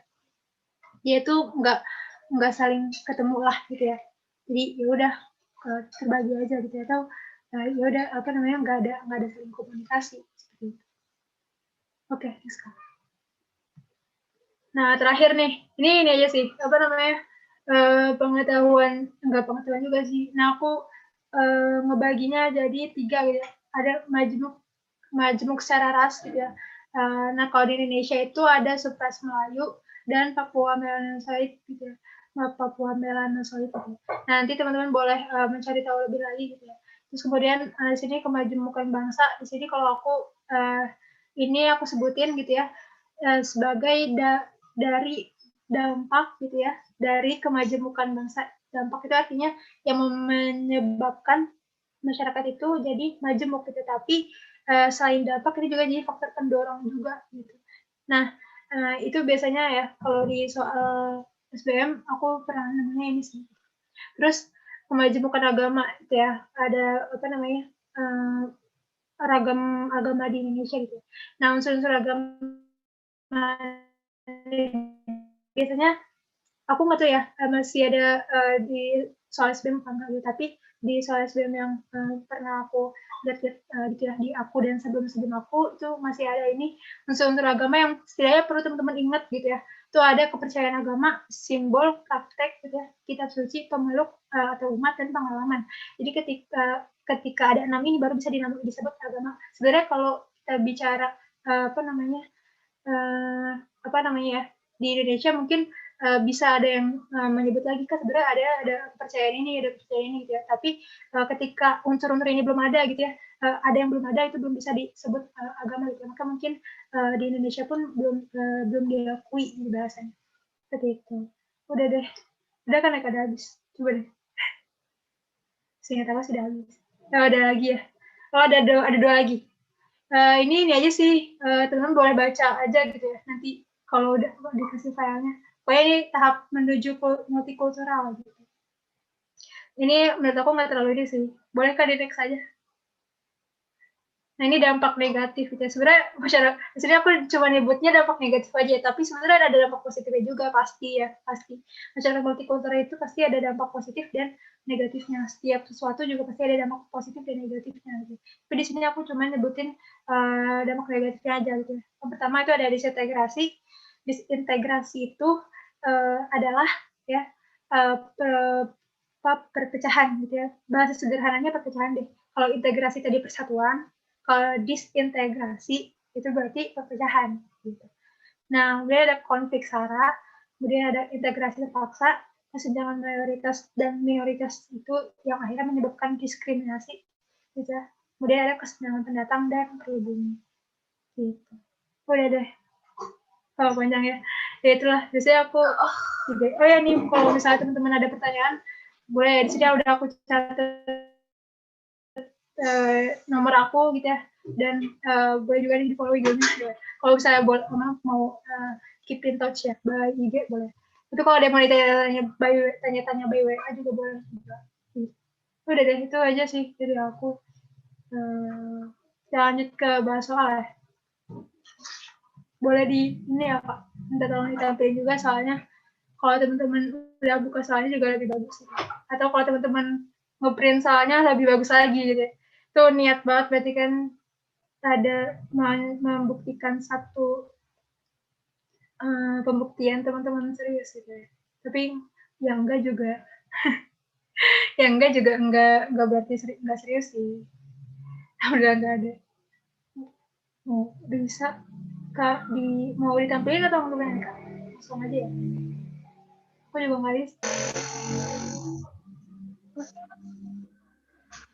dia itu nggak saling ketemu lah gitu ya. Jadi ya udah terbagi aja gitu ya, atau ya udah nggak ada saling komunikasi seperti itu. Oke, sekarang. Nah terakhir nih, ini aja sih pengetahuan juga sih. Nah aku ngebaginya jadi 3 gitu ya. Ada majemuk secara ras gitu ya. Nah kalau di Indonesia itu ada subras Melayu dan Papua Melanosoid gitu ya. Papua Melanosoid gitu. Nah nanti teman-teman boleh mencari tahu lebih lagi gitu ya. Terus kemudian di sini kemajemukan bangsa. Di sini kalau aku ini aku sebutin gitu ya sebagai dari dampak gitu ya dari kemajemukan bangsa. Dampak itu artinya yang menyebabkan masyarakat itu jadi majemuk gitu. Tapi selain dampak itu juga jadi faktor pendorong juga gitu. Nah itu biasanya ya kalau di soal SBM aku pernah namanya ini sih. Terus kemajemukan agama gitu ya, ada ragam agama di Indonesia gitu. Nah unsur-unsur agama biasanya aku nggak tahu ya masih ada di soal SBM apa enggak, tapi di soal SBM yang pernah aku lihat gitu ya, di aku dan sebelum aku itu masih ada ini unsur-unsur agama yang setidaknya perlu teman-teman ingat gitu ya. Itu ada kepercayaan agama, simbol, praktek gitu ya, kitab suci, pemeluk atau umat, dan pengalaman. Jadi ketika ada 6 ini baru bisa disebut agama. Sebenarnya kalau kita bicara di Indonesia mungkin bisa ada yang menyebut lagi kan sebenarnya ada kepercayaan ini, ada kepercayaan ini gitu ya. Tapi ketika unsur-unsur ini belum ada gitu ya, ada yang belum ada itu belum bisa disebut agama gitu. Maka mungkin di Indonesia pun belum diakui di bahasanya. Seperti itu. Udah deh. Udah kan ada habis. Coba deh. Seingat aku sudah habis. Oh, ada lagi ya. Oh, ada 2 lagi. Ini aja sih. Teman-teman boleh baca aja gitu ya. Nanti kalau udah dikasih filenya. Pokoknya ini tahap menuju multikultural gitu. Ini menurut aku nggak terlalu ini sih. Boleh kan di next aja? Nah, ini dampak negatif gitu ya. Sebenarnya maksudnya aku cuma nyebutnya dampak negatif aja, tapi sebenarnya ada dampak positifnya juga pasti ya, pasti. Masyarakat multikultural itu pasti ada dampak positif dan negatifnya. Setiap sesuatu juga pasti ada dampak positif dan negatifnya gitu. Tapi di sini aku cuma nyebutin dampak negatifnya aja gitu ya. Yang pertama itu ada disintegrasi. Disintegrasi itu adalah ya perpecahan gitu ya. Bahasa sederhananya perpecahan deh. Kalau integrasi tadi persatuan, kalau disintegrasi itu berarti perpecahan gitu. Nah, kemudian ada konflik SARA, kemudian ada integrasi terpaksa, kesenjangan mayoritas dan minoritas itu yang akhirnya menyebabkan diskriminasi gitu ya. Kemudian ada kesenjangan pendatang dan pribumi gitu. Udah deh. Oh, panjang ya. Ya itulah, biasanya aku oh ya nih kalau misalnya teman-teman ada pertanyaan, boleh di sini udah aku catat nomor aku gitu ya, dan boleh juga di follow IG-nya. Kalau misalnya mau keep in touch ya by IG boleh. Itu kalau ada yang mau tanya-tanya by WA juga boleh juga. Udah deh, itu aja sih dari aku. Lanjut ke bahas soal ya. Boleh di ini ya Pak, minta tolong ditampilin juga soalnya kalau teman-teman udah buka soalnya juga lebih bagus sih. Atau kalau teman-teman ngeprint soalnya lebih bagus lagi gitu. Itu niat banget berarti kan ada membuktikan satu pembuktian teman-teman serius gitu ya. Tapi yang enggak juga yang enggak juga enggak berarti enggak serius sih. Udah enggak ada. Bisa Kak mau ditampilin atau gimana Kak? Langsung aja ya. Aku juga nggak bisa.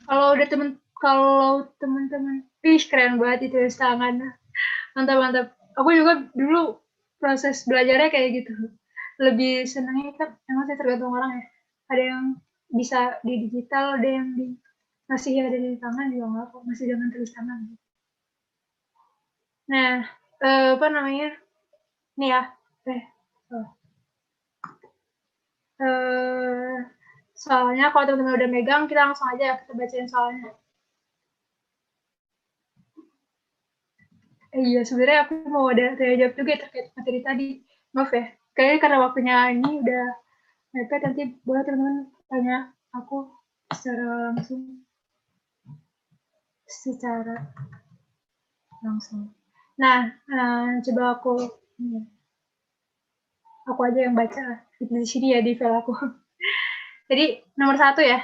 Kalau teman-teman, keren banget itu tangan. Mantap. Aku juga dulu proses belajarnya kayak gitu. Lebih senangnya kan emang sih tergantung orang ya. Ada yang bisa di digital, ada yang masih ada di tangan juga nggak kok, masih dengan tulis tangan. Nah, apa namanya? Nih ya, soalnya kalau teman-teman udah megang, kita langsung aja kita bacain soalnya. Iya, sebenarnya aku mau ada tanya jawab juga terkait materi tadi. Maaf ya, kayaknya karena waktunya ini udah mepet, nanti boleh teman-teman tanya aku secara langsung. Nah, coba aku aja yang baca di sini ya di file aku. Jadi nomor 1 ya,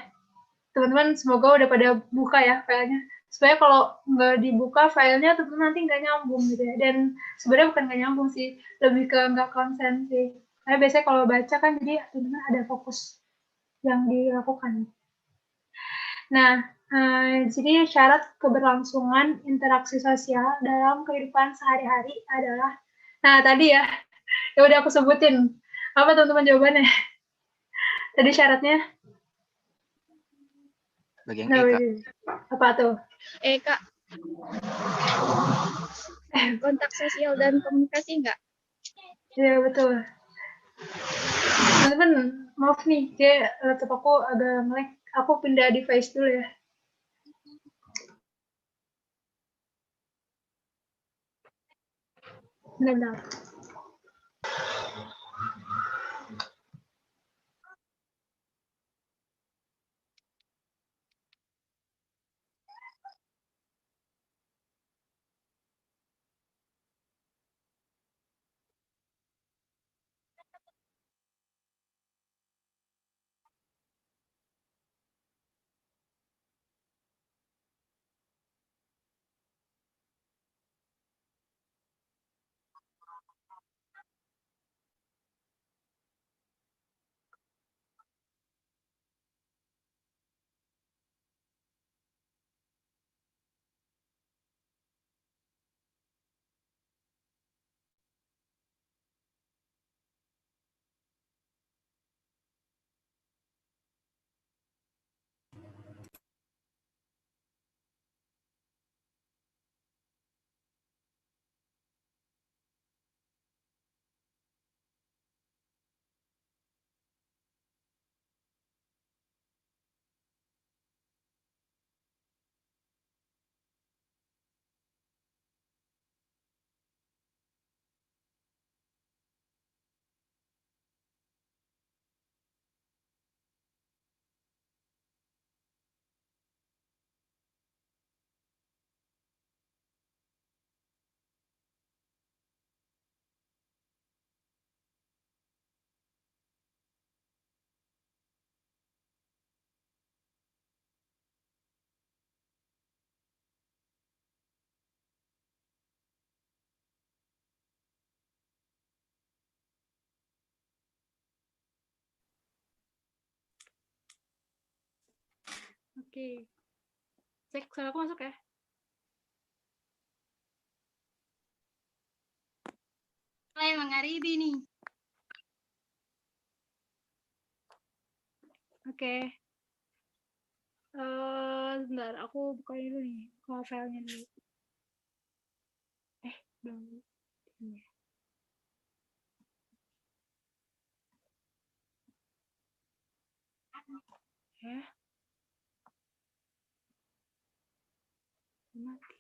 teman-teman semoga udah pada buka ya filenya. Supaya kalau nggak dibuka filenya teman-teman nanti nggak nyambung gitu ya. Dan sebenarnya bukan nggak nyambung sih, lebih ke nggak konsen sih. Karena biasanya kalau baca kan jadi teman-teman ada fokus yang dilakukan. Nah, jadi syarat keberlangsungan interaksi sosial dalam kehidupan sehari-hari adalah, nah tadi ya udah aku sebutin. Apa teman-teman jawabannya? Tadi syaratnya? Bagian Nah, E, Kak. apa tuh? Kak. Kontak sosial dan komunikasi enggak? Iya, betul. Teman-teman, maaf nih, kayak laptop aku agak nge-lag. Aku pindah device dulu ya. Bentar. Oke. Cek suara aku masuk ya? Mulai mengharibi nih. Oke. Sebentar, aku buka dulu nih. Buka filenya dulu. Belum. Ya. Mati.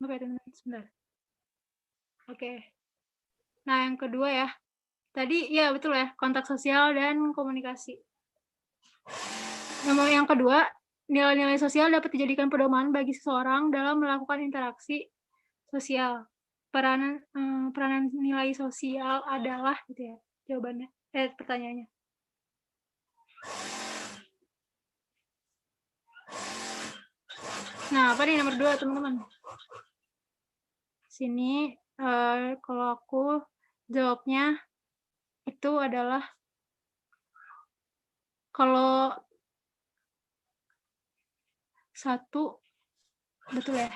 Oke, teman-teman, sebentar. Oke. Nah, yang kedua ya. Tadi, ya betul ya, kontak sosial dan komunikasi. Yang kedua, nilai-nilai sosial dapat dijadikan pedoman bagi seseorang dalam melakukan interaksi sosial. Peranan nilai sosial adalah, gitu ya, jawabannya, pertanyaannya. Nah, apa nih nomor 2, teman-teman? Sini, kalau aku jawabnya itu adalah kalau 1, betul ya.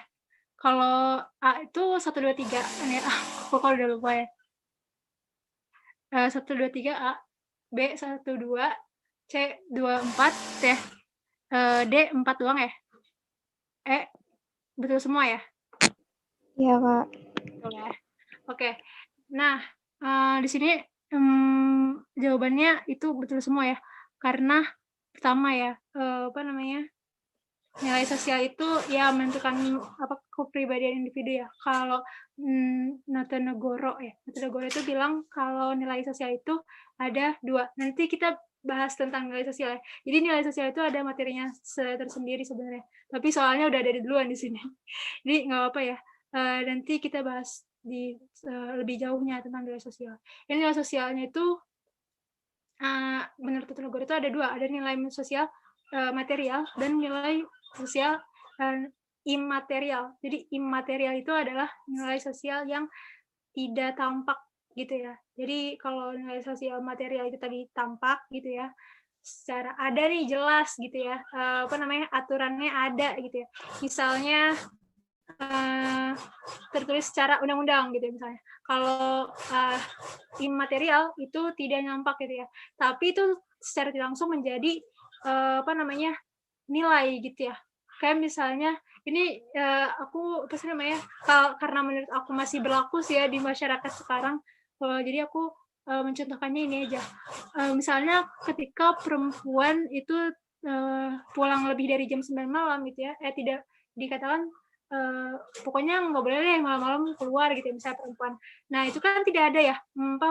Kalau A itu 1, 2, 3. Aku kalau udah lupa ya. 1, 2, 3 A, B 1, 2, C 2, 4 ya. D 4 doang ya. Betul semua ya? Iya, Kak. Betul ya. Oke. Nah, di sini jawabannya itu betul semua ya. Karena pertama ya, nilai sosial itu ya menentukan kepribadian individu ya. Kalau Notonegoro itu bilang kalau nilai sosial itu ada 2. Nanti kita bahas tentang nilai sosial ya. Jadi nilai sosial itu ada materinya tersendiri sebenarnya. Tapi soalnya udah ada duluan di sini. Jadi nggak apa-apa ya. Nanti kita bahas di lebih jauhnya tentang nilai sosial. Yang nilai sosialnya itu menurut Notonegoro itu ada 2. Ada nilai sosial material dan nilai sosial imaterial. Jadi imaterial itu adalah nilai sosial yang tidak tampak gitu ya. Jadi kalau nilai sosial material itu tadi tampak gitu ya, secara ada nih jelas gitu ya, aturannya ada gitu ya. Misalnya tertulis secara undang-undang gitu ya misalnya. Kalau imaterial itu tidak nampak gitu ya. Tapi itu secara tidak langsung menjadi nilai gitu ya. Kayak misalnya ini karena menurut aku masih berlaku sih ya di masyarakat sekarang. Jadi aku mencontohkannya ini aja. Misalnya ketika perempuan itu pulang lebih dari jam 9 malam gitu ya, tidak dikatakan pokoknya nggak boleh deh malam-malam keluar gitu ya, misalnya perempuan. Nah itu kan tidak ada ya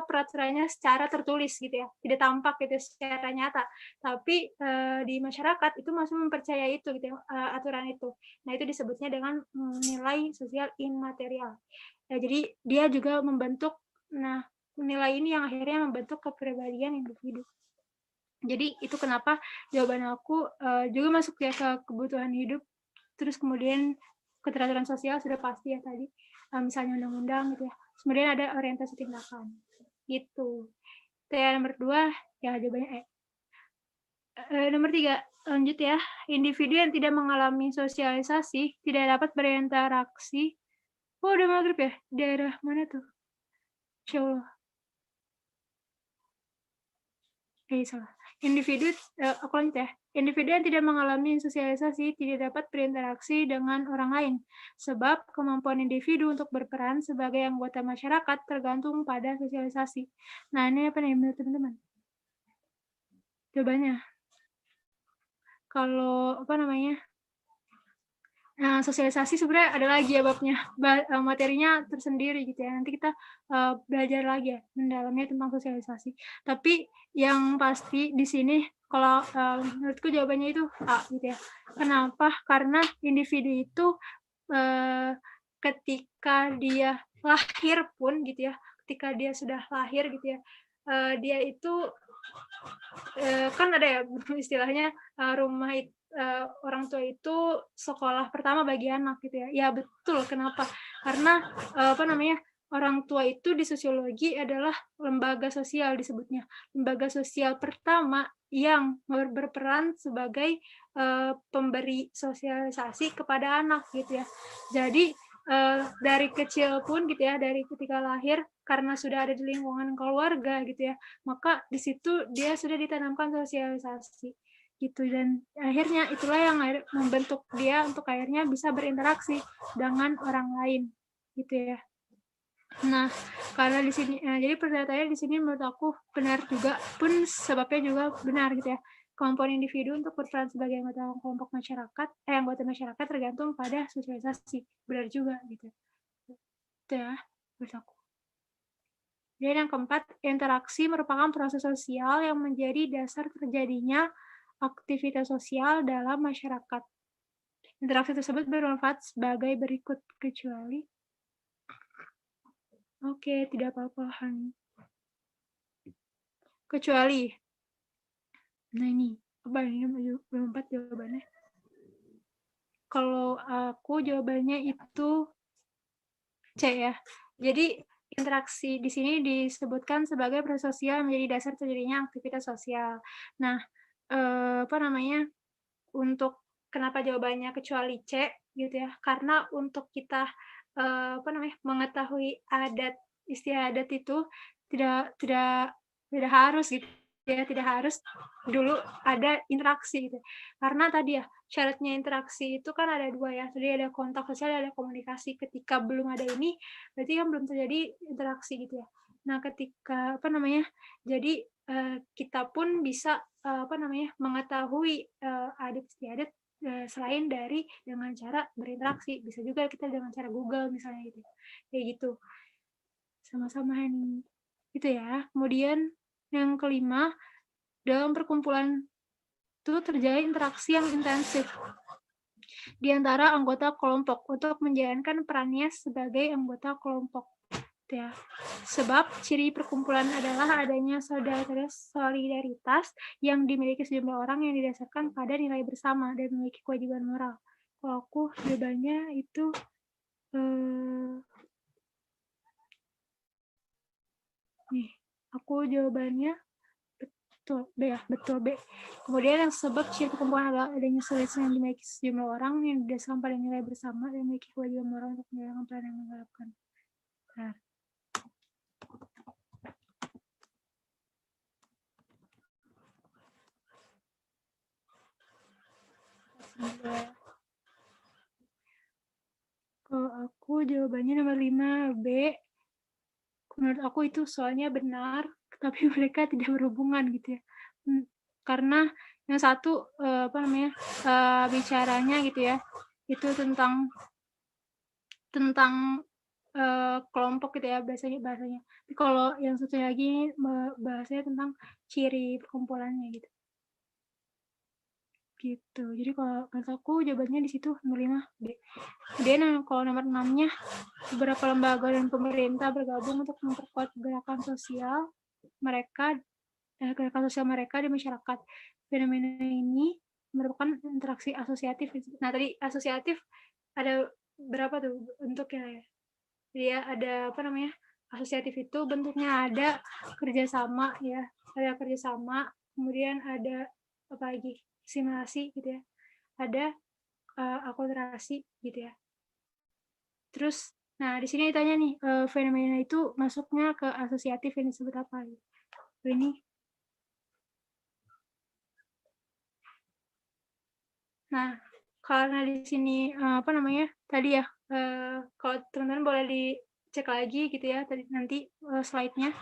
peraturannya secara tertulis gitu ya, tidak tampak gitu secara nyata. Tapi di masyarakat itu masih mempercayai itu gitu ya, aturan itu. Nah itu disebutnya dengan nilai sosial imaterial. Jadi dia juga membentuk, nilai ini yang akhirnya membentuk kepribadian individu. Jadi itu kenapa jawaban aku juga masuk ya ke kebutuhan hidup. Terus kemudian keteraturan sosial sudah pasti ya tadi, misalnya undang-undang gitu ya. Kemudian ada orientasi tindakan gitu. Nomor 2 ya jawabannya nomor 3 lanjut ya. Individu yang tidak mengalami sosialisasi tidak dapat berinteraksi. Udah maghrib ya? Daerah mana tuh? Insya Allah. Salah. Individu, aku lanjut ya. Individu yang tidak mengalami sosialisasi tidak dapat berinteraksi dengan orang lain, sebab kemampuan individu untuk berperan sebagai anggota masyarakat tergantung pada sosialisasi. Nah, ini apa nih menurut teman-teman? Jawabannya, kalau sosialisasi sebenarnya ada lagi ya babnya, materinya tersendiri gitu ya. Nanti kita belajar lagi ya mendalamnya tentang sosialisasi. Tapi yang pasti di sini kalau menurutku jawabannya itu A gitu ya. Kenapa? Karena individu itu ketika dia lahir pun gitu ya, ketika dia sudah lahir gitu ya, dia itu kan ada ya istilahnya rumah orang tua itu sekolah pertama bagi anak gitu ya. Ya betul, kenapa? Karena orang tua itu di sosiologi adalah lembaga sosial disebutnya. Lembaga sosial pertama yang berperan sebagai pemberi sosialisasi kepada anak gitu ya. Jadi dari kecil pun gitu ya, dari ketika lahir karena sudah ada di lingkungan keluarga gitu ya, maka di situ dia sudah ditanamkan sosialisasi gitu, dan akhirnya itulah yang membentuk dia untuk akhirnya bisa berinteraksi dengan orang lain gitu ya. Nah, karena di sini, jadi pernyataannya di sini menurut aku benar juga, pun sebabnya juga benar gitu ya. Kemampuan individu untuk berperan sebagai anggota kelompok masyarakat, anggota masyarakat tergantung pada sosialisasi, benar juga gitu. Itu ya, menurut aku. Dan yang keempat, interaksi merupakan proses sosial yang menjadi dasar terjadinya aktivitas sosial dalam masyarakat. Interaksi tersebut bermanfaat sebagai berikut, kecuali Oke, tidak apa-apa, Han. Kecuali. Nah ini, apa ini belum 4 jawabannya. Kalau aku jawabannya itu C ya. Jadi interaksi di sini disebutkan sebagai proses sosial menjadi dasar terjadinya aktivitas sosial. Nah, apa namanya? Untuk kenapa jawabannya kecuali C gitu ya? Karena untuk kita apa namanya, mengetahui adat istiadat itu tidak harus gitu ya, tidak harus dulu ada interaksi gitu. Karena tadi ya syaratnya interaksi itu kan ada 2 ya. Jadi ada kontak sosial, ada komunikasi. Ketika belum ada ini berarti kan belum terjadi interaksi gitu ya. Nah, ketika apa namanya? Jadi kita pun bisa apa namanya, mengetahui adat istiadat selain dari dengan cara berinteraksi, bisa juga kita dengan cara Google misalnya gitu, kayak gitu. Sama-sama nih, gitu ya. Kemudian yang kelima, dalam perkumpulan itu terjadi interaksi yang intensif di antara anggota kelompok untuk menjalankan perannya sebagai anggota kelompok. Ya. Sebab ciri perkumpulan adalah adanya solidaritas yang dimiliki sejumlah orang yang didasarkan pada nilai bersama dan memiliki kewajiban moral. Kalau aku jawabannya itu nih, aku jawabannya betul B ya, betul B. Kemudian yang sebab ciri perkumpulan adalah adanya solidaritas yang dimiliki sejumlah orang yang didasarkan pada nilai bersama dan memiliki kewajiban moral untuk menjalankan peran yang mengharapkan. Nah. Kalau aku jawabannya nomor 5 B. Menurut aku itu soalnya benar, tapi mereka tidak berhubungan gitu ya. Karena yang satu apa namanya, bicaranya gitu ya, itu tentang kelompok gitu ya bahasanya. Tapi kalau yang satu lagi bahasanya tentang ciri perkumpulannya gitu. Gitu. Jadi kalau menurut aku jawabannya di situ nomor 5 B. Kemudian kalau nomor 6-nya, beberapa lembaga dan pemerintah bergabung untuk memperkuat gerakan sosial mereka di masyarakat. Fenomena ini merupakan interaksi asosiatif. Nah, tadi asosiatif ada berapa tuh bentuknya ya? Jadi ada apa namanya? Asosiatif itu bentuknya ada kerjasama ya, ada kerjasama, kemudian ada apa lagi? Simulasi gitu ya, ada akulturasi gitu ya. Terus, nah di sini ditanya nih, fenomena itu masuknya ke asosiatif yang disebut apa? Ini. Nah, karena di sini apa namanya tadi ya, kalau teman-teman boleh dicek lagi gitu ya, tadi nanti slide-nya.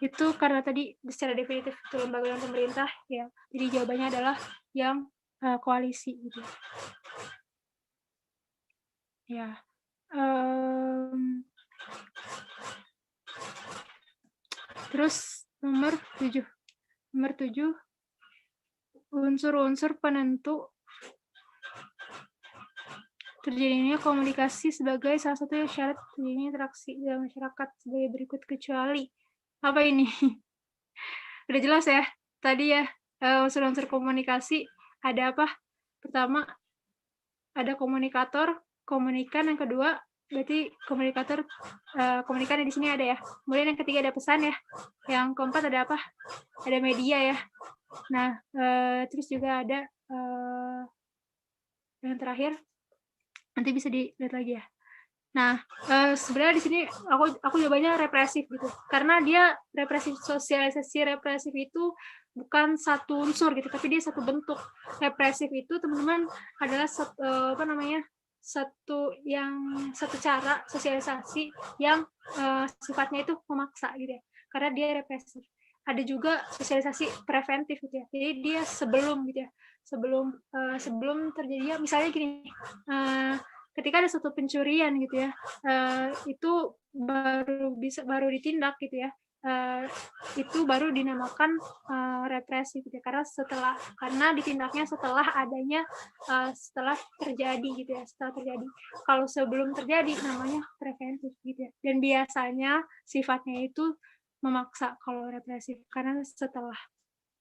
Itu karena tadi secara definitif itu lembaga dan pemerintah ya, jadi jawabannya adalah yang koalisi gitu ya. Terus nomor 7 unsur-unsur penentu terjadinya komunikasi sebagai salah satu syarat terjadinya interaksi dalam masyarakat sebagai berikut, kecuali apa ini? Udah jelas ya tadi ya, unsur-unsur komunikasi ada apa? Pertama ada komunikator, komunikan, yang kedua berarti komunikannya di sini ada ya. Kemudian yang ketiga ada pesan ya. Yang keempat ada apa? Ada media ya. Nah, terus juga ada yang terakhir nanti bisa dilihat lagi ya. Nah, sebenarnya di sini aku jawabannya represif gitu. Karena dia represif, sosialisasi represif itu bukan satu unsur gitu, tapi dia satu bentuk. Represif itu teman-teman adalah satu cara sosialisasi yang sifatnya itu memaksa gitu ya. Karena dia represif. Ada juga sosialisasi preventif gitu ya. Jadi dia sebelum gitu ya. Sebelum terjadi misalnya gini, ketika ada suatu pencurian gitu ya, itu baru ditindak gitu ya, itu baru dinamakan represi gitu ya, karena ditindaknya setelah terjadi gitu ya, setelah terjadi. Kalau sebelum terjadi namanya preventif gitu ya, dan biasanya sifatnya itu memaksa kalau represif karena setelah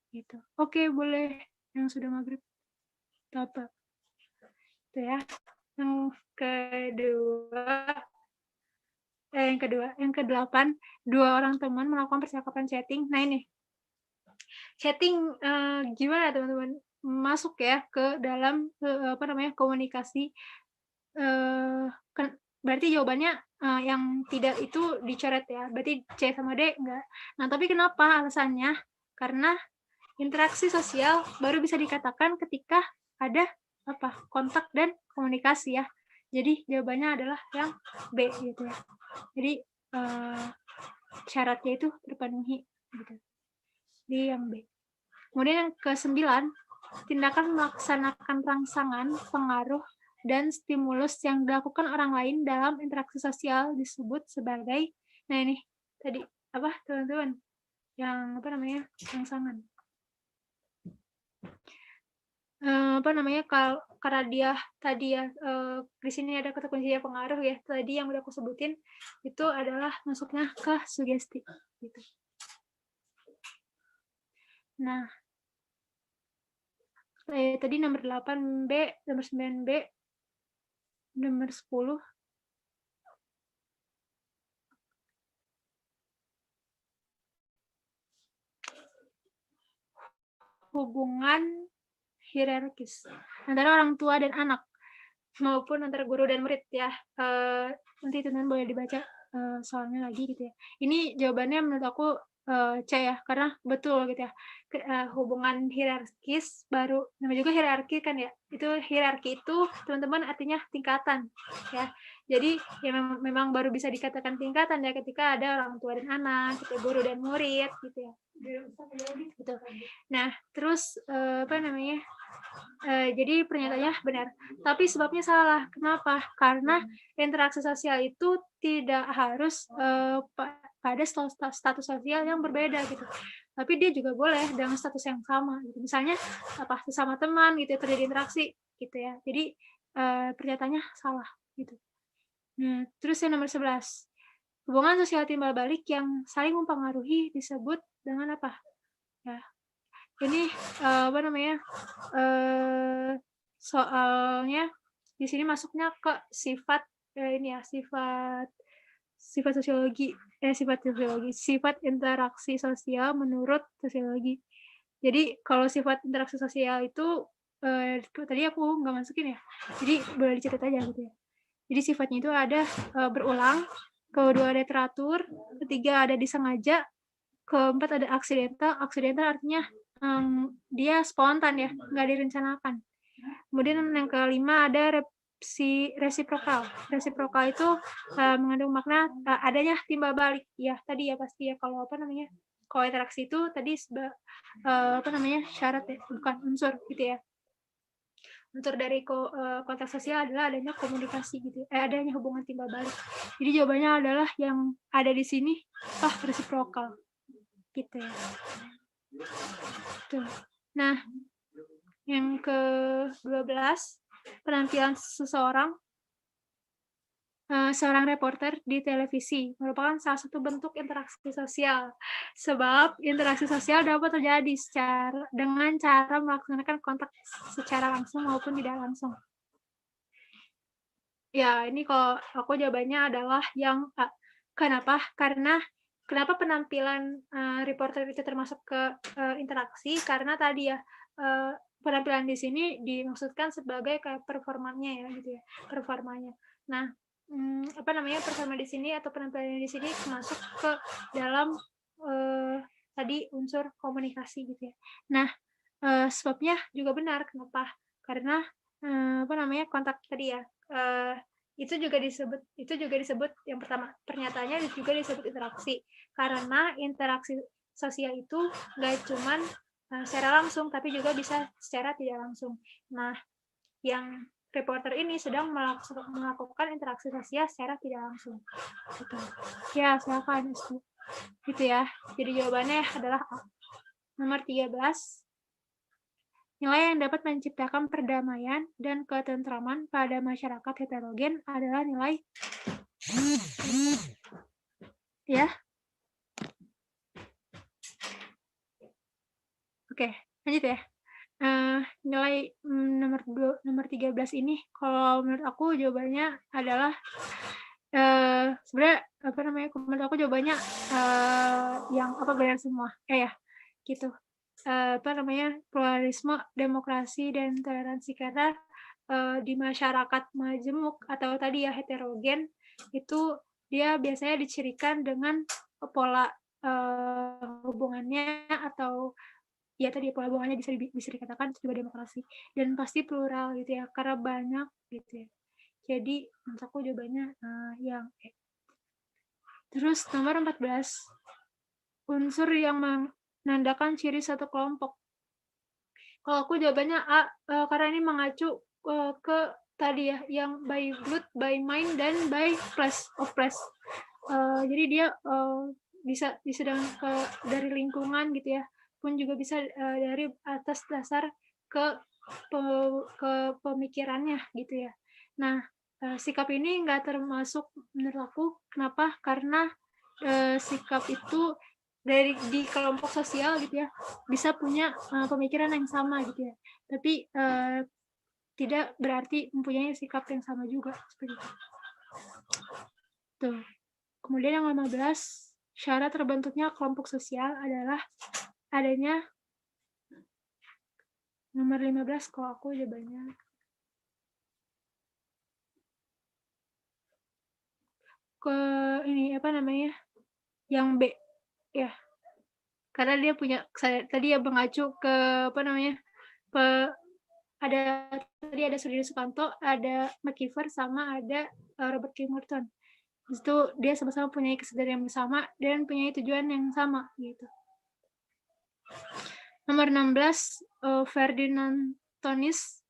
gitu. Oke, boleh yang sudah maghrib apa itu ya. Yang kedelapan, 2 orang teman melakukan percakapan chatting. Nah ini chatting gimana teman-teman masuk ya ke dalam komunikasi. Berarti jawabannya yang tidak itu dicoret ya, berarti C sama D enggak. Nah tapi kenapa alasannya? Karena interaksi sosial baru bisa dikatakan ketika ada kontak dan komunikasi ya. Jadi jawabannya adalah yang B gitu ya. Jadi syaratnya itu terpenuhi gitu. Di yang B. Kemudian yang ke-9, tindakan melaksanakan rangsangan, pengaruh dan stimulus yang dilakukan orang lain dalam interaksi sosial disebut sebagai, nah ini tadi apa teman-teman? Yang rangsangan. Karena dia tadi ya di sini ada kata kuncinya pengaruh ya, tadi yang udah aku sebutin itu adalah masuknya ke sugesti gitu. Nah, tadi nomor 8B, nomor 9B, nomor 10 hubungan hierarkis antara orang tua dan anak maupun antara guru dan murid ya. Nanti teman-teman boleh dibaca soalnya lagi gitu ya. Ini jawabannya menurut aku C ya, karena betul gitu ya. Hubungan hierarkis baru, namanya juga hierarki kan ya. Itu hierarki itu teman-teman artinya tingkatan ya. Jadi ya memang baru bisa dikatakan tingkatan ya ketika ada orang tua dan anak, gitu, guru dan murid gitu ya. Gitu. Nah, terus jadi pernyataannya benar, tapi sebabnya salah. Kenapa? Karena interaksi sosial itu tidak harus pada status sosial yang berbeda gitu. Tapi dia juga boleh dengan status yang sama gitu. Misalnya sesama teman gitu terjadi interaksi gitu ya. Jadi pernyataannya salah gitu. Nah, terus yang nomor 11. Hubungan sosial timbal balik yang saling mempengaruhi disebut dengan apa? Ya. Ini soalnya di sini masuknya ke sifat sifat sosiologi, sifat interaksi sosial menurut sosiologi. Jadi kalau sifat interaksi sosial itu tadi aku nggak masukin ya, jadi boleh dicatat aja gitu ya. Jadi sifatnya itu ada berulang, kedua ada teratur, ketiga ada disengaja, keempat ada aksidental. Aksidental artinya dia spontan ya, nggak direncanakan. Kemudian yang kelima ada resiprokal. Resiprokal itu mengandung makna adanya timbal balik ya, tadi ya pasti ya. Kalau kalau interaksi itu tadi syarat ya, bukan unsur gitu ya. Unsur dari konteks sosial adalah adanya komunikasi gitu, adanya hubungan timbal balik. Jadi jawabannya adalah yang ada di sini resiprokal gitu ya. Tuh. Nah, yang ke-12, penampilan seseorang seorang reporter di televisi merupakan salah satu bentuk interaksi sosial. Sebab interaksi sosial dapat terjadi dengan cara melaksanakan kontak secara langsung maupun tidak langsung. Ya, ini kalau aku jawabannya adalah yang A. Kenapa? Karena kenapa penampilan reporter itu termasuk ke interaksi? Karena tadi ya penampilan di sini dimaksudkan sebagai kayak performanya ya gitu ya, performanya. Nah, apa namanya performa di sini atau penampilan di sini masuk ke dalam tadi unsur komunikasi gitu ya. Nah, sebabnya juga benar. Kenapa? Karena apa namanya kontak tadi ya. Itu juga disebut yang pertama pernyataannya juga disebut interaksi karena interaksi sosial itu nggak cuman secara langsung tapi juga bisa secara tidak langsung. Nah, yang reporter ini sedang melakukan interaksi sosial secara tidak langsung. Gitu. Ya, silakan itu. Gitu ya. Jadi jawabannya adalah A. Nomor 13. Nilai yang dapat menciptakan perdamaian dan ketentraman pada masyarakat heterogen adalah nilai ya. Oke, lanjut ya. Nilai nomor 13 ini kalau menurut aku jawabannya adalah sebenarnya apa namanya? Menurut aku jawabannya yang apa benar semua. Ya, gitu. Apa namanya pluralisme, demokrasi dan toleransi karena di masyarakat majemuk atau tadi ya heterogen itu dia biasanya dicirikan dengan pola hubungannya atau ya tadi pola hubungannya bisa dikatakan itu juga demokrasi dan pasti plural gitu ya karena banyak gitu ya. Jadi menurut aku jawabannya yang E. Terus nomor 14 unsur yang menandakan ciri satu kelompok. Kalau aku jawabannya A, karena ini mengacu ke tadi ya, yang by blood, by mind, dan by place of place. Jadi dia bisa dari lingkungan gitu ya, pun juga bisa dari atas dasar ke pemikirannya gitu ya. Nah, sikap ini nggak termasuk menurut aku. Kenapa? Karena sikap itu di kelompok sosial gitu ya bisa punya pemikiran yang sama gitu ya tapi tidak berarti mempunyai sikap yang sama juga seperti itu. Tuh. Kemudian yang 15 syarat terbentuknya kelompok sosial adalah adanya nomor 15 kalau aku jawabannya ke ini apa namanya yang B ya karena dia punya tadi ya mengacu ke apa namanya tadi ada Sudirman Sukanto, ada McKeever sama ada Robert K. Morton. Itu dia sama-sama punya kesadaran yang sama dan punya tujuan yang sama gitu. Nomor 16 Ferdinand Tonis.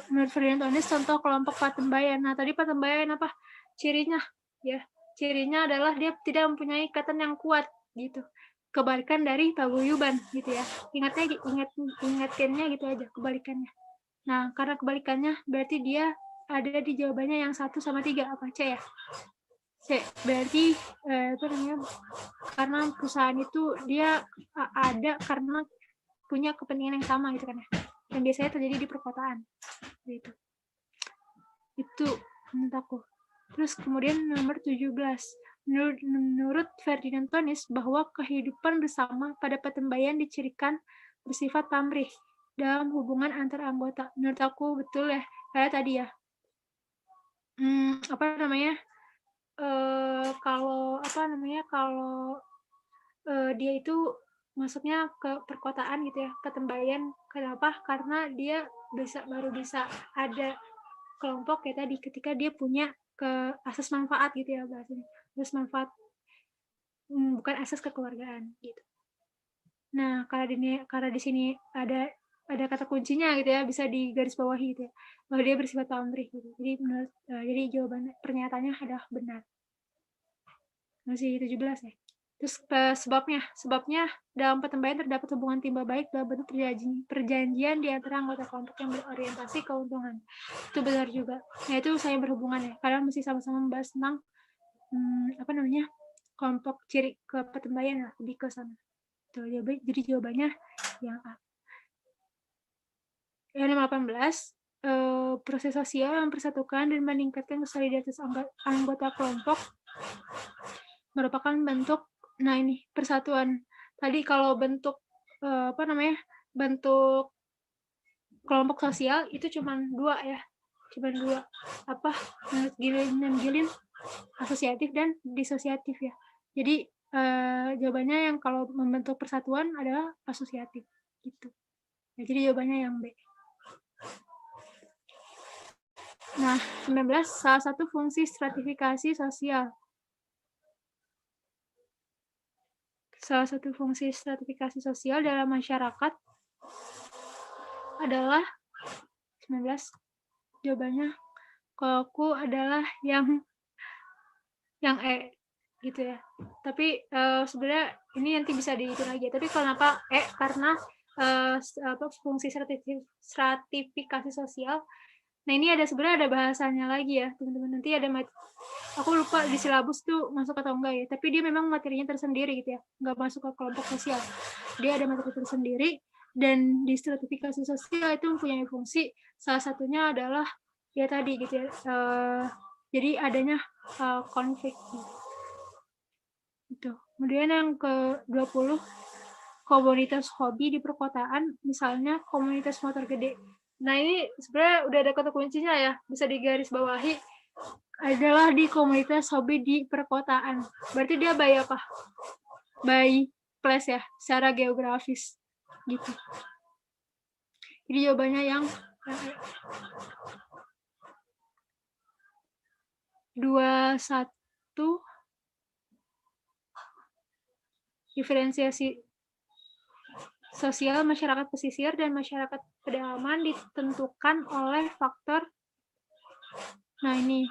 Menurut Ferdinand Tonis contoh kelompok patembayan. Nah, tadi patembayan apa? Cirinya ya. Cirinya adalah dia tidak mempunyai ikatan yang kuat gitu. Kebalikan dari paguyuban gitu ya. Ingatkannya gitu aja kebalikannya. Nah, karena kebalikannya berarti dia ada di jawabannya yang 1 sama 3 apa C ya? C. Berarti apa namanya? Karena perusahaan itu dia ada karena punya kepentingan yang sama gitu kan ya. Dan biasanya terjadi di perkotaan. Gitu. Itu menurut aku. Terus kemudian nomor 17. Menurut Ferdinand Tonis bahwa kehidupan bersama pada patembayan dicirikan bersifat pamrih dalam hubungan antar anggota. Menurut aku betul ya, kayak tadi ya. Apa namanya? Kalau dia itu masuknya ke perkotaan gitu ya, patembayan. Kenapa? Karena dia baru bisa ada kelompok kayak tadi ketika dia punya ke asas manfaat gitu ya bahasanya. Asas manfaat bukan asas kekeluargaan gitu. Nah, karena di sini ada kata kuncinya gitu ya, bisa digarisbawahi gitu ya. Bahwa dia bersifat pamrih gitu. Jadi jawaban pernyataannya adalah benar. Masih 17 ya. Terus sebabnya dalam patembayan terdapat hubungan timba baik dalam bentuk perjanjian di antara anggota kelompok yang berorientasi keuntungan. Itu benar juga. Nah, itu saya berhubungan ya. Kalian mesti sama-sama membahas tentang apa namanya? Kelompok ciri ke patembayan lah, lebih ke sana. Tuh, jadi jawabannya yang A. Yang 18 proses sosial yang mempersatukan dan meningkatkan solidaritas anggota kelompok merupakan bentuk, nah ini persatuan. Tadi kalau bentuk bentuk kelompok sosial itu cuma 2 ya, cuma 2 menurut Gilin asosiatif dan disosiatif ya. Jadi jawabannya yang kalau membentuk persatuan adalah asosiatif gitu. Ya, jadi jawabannya yang B. Nah, 19, salah satu fungsi stratifikasi sosial. Salah satu fungsi stratifikasi sosial dalam masyarakat adalah 19. Jawabannya kalau aku adalah yang E gitu ya. Tapi sebenarnya ini nanti bisa dihitung lagi. Tapi kenapa E? Karena fungsi stratifikasi sosial. Nah, ini sebenarnya ada bahasanya lagi ya, teman-teman. Nanti ada aku lupa di silabus tuh masuk atau enggak ya. Tapi dia memang materinya tersendiri gitu ya. Enggak masuk ke kelompok sosial. Dia ada materi tersendiri dan di stratifikasi sosial itu mempunyai fungsi, salah satunya adalah ya tadi gitu ya. Jadi adanya konflik gitu. Kemudian yang ke-20, komunitas hobi di perkotaan, misalnya komunitas motor gede. Nah, ini sebenarnya udah ada kata kuncinya ya, bisa digaris bawahi, adalah di komunitas hobi di perkotaan. Berarti dia by apa? By place ya, secara geografis gitu. Jadi jawabannya yang 21, diferensiasi sosial masyarakat pesisir dan masyarakat pedalaman ditentukan oleh faktor, nah ini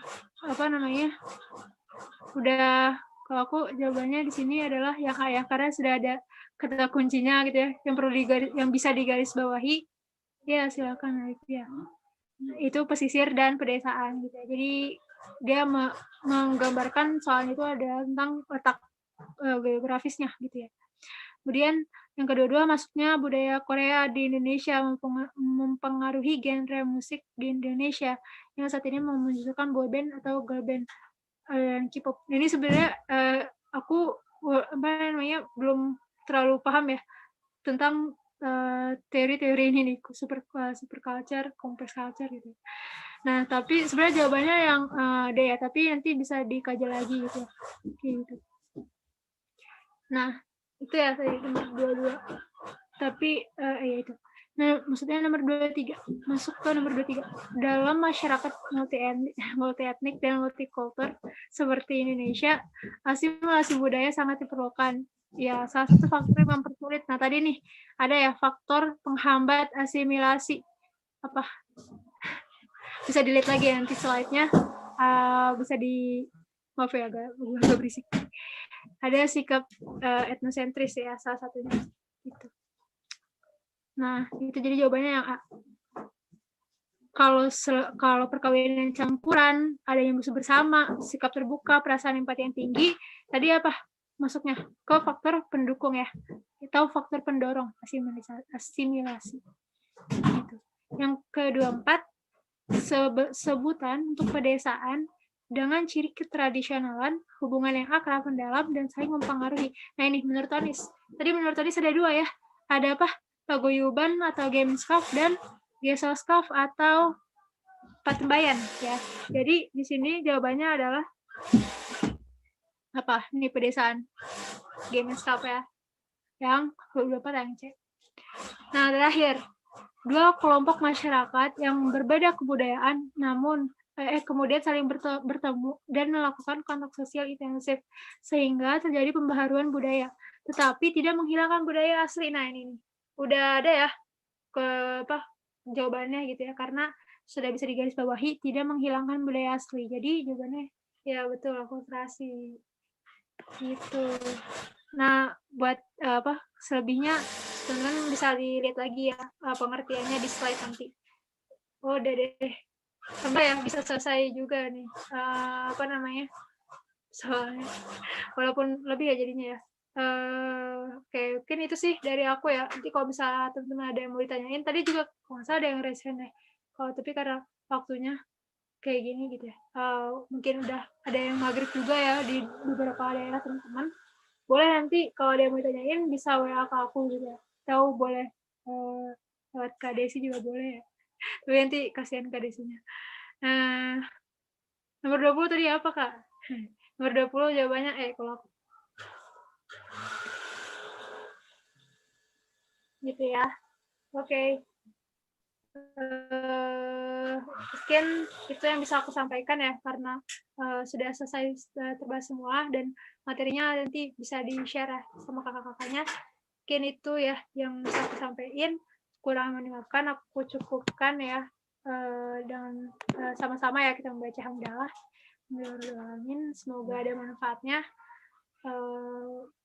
udah, kalau aku jawabannya di sini adalah yang A ya, karena sudah ada kata kuncinya gitu ya, yang perlu yang bisa digaris bawahi ya, silakan ya. Itu pesisir dan pedesaan gitu ya. Jadi dia menggambarkan soalnya itu ada tentang letak geografisnya gitu ya. Kemudian yang kedua masuknya budaya Korea di Indonesia mempengaruhi genre musik di Indonesia yang saat ini memunculkan boyband atau girl band K-pop. Ini sebenarnya aku belum terlalu paham ya tentang teori-teori ini nih, super culture, complex culture gitu. Nah, tapi sebenarnya jawabannya yang D ya, tapi nanti bisa dikaji lagi gitu. Gitu. Nah, itu ya tadi nomor 22. Tapi ya itu. Nah, maksudnya nomor 23. Masuk ke nomor 23. Dalam masyarakat multi-etnik dan multikultur seperti Indonesia, asimilasi budaya sangat diperlukan. Ya, salah satu faktor yang mempersulit. Nah, tadi nih ada ya faktor penghambat asimilasi. Apa? Bisa dilihat lagi ya, nanti slide-nya. Bisa maaf ya, agak berisik. Ada sikap etnosentris ya, salah satunya itu. Nah, itu jadi jawabannya yang A. Kalau perkawinan campuran, ada yang bersama, sikap terbuka, perasaan empati yang tinggi, tadi apa masuknya? Ke faktor pendukung ya, atau faktor pendorong asimilasi. Gitu. Yang ke-24, sebutan untuk pedesaan dengan ciri ketradisionalan, hubungan yang akrab, mendalam, dan saling mempengaruhi. Nah, ini menurut Tonis. Tadi menurut Tonis ada 2 ya. Ada apa? Paguyuban atau Gemskap dan Gesoskap atau Patembayan ya. Jadi di sini jawabannya adalah apa? Ini pedesaan. Gemskap ya. Yang 24 yang C. Nah, terakhir. 2 kelompok masyarakat yang berbeda kebudayaan namun kemudian saling bertemu dan melakukan kontak sosial intensif sehingga terjadi pembaharuan budaya, tetapi tidak menghilangkan budaya asli. Nah, ini udah ada ya jawabannya gitu ya, karena sudah bisa digarisbawahi tidak menghilangkan budaya asli. Jadi jawabannya ya betul, akulturasi gitu. Nah, buat selebihnya teman-teman bisa dilihat lagi ya pengertiannya di slide nanti. Oh, udah deh. Sampai ya bisa selesai juga nih soalnya walaupun lebih ya jadinya ya. Oke, mungkin itu sih dari aku ya. Nanti kalau bisa teman-teman ada yang mau ditanyain, tadi juga kalau nggak salah ada yang raise hand deh. Tapi karena waktunya kayak gini gitu ya. Mungkin udah ada yang maghrib juga ya di beberapa daerah teman-teman. Boleh nanti kalau ada yang mau tanyain bisa WA ke aku gitu ya. Tahu boleh lewat Kak Desi juga boleh ya. Tapi nanti kasihan Kak Desinya. Nomor 20 tadi apa Kak? Nomor 20 jawabannya kalau aku. Gitu ya. Oke. Mungkin itu yang bisa aku sampaikan ya, karena sudah selesai terbahas semua dan materinya nanti bisa di-share ya sama kakak-kakaknya. Mungkin itu ya yang bisa aku sampaikan. Kurang mendengarkan, aku cukupkan ya dengan sama-sama ya kita membaca hamdalah. Alhamdulillah, semoga ada manfaatnya.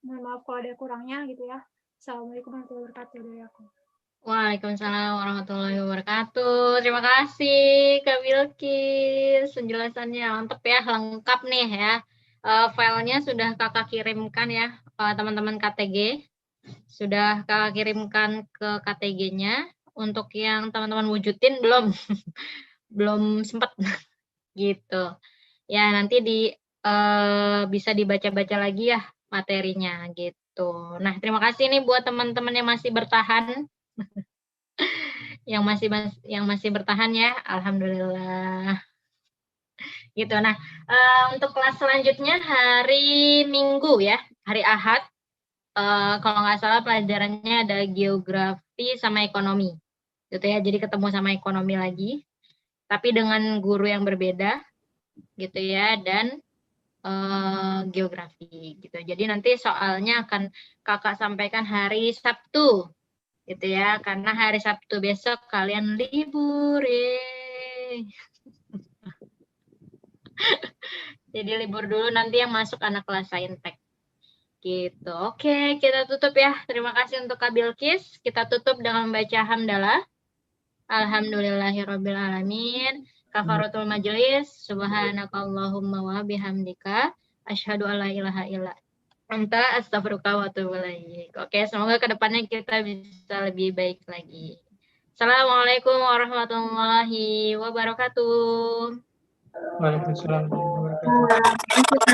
Mohon maaf kalau ada kurangnya gitu ya. Assalamualaikum warahmatullahi wabarakatuh dari aku. Waalaikumsalam warahmatullahi wabarakatuh. Terima kasih Kak Bilkis. Penjelasannya mantap ya, lengkap nih ya. Filenya sudah Kakak kirimkan ya teman-teman KTG. Sudah Kakak kirimkan ke KTG-nya. Untuk yang teman-teman wujudin belum? Belum sempat gitu. Ya nanti bisa dibaca-baca lagi ya materinya gitu. Nah, terima kasih nih buat teman-teman yang masih bertahan. yang masih bertahan ya, alhamdulillah. Gitu. Nah, untuk kelas selanjutnya hari Minggu ya, hari Ahad. Kalau nggak salah pelajarannya ada geografi sama ekonomi. Gitu ya. Jadi ketemu sama ekonomi lagi, tapi dengan guru yang berbeda gitu ya, dan geografi gitu. Jadi nanti soalnya akan Kakak sampaikan hari Sabtu gitu ya, karena hari Sabtu besok kalian libur jadi libur dulu, nanti yang masuk anak kelas saintek gitu. Oke, kita tutup ya. Terima kasih untuk Kak Bilkis. Kita tutup dengan membaca hamdalah. Alhamdulillahirabbil alamin. Kafaratul majelis. Subhanakallahumma wa bihamdika asyhadu alla ilaha illa anta astaghfiruka wa atubu ilaik. Oke, semoga kedepannya kita bisa lebih baik lagi. Assalamualaikum warahmatullahi wabarakatuh. Waalaikumsalam warahmatullahi wabarakatuh.